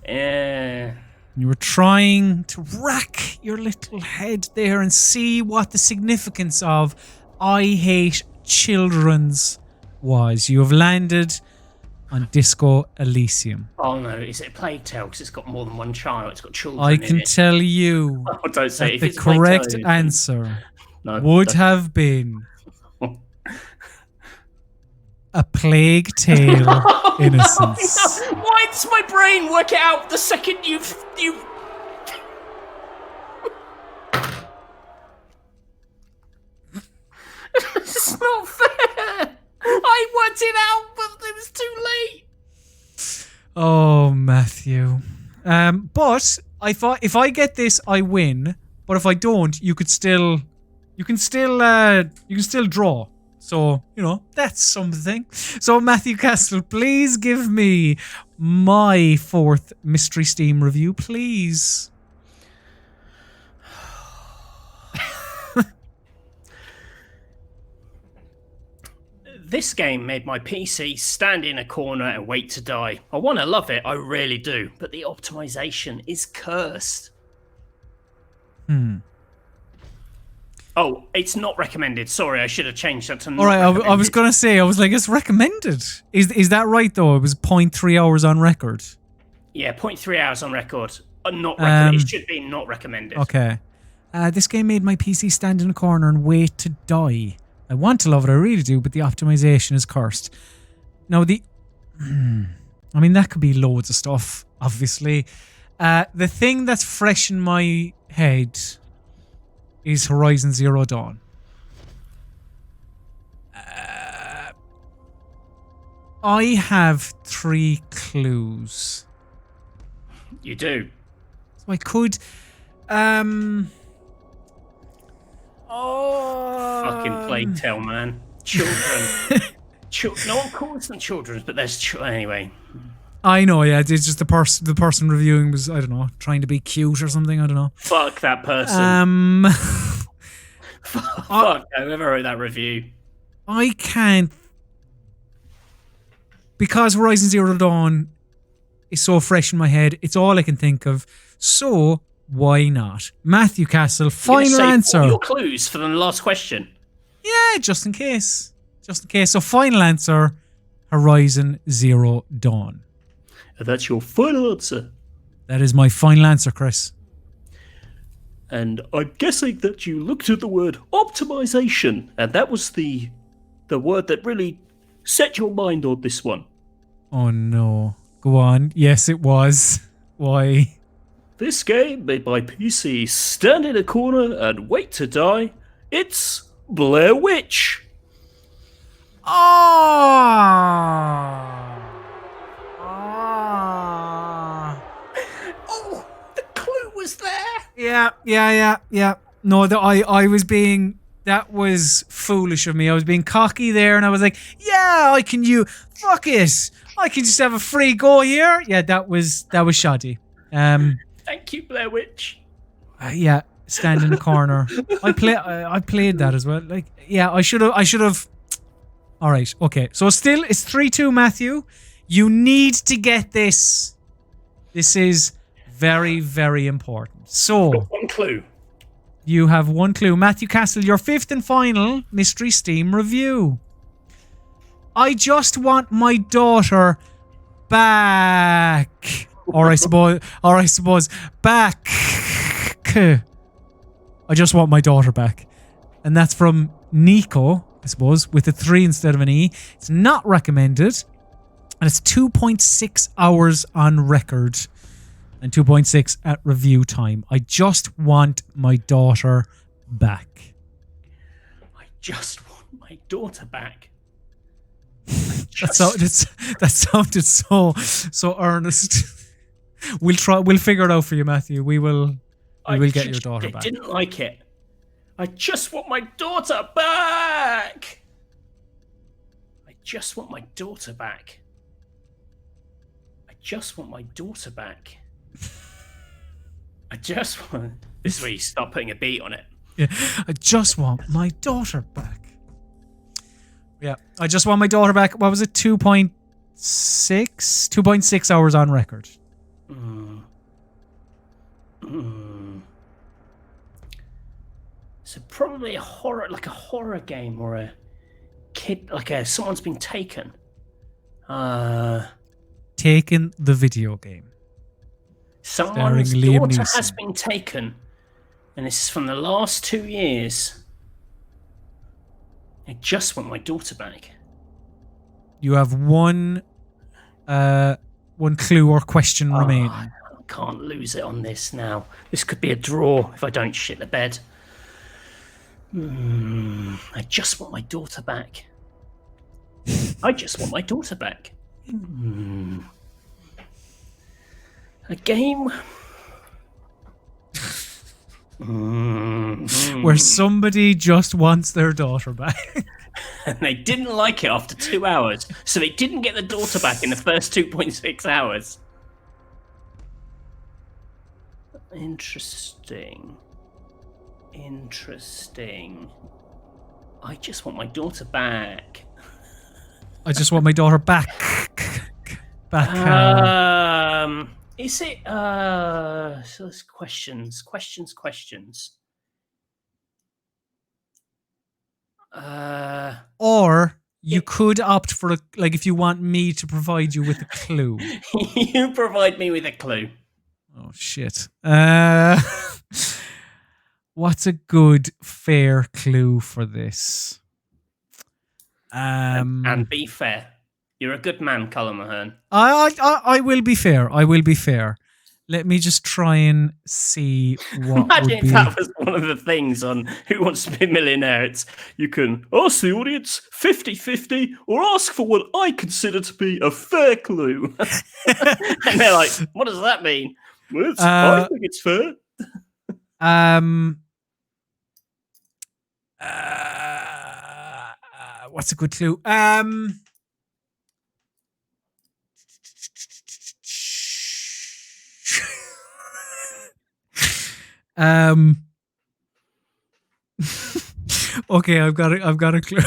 Yeah. You were trying to rack your little head there and see what the significance of I Hate Children's was. You have landed on Disco Elysium. Oh no, is it a Plague Tale? Because it's got more than one child. It's got children I can tell you don't say that the correct answer would have been A Plague Tale Innocence. No. Why does my brain work it out the second you? It's not fair. I worked it out, but it was too late. Oh, Matthew. But if I get this, I win. But if I don't, you can still draw. So, that's something. So, Matthew Castle, please give me my fourth Mystery Steam review, please. This game made my PC stand in a corner and wait to die. I want to love it, I really do, but the optimization is cursed. Oh, it's not recommended. Sorry, I should have changed that to not recommended. I was going to say, I was like, it's recommended. Is that right, though? It was 0.3 hours on record. Yeah, 0.3 hours on record. Not recommended. It should be not recommended. Okay. This game made my PC stand in a corner and wait to die. I want to love it, I really do, but the optimization is cursed. Now, I mean, that could be loads of stuff, obviously. The thing that's fresh in my head is Horizon Zero Dawn. I have 3 clues. You do. So I could... Fucking Plague Tale, man. Children. No one calls them children, but there's anyway. I know, yeah. It's just the person reviewing was, I don't know, trying to be cute or something. I don't know. Fuck that person. Fuck whoever wrote that review. I can't, because Horizon Zero Dawn is so fresh in my head. It's all I can think of. So why not? Matthew Castle, final answer. All your clues for the last question. Yeah, just in case. Just in case. So final answer, Horizon Zero Dawn. That's your final answer. That is my final answer, Chris. And I'm guessing that you looked at the word optimization, and that was the word that really set your mind on this one. Oh no. Go on. Yes, it was. Why? This game made my PC stand in a corner and wait to die. It's Blair Witch. Oh, the clue was there. Yeah. No, I was being... That was foolish of me. I was being cocky there, and I was like, yeah, I can fuck it. I can just have a free go here. Yeah, that was shoddy. Thank you, Blair Witch. Yeah, stand in the corner. I played that as well. Like, yeah, I should have. All right, okay. So still, it's 3-2, Matthew. You need to get this. This is very, very important. So, got one clue. You have one clue. Matthew Castle, your 5th and final Mystery Steam review. I just want my daughter back. Or I suppose back. I just want my daughter back. And that's from Nico, I suppose, with a 3 instead of an E. It's not recommended. And it's 2.6 hours on record. And 2.6 at review time. I just want my daughter back. I just want my daughter back. That sounded so earnest. We'll figure it out for you, Matthew. We will get your daughter back. I didn't like it. I just want my daughter back. I just want my daughter back. I just want my daughter back. I just want... This is where you start putting a beat on it. Yeah, I just want my daughter back. Yeah, I just want my daughter back. What was it? 2.6? 2.6 hours on record. So probably a horror game or a kid, someone's been taken. Taken the video game. Someone's daughter has been taken, and this is from the last 2 years. I just want my daughter back. You have one clue or question remaining. I can't lose it on this now. This could be a draw if I don't shit the bed. I just want my daughter back. I just want my daughter back. A game where somebody just wants their daughter back. And they didn't like it after 2 hours, so they didn't get the daughter back in the first 2.6 hours. Interesting. I just want my daughter back. I just want my daughter back. Back. Is it? So there's questions. Or you could opt for if you want me to provide you with a clue. You provide me with a clue. Oh shit. What's a good fair clue for this? And be fair. You're a good man, Colin Mahern. I will be fair. I will be fair. Let me just try and see what Imagine would be. if that was one of the things on Who Wants to Be a Millionaire. It's you can ask the audience 50-50 or ask for what I consider to be a fair clue. And they're like, what does that mean? Well, I think it's fair. What's a good clue? Okay, I've got a clue.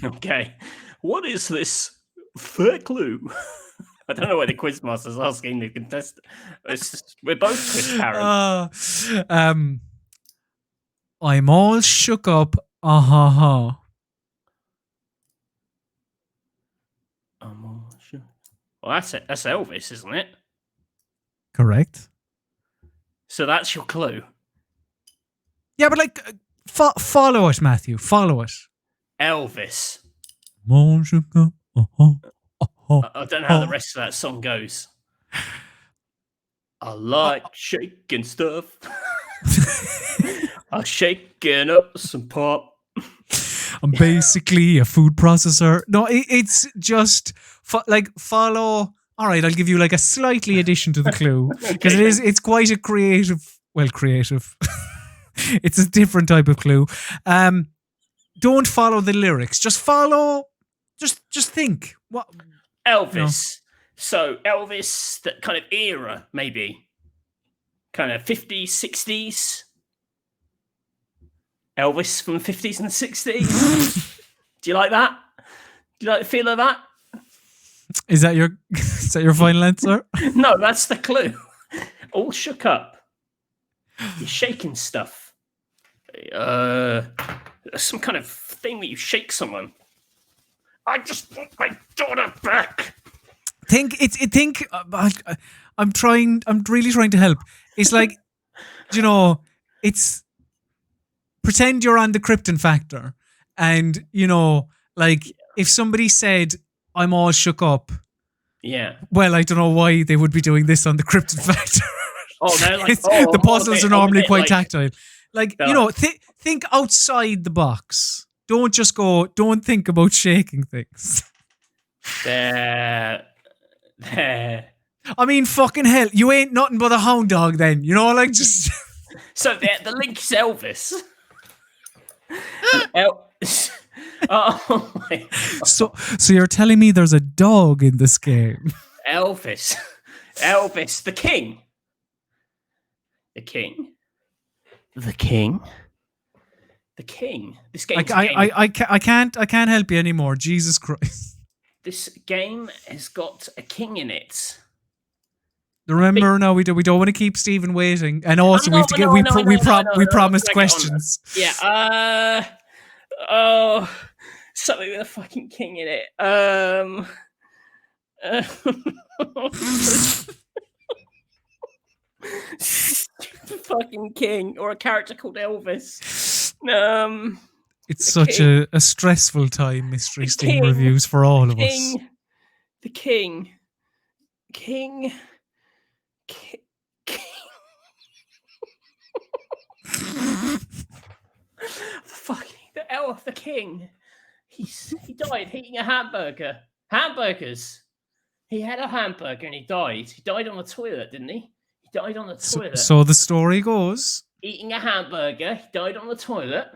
Okay, what is this fair clue? I don't know why the quizmaster's asking the contestant. We're both quiz parents. I'm all shook up. I'm all shook. Well, that's it. That's Elvis, isn't it? Correct. So that's your clue. Yeah, but follow it, Matthew. Follow it. Elvis. I don't know how the rest of that song goes. I like shaking stuff. I'm shaking up some pop. I'm basically a food processor. No, it's just follow. All right, I'll give you a slightly addition to the clue because it's quite a creative. Well, creative. It's a different type of clue. Don't follow the lyrics. Just follow. Just think. What Elvis? No. So Elvis, that kind of era, maybe, kind of 50s, 60s. Elvis from the 50s and 60s. Do you like that? Do you like the feel of that? Is that your final answer? No, that's the clue. All shook up. You're shaking stuff. Some kind of thing that you shake someone. I just want my daughter back. I'm really trying to help. It's like, it's pretend you're on the Krypton factor, and if somebody said I'm all shook up. Yeah. Well, I don't know why they would be doing this on the Krypton factor. Oh, they're like, the puzzles are normally quite tactile. Think outside the box. Don't just go. Don't think about shaking things. I mean, fucking hell, you ain't nothing but a hound dog then. Just. So the link is Elvis. Oh my God. So you're telling me there's a dog in this game? Elvis, the king. This game. I can't help you anymore. Jesus Christ. This game has got a king in it. Remember, no, we don't want to keep Stephen waiting, and also we have to get we promised questions. Yeah. Something with a fucking king in it. Fucking king, or a character called Elvis. It's such a stressful time, Mystery Steam reviews for all of us. The king. Fucking the king. He died eating a hamburger. Hamburgers. He had a hamburger and he died. He died on the toilet, didn't he? He died on the toilet. So the story goes. Eating a hamburger, he died on the toilet.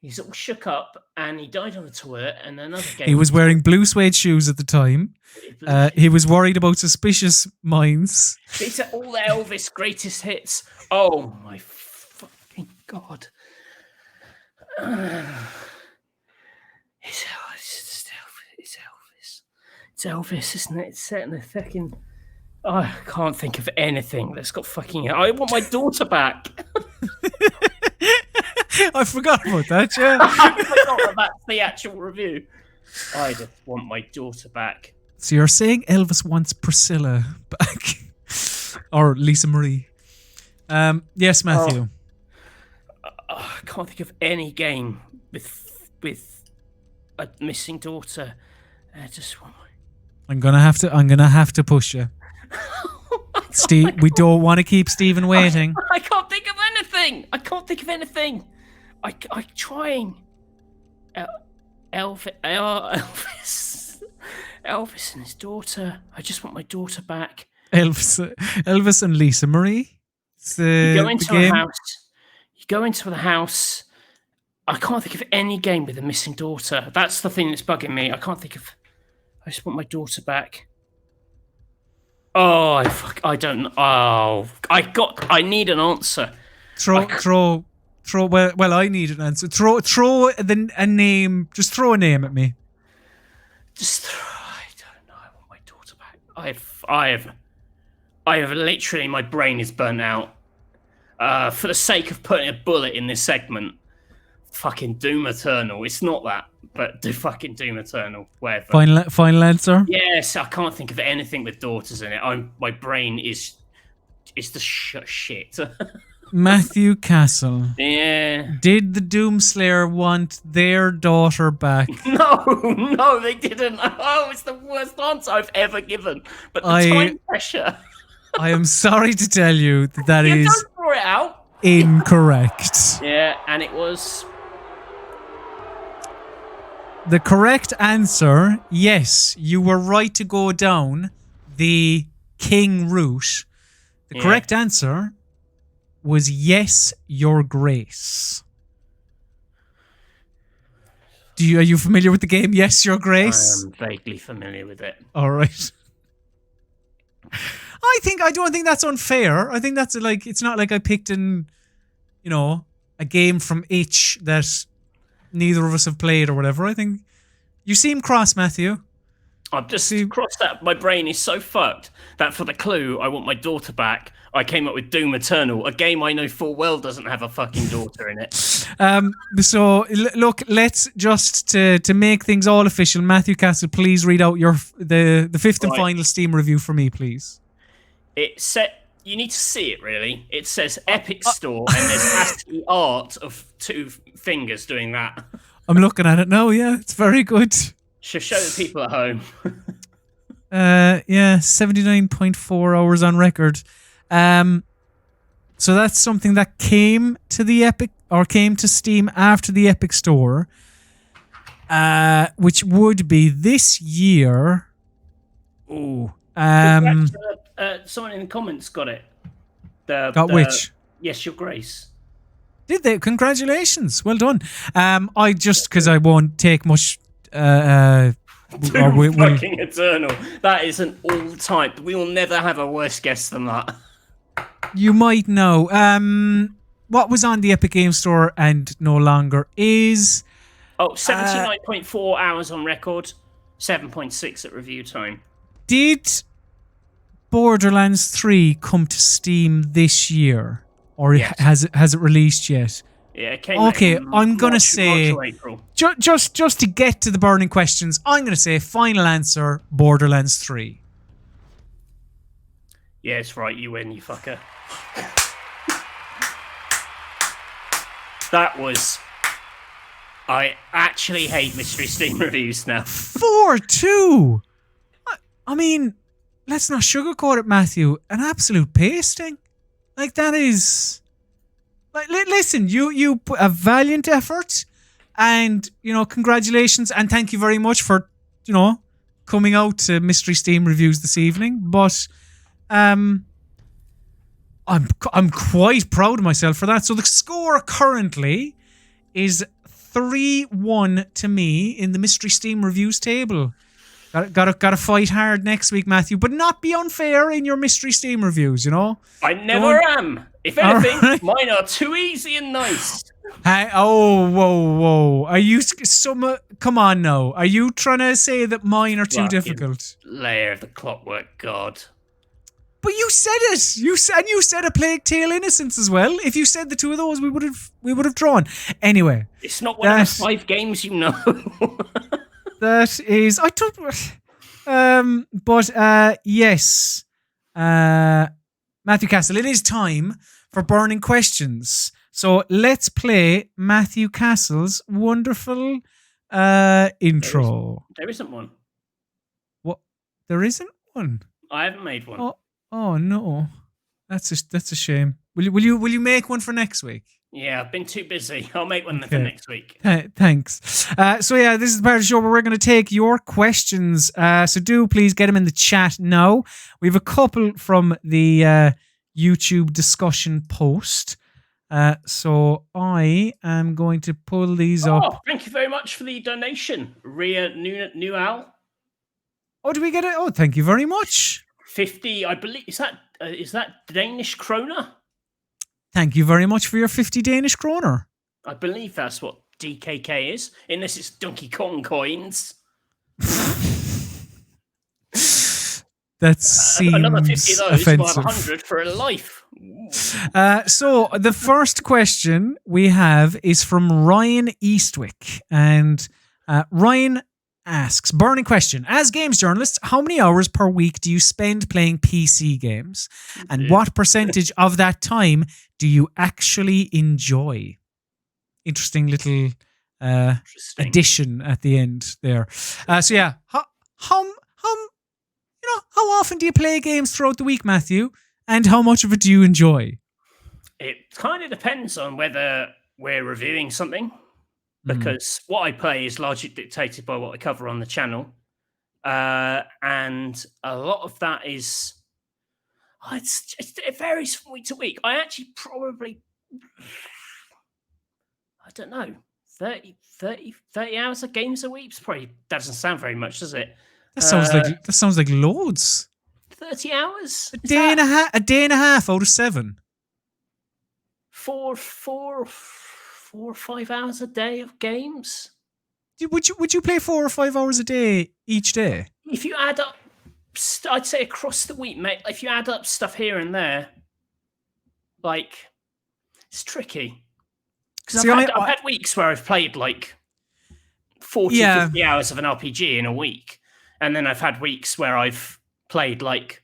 He's all shook up and he died on the toilet. And another game. He was wearing blue suede shoes at the time. He was worried about suspicious minds. These are all the Elvis greatest hits. Oh my fucking God. It's Elvis. It's Elvis, isn't it? It's set in a fucking... Oh, I can't think of anything that's got fucking... I want my daughter back. I forgot about that, yeah. I forgot that that's the actual review. I just want my daughter back. So you're saying Elvis wants Priscilla back? Or Lisa Marie? Yes, Matthew. I can't think of any game with a missing daughter. I just want my... I'm gonna have to push you. Steve, we don't want to keep Stephen waiting. I can't think of anything. I'm trying. Elvis and his daughter. I just want my daughter back. Elvis and Lisa Marie. You go into the house. I can't think of any game with a missing daughter. That's the thing that's bugging me. I can't think of... I just want my daughter back. Oh, I don't know. Oh, I need an answer. Well, I need an answer. Throw a name. Just throw a name at me. I don't know. I want my daughter back. I have literally, my brain is burnt out. For the sake of putting a bullet in this segment, fucking Doom Eternal. It's not that, but do fucking Doom Eternal. Whatever. Final answer? Yes, I can't think of anything with daughters in it. My brain is the shit. Matthew Castle. Yeah. Did the Doomslayer want their daughter back? No, they didn't. Oh, it's the worst answer I've ever given. But the time pressure. I am sorry to tell you that is don't throw it out. Incorrect. Yeah, and it was... The correct answer, yes, you were right to go down the king route. The correct answer was yes, your grace. Are you familiar with the game Yes, Your Grace? I am vaguely familiar with it. All right. I don't think that's unfair. I think that's it's not like I picked a game from Itch that neither of us have played or whatever. I think you seem cross, Matthew. I've just crossed that. My brain is so fucked that for the clue, I want my daughter back. I came up with Doom Eternal, a game I know full well doesn't have a fucking daughter in it. So look, let's just to make things all official. Matthew Castle, please read out the fifth and final Steam review for me, please. You need to see it, really. It says Epic Store, and there's ASCII art of two fingers doing that. I'm looking at it now, yeah. It's very good. Should show the people at home. 79.4 hours on record. So that's something that came to the Epic, or came to Steam after the Epic Store, which would be this year. Ooh. Someone in the comments got it. Which? Yes, Your Grace. Did they? Congratulations. Well done. Because I won't take much... Doom fucking Eternal. That is an all-time... We will never have a worse guess than that. You might know. What was on the Epic Game Store and no longer is... 79.4 hours on record. 7.6 at review time. Did Borderlands 3 come to Steam this year? Or has it released yet? Yeah, it came okay, out I'm going to say... April. Just to get to the burning questions, I'm going to say final answer, Borderlands 3. Yeah, it's right. You win, you fucker. That was... I actually hate Mystery Steam reviews now. 4-2! I mean, let's not sugarcoat it, Matthew. An absolute pasting. Like, that is... Like, listen, you put a valiant effort, and, congratulations, and thank you very much for, coming out to Mystery Steam reviews this evening. But, I'm quite proud of myself for that. So the score currently is 3-1 to me in the Mystery Steam reviews table. Gotta fight hard next week, Matthew, but not be unfair in your Mystery Steam reviews, I never am. If anything, mine are too easy and nice. Hey, whoa. Are you come on now. Are you trying to say that mine are too difficult? Layer of the Clockwork God. But you said it. You said A Plague Tale: Innocence as well. If you said the two of those, we would have drawn. Anyway, it's not one of the 5 games, you know. That is, I don't. But yes, Matthew Castle. It is time for burning questions. So let's play Matthew Castle's wonderful intro. There isn't one. What? There isn't one. I haven't made one. Oh no, that's a shame. Will you make one for next week? Yeah, I've been too busy. I'll make one for next week. Thanks. So yeah, this is the part of the show where we're going to take your questions. So do please get them in the chat now. We have a couple from the YouTube discussion post. So I am going to pull these up. Thank you very much for the donation, Ria Newal. Oh, did we get it? Oh, thank you very much. 50, I believe. Is that Danish kroner? Thank you very much for your 50 Danish kroner. I believe that's what DKK is, unless it's Donkey Kong coins. That seems another 50 of those. offensive. We'll have 100 for a life. So the first question we have is from Ryan Eastwick, and Ryan asks, burning question, as games journalists, how many hours per week do you spend playing PC games, and what percentage of that time do you actually enjoy? Interesting little addition at the end there. So yeah, how often do you play games throughout the week, Matthew? And how much of it do you enjoy? It kind of depends on whether we're reviewing something, because what I play is largely dictated by what I cover on the channel. And a lot of that is... it varies from week to week. I actually probably... I don't know. 30 hours of games a week probably doesn't sound very much, does it? That sounds like loads. 30 hours? A day and a half out of 7. 4 or 5 hours a day of games. Would you play 4 or 5 hours a day each day? If you add up, I'd say across the week, mate. If you add up stuff here and there, like, it's tricky. Because I've had weeks where I've played like 40, 50 hours of an RPG in a week. And then I've had weeks where I've played like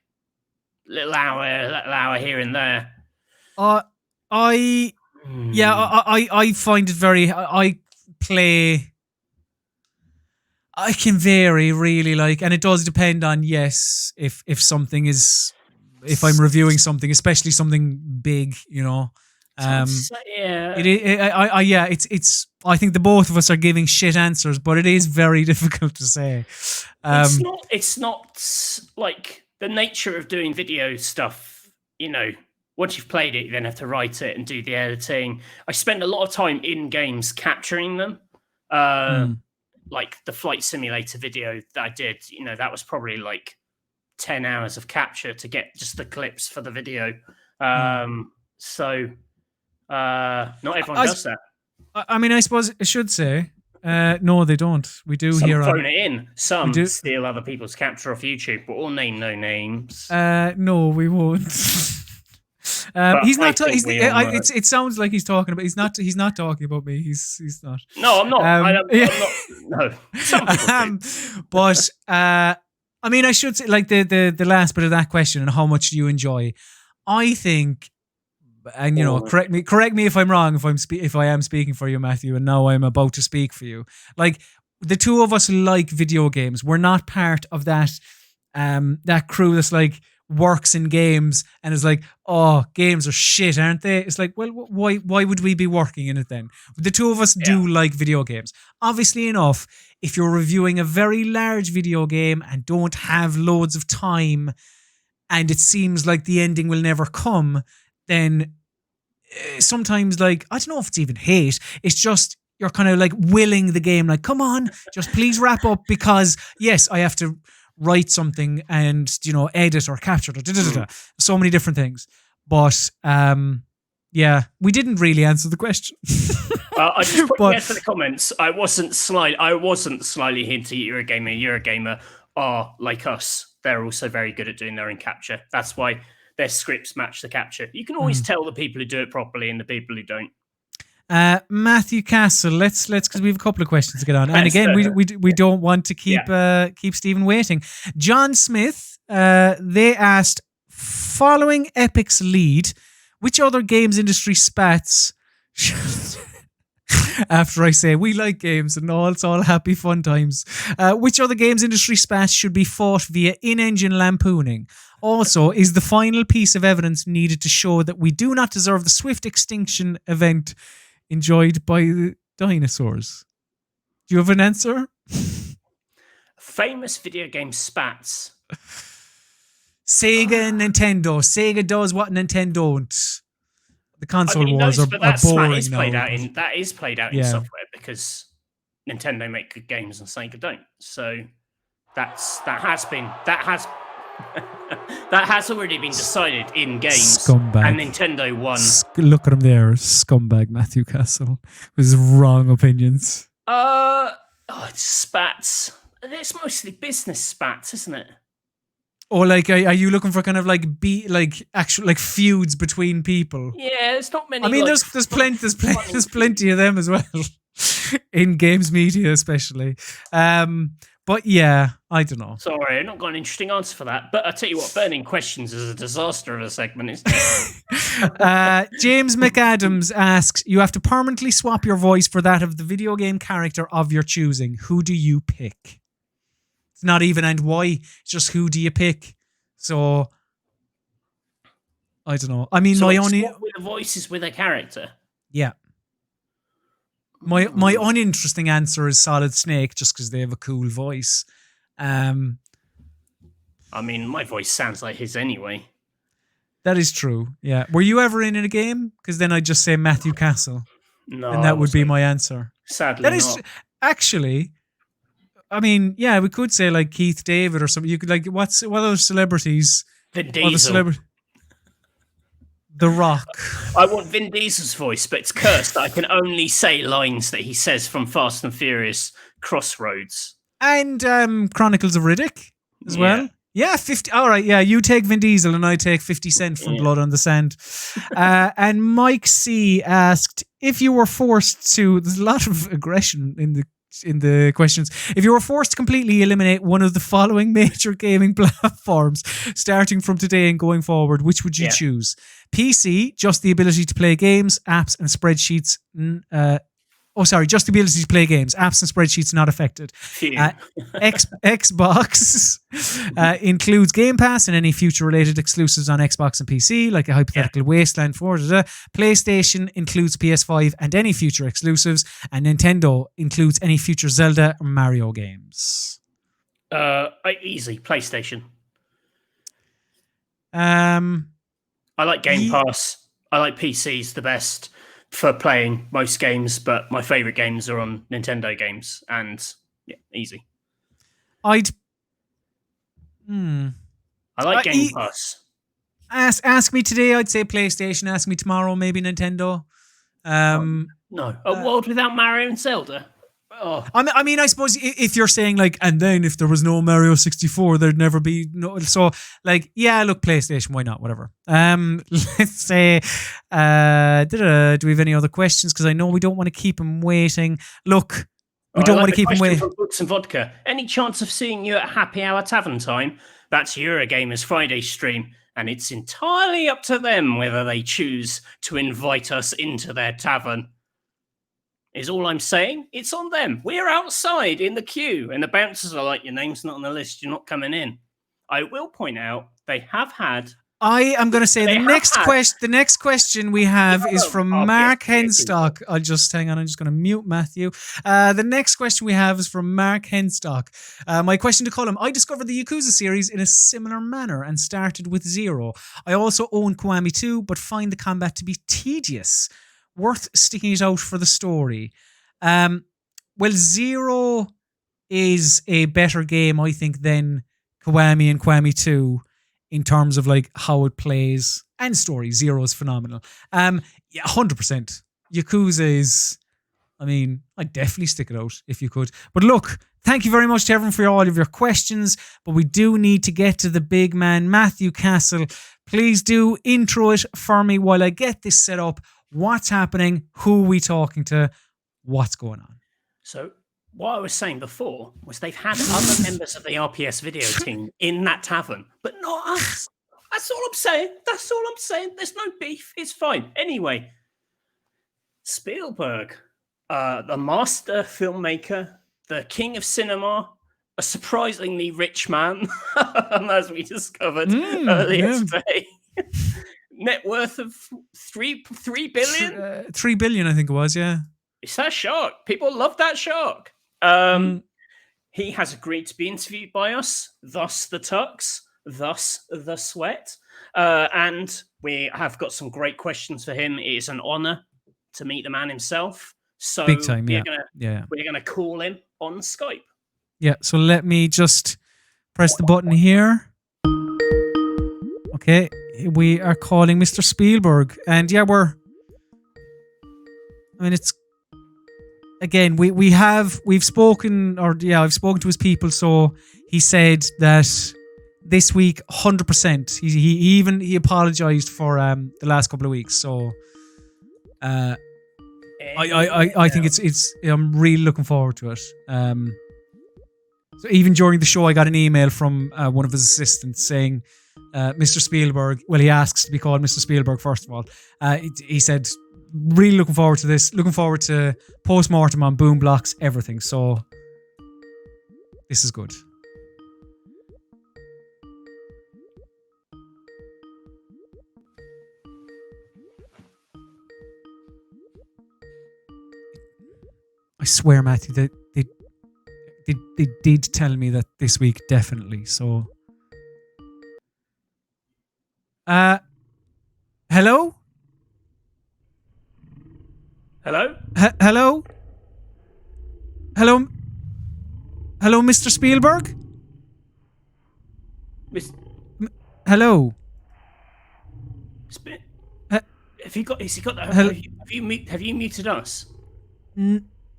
little hour here and there. I find it very... I can vary really, like, and it does depend on, yes, if something is... If I'm reviewing something, especially something big, you know. It's I think the both of us are giving shit answers, but it is very difficult to say. It's not like the nature of doing video stuff, you know. Once you've played it, you then have to write it and do the editing. I spend a lot of time in games capturing them. Like the flight simulator video that I did, you know, that was probably like 10 hours of capture to get just the clips for the video. So not everyone does that. I mean, I suppose I should say, no, they don't. We do Some hear phone it in. Some steal other people's capture off YouTube, but we'll name no names. No, we won't. He's not. It sounds like he's talking about. He's not talking about me. He's not. No, I'm not. I'm not. No. Some people do. But I mean, I should say, like the last bit of that question and how much do you enjoy? I think, and you know, correct me if I'm wrong. If I am speaking for you, Matthew, and now I'm about to speak for you. Like the two of us like video games. We're not part of that that crew that's like works in games and is like, oh, games are shit, aren't they? It's like, well, why would we be working in it then? The two of us do like video games. Obviously enough, if you're reviewing a very large video game and don't have loads of time and it seems like the ending will never come, then sometimes, like, I don't know if it's even hate, it's just you're kind of like willing the game, like, come on, just please wrap up, because yes, I have to write something and, you know, edit or capture it, so many different things. But Yeah, we didn't really answer the question. I just put yes in the comments. I wasn't slyly hinting at Eurogamer. Eurogamer are like us. They're also very good at doing their own capture. That's why their scripts match the capture. You can always tell the people who do it properly and the people who don't. Matthew Castle, let's because we have a couple of questions to get on, and again we don't want to keep Stephen waiting. John Smith, they asked, following Epic's lead, which other games industry spats? After I say we like games and all, it's all happy fun times. Which other games industry spats should be fought via in-engine lampooning? Also, is the final piece of evidence needed to show that we do not deserve the swift extinction event enjoyed by the dinosaurs? Do you have an answer? Famous video game spats. Sega and Nintendo. Sega does what Nintendo don't. The console wars are boring now. That is played out in software because Nintendo make good games and Sega don't. So that has already been decided in games. Scumbag. And Nintendo won. Look at him there, scumbag Matthew Castle with his wrong opinions. It's spats. It's mostly business spats, isn't it? Or like, are you looking for kind of like actual like feuds between people? Yeah, there's not many. I mean, there's plenty of them as well in games media, especially. But yeah, I don't know. Sorry, I've not got an interesting answer for that. But I tell you what, burning questions is a disaster of a segment, isn't it? James McAdams asks, you have to permanently swap your voice for that of the video game character of your choosing. Who do you pick? It's not even and why. It's just who do you pick? So I don't know. I mean, my only with the voices with a character. Yeah. My uninteresting answer is Solid Snake, just because they have a cool voice. I mean, my voice sounds like his anyway. That is true. Yeah. Were you ever in a game? Because then I'd just say Matthew Castle. No, and that would be my answer. Sadly, that is actually. I mean, yeah, we could say like Keith David or something. You could like what other celebrities? Vin Diesel. The Rock. I want Vin Diesel's voice, but it's cursed. I can only say lines that he says from Fast and Furious Crossroads. And Chronicles of Riddick as well. Yeah, 50. All right, yeah, you take Vin Diesel and I take 50 Cent from Blood on the Sand. And Mike C asked, if you were forced to... There's a lot of aggression in the questions. If you were forced to completely eliminate one of the following major gaming platforms, starting from today and going forward, which would you choose? PC, just the ability to play games, apps and spreadsheets. Just the ability to play games, apps and spreadsheets not affected. Xbox includes Game Pass and any future related exclusives on Xbox and PC, like a hypothetical Wasteland 4. PlayStation includes PS5 and any future exclusives, and Nintendo includes any future Zelda or Mario games. Easy, PlayStation. I like Game Pass. I like PCs the best for playing most games, but my favorite games are on Nintendo games, and easy. I like Game Pass. Ask me today, I'd say PlayStation. Ask me tomorrow, maybe Nintendo. No, a world without Mario and Zelda. Oh. I mean, I suppose if you're saying like, and then if there was no Mario 64, there'd never be no. So like, yeah, look, PlayStation, why not? Whatever. Let's say, do we have any other questions? Because I know we don't want to keep him waiting. Look, we don't want to keep him waiting. Books and vodka. Any chance of seeing you at Happy Hour Tavern Time? That's Eurogamer's Friday stream, and it's entirely up to them whether they choose to invite us into their tavern. Is all I'm saying. It's on them. We're outside in the queue, and the bouncers are like, your name's not on the list, you're not coming in. I will point out they have had... I am going to say the next question we have is from Mark Henstock. I'm just going to mute Matthew. The next question we have is from Mark Henstock. My question to Colm: I discovered the Yakuza series in a similar manner and started with Zero. I also own Kiwami 2, but find the combat to be tedious. Worth sticking it out for the story. Well, Zero is a better game, I think, than Kiwami and Kiwami 2 in terms of like how it plays And story. Zero is phenomenal. Yeah, 100%. Yakuza is, I mean, I'd definitely stick it out if you could. But look, thank you very much to everyone for all of your questions. But we do need to get to the big man, Matthew Castle. Please do intro it for me while I get this set up. What's happening? Who are we talking to? What's going on? So what I was saying before was they've had other members of the RPS video team in that tavern, but not us. That's all I'm saying. That's all I'm saying. There's no beef. It's fine. Anyway, Spielberg, the master filmmaker, the king of cinema, a surprisingly rich man, as we discovered earlier today. Net worth of $3 billion? 3 billion, I think it was, yeah. It's that shark. People love that shark. He has agreed to be interviewed by us, thus the tux, thus the sweat. And we have got some great questions for him. It is an honor to meet the man himself. So big time, we're gonna call him on Skype. Yeah, so let me just press the button here. Okay, we are calling Mr. Spielberg. And yeah, it's, again, we've spoken, I've spoken to his people, so he said that this week, 100%. He apologized for the last couple of weeks. So I think it's I'm really looking forward to it. So even during the show, I got an email from one of his assistants saying, Mr. Spielberg, well, he asks to be called Mr. Spielberg first of all. He said, really looking forward to this. Looking forward to post-mortem on Boom Blocks, everything. So this is good. I swear, Matthew, that they did tell me that this week, definitely. So, hello? Hello? Hello? Hello? Hello, Mr. Spielberg? Hello? Have you muted us?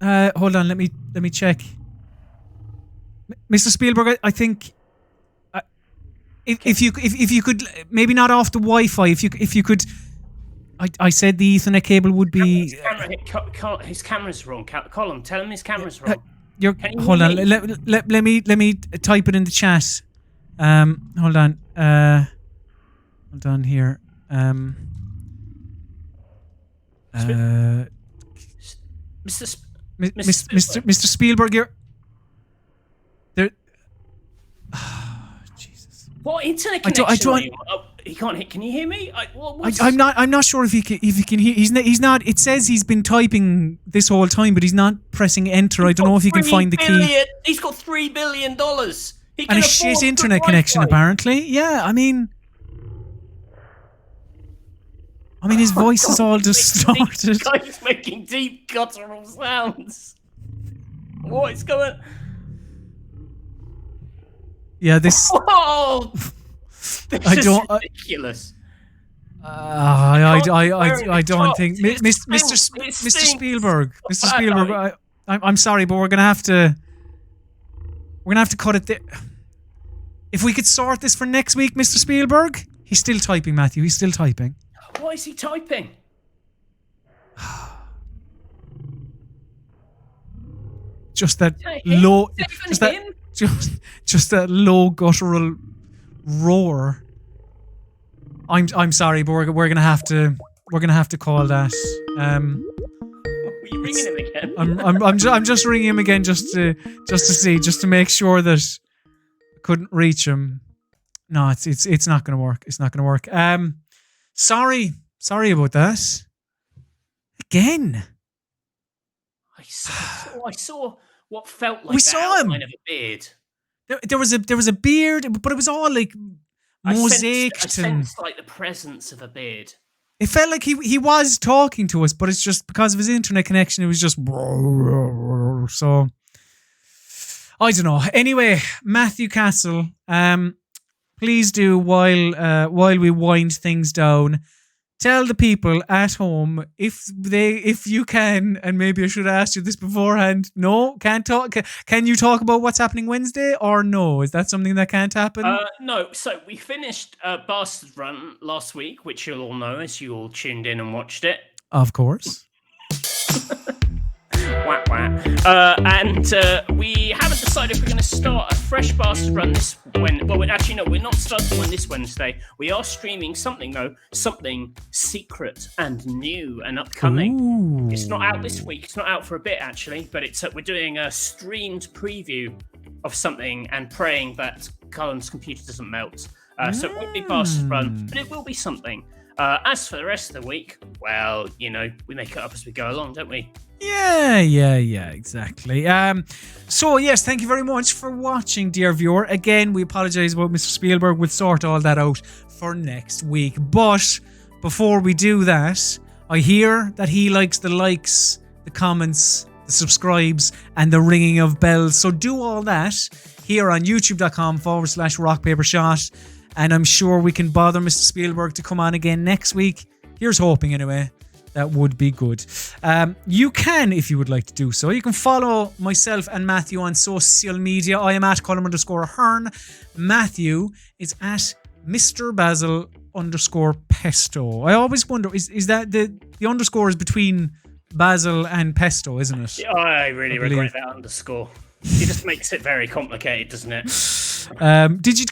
Hold on, let me check. Mr. Spielberg, I think if you could, maybe not off the Wi-Fi, if you could, I said the Ethernet cable would be. His camera's wrong. Colin, tell him his camera's wrong. Hold on. Let me type it in the chat. Hold on. Hold on here. Mr. Spielberg, you're there. Jesus. What internet connection? He can't hit. Can you hear me? I'm not sure if he can hear. He's not. It says he's been typing this whole time, but he's not pressing enter. I don't know if he can find the key. He's got $3 billion. And a shit internet connection, apparently. Yeah, I mean, his voice is all distorted. He's making deep guttural sounds. What is going? Yeah, this. Whoa! I don't. Ridiculous. I don't think Mr. Spielberg. Mr. Spielberg. I'm sorry, but we're gonna have to cut it there. If we could sort this for next week, Mr. Spielberg. He's still typing, Matthew. He's still typing. What is he typing? Just that low. Just that low guttural roar. I'm sorry, but we're gonna have to call that. Were you ringing him again? I'm just ringing him again just to make sure that I couldn't reach him. No, it's not gonna work. It's not gonna work. Sorry about that. Again. I saw what felt like we saw him. Of a beard. There was a beard, but it was all like mosaicked. I sensed like the presence of a beard. It felt like he was talking to us, but it's just because of his internet connection. It was just so. I don't know. Anyway, Matthew Castle, please do while we wind things down. Tell the people at home if you can, and maybe I should have asked you this beforehand. No, can't talk. Can you talk about what's happening Wednesday, or no? Is that something that can't happen? No. So we finished Bastard Run last week, which you'll all know as you all tuned in and watched it. Of course. Wah, wah. And we haven't decided if we're going to start a fresh Bastard Run this Wednesday. Well, actually, no, we're not starting one this Wednesday. We are streaming something, though. Something secret and new and upcoming. Ooh. It's not out this week. It's not out for a bit, actually. But it's we're doing a streamed preview of something and praying that Cullen's computer doesn't melt. So it won't be Bastard Run, but it will be something. As for the rest of the week, well, you know, we make it up as we go along, don't we? Yeah, exactly. So, yes, thank you very much for watching, dear viewer. Again, we apologize about Mr. Spielberg. We'll sort all that out for next week. But before we do that, I hear that he likes the likes, the comments, the subscribes, and the ringing of bells. So do all that here on youtube.com/rockpapershot. And I'm sure we can bother Mr. Spielberg to come on again next week. Here's hoping, anyway. That would be good. You can, if you would like to do so. You can follow myself and Matthew on social media. I am at Colm_Hearn. Matthew is at Mr. Basil_Pesto. I always wonder, is that the underscore is between Basil and Pesto, isn't it? I really regret that underscore. It just makes it very complicated, doesn't it?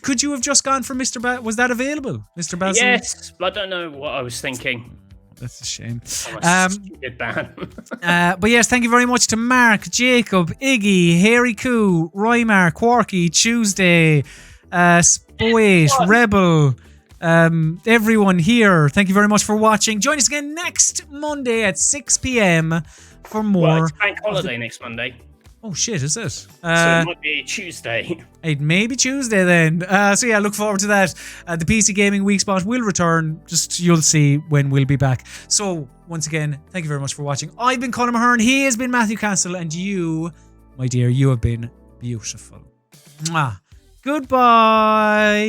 Could you have just gone for Mr. Basil? Was that available, Mr. Basil? Yes, but I don't know what I was thinking. That's a shame. I'm a stupid man. But yes, thank you very much to Mark, Jacob, Iggy, Harry Koo, Roymar, Quarky, Tuesday, Spoit, Rebel, everyone here. Thank you very much for watching. Join us again next Monday at 6 p.m. for more. Well, it's bank holiday next Monday. Oh shit, is it? So it might be Tuesday. It may be Tuesday then. So yeah, look forward to that. The PC Gaming Weekspot will return. Just you'll see when we'll be back. So once again, thank you very much for watching. I've been Colm Ahern. He has been Matthew Castle, and you, my dear, you have been beautiful. Mwah. Goodbye.